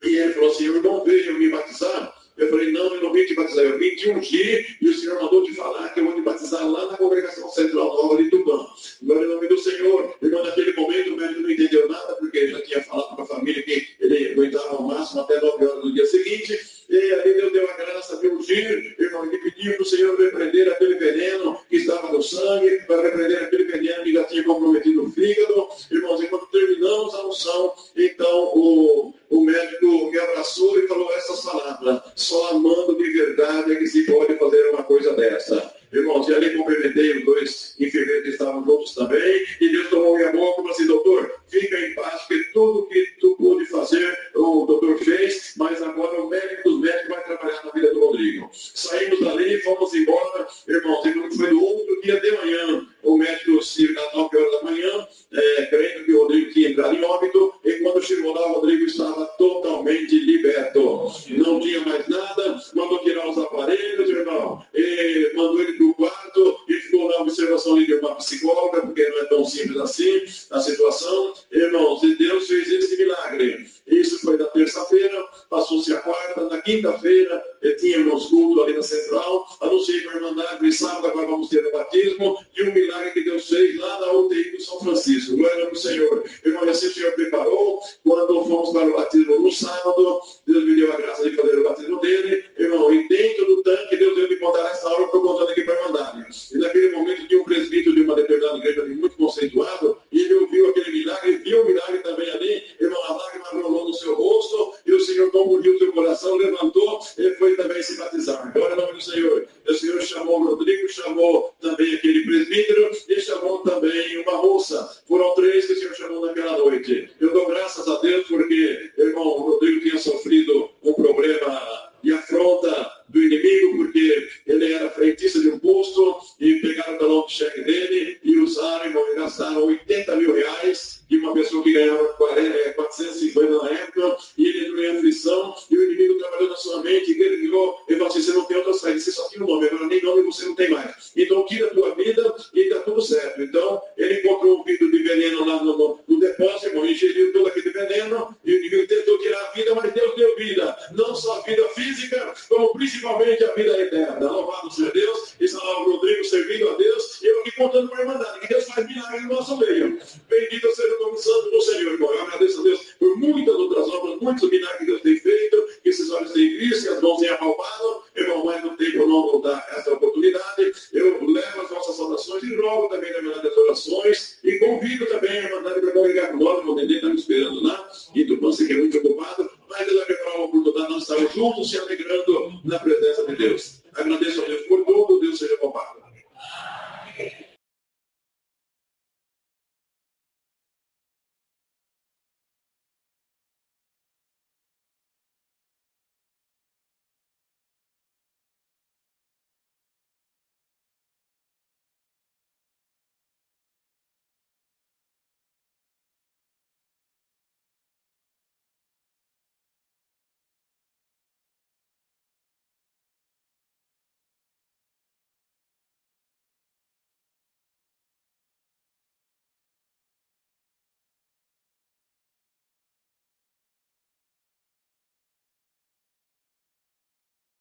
Speaker 9: e ele falou assim, irmão, veio me batizar. Eu falei, não, eu não vim te batizar, eu vim te ungir, e o Senhor mandou te falar que eu vou te batizar lá na Congregação Central Nova de Tubã. Glória ao nome do Senhor. Irmão, naquele momento o médico não entendeu nada, porque ele já tinha falado para a família que ele aguentava ao máximo até 9 horas do dia seguinte, e ali Deus deu a graça de ungir, irmão, ele pediu para o Senhor repreender aquele veneno que estava no sangue, para repreender aquele veneno que já tinha comprometido o fígado. Irmãos, enquanto terminamos a unção, então o médico me abraçou e falou essas palavras: só amando de verdade é que se pode fazer uma coisa dessa. Irmãos, e ali cumprimentei os 2 enfermeiros que estavam juntos também, e Deus tomou minha boca e falou assim, doutor, fica em paz, porque tudo que tu pôde fazer, o doutor fez, mas agora o médico dos médicos vai trabalhar na vida do Rodrigo. Saímos dali, fomos embora, irmãos, e quando foi no outro dia de manhã, o médico circa às 9 horas da manhã, crendo que o Rodrigo tinha entrado em óbito, e quando chegou lá, o Rodrigo estava totalmente liberto. Não tinha mais nada, mandou tirar os aparelhos, irmão, e mandou ele para o quarto, e ficou na observação de uma psicóloga, porque não é tão simples assim a situação. Irmãos, e Deus fez esse milagre. Isso foi na terça-feira, passou-se a quarta, na quinta-feira, tínhamos culto ali na Central, anunciei para a Irmandade, e sábado agora vamos ter o batismo, e um milagre que Deus fez lá na UTI do São Francisco. Glória ao Senhor. Irmão, e assim o Senhor preparou, quando fomos para o batismo no sábado, Deus me deu a graça de fazer o batismo dele, irmão, e dentro do tanque, Deus deu me contar essa hora, eu estou contando aqui para a Irmandade. E naquele momento tinha um presbítero de uma determinada igreja muito conceituado, e ele ouviu aquele milagre, viu o milagre também ali, irmão, a lágrima rolou no seu rosto, e o Senhor confundiu o seu coração, levantou, e foi também se batizar. Glória ao nome do Senhor. O Senhor chamou o Rodrigo, chamou também aquele presbítero, e chamou também uma moça. Foram 3 que o Senhor chamou naquela noite. Eu dou graças a Deus, porque, irmão, o Rodrigo tinha sofrido um problema de afronta do inimigo, porque ele era frentista de um posto, e pegaram o talão de cheque dele, e usaram, irmão, e gastaram 80 mil reais, de uma pessoa que ganhava 450 na época, e ele entrou em aflição, e o inimigo trabalhou na sua mente, e ele virou, ele falou assim, você não tem outra saída, você só tinha um nome, agora nem nome você não tem mais. Então tira a tua vida e está tudo certo. Então ele encontrou um vidro de veneno lá no depósito, irmão, ingeriu todo aquele veneno, e o inimigo tentou tirar a vida, mas Deus deu vida, não só a vida física, como principalmente a vida eterna. Louvado seja Deus, está lá o Rodrigo servindo a Deus, e eu aqui contando para a Irmandade, que Deus faz milagre no nosso meio. Bendito seja o nome santo do Senhor, irmão. Eu agradeço a Deus por muitas outras obras, muitos milagres que Deus tem feito, que esses olhos têm visto, que as mãos têm apalpado, irmão, mas não tem por não voltar essa oportunidade. Eu levo as nossas saudações e rogo também na Irmandade das orações, e convido também a Irmandade para congregar com nós. O Nenê está me esperando lá, e do Pão, que é muito ocupado, mas Deus vai preparar uma oportunidade, nós estamos juntos, se alegrando na presença de Deus. Agradeço a Deus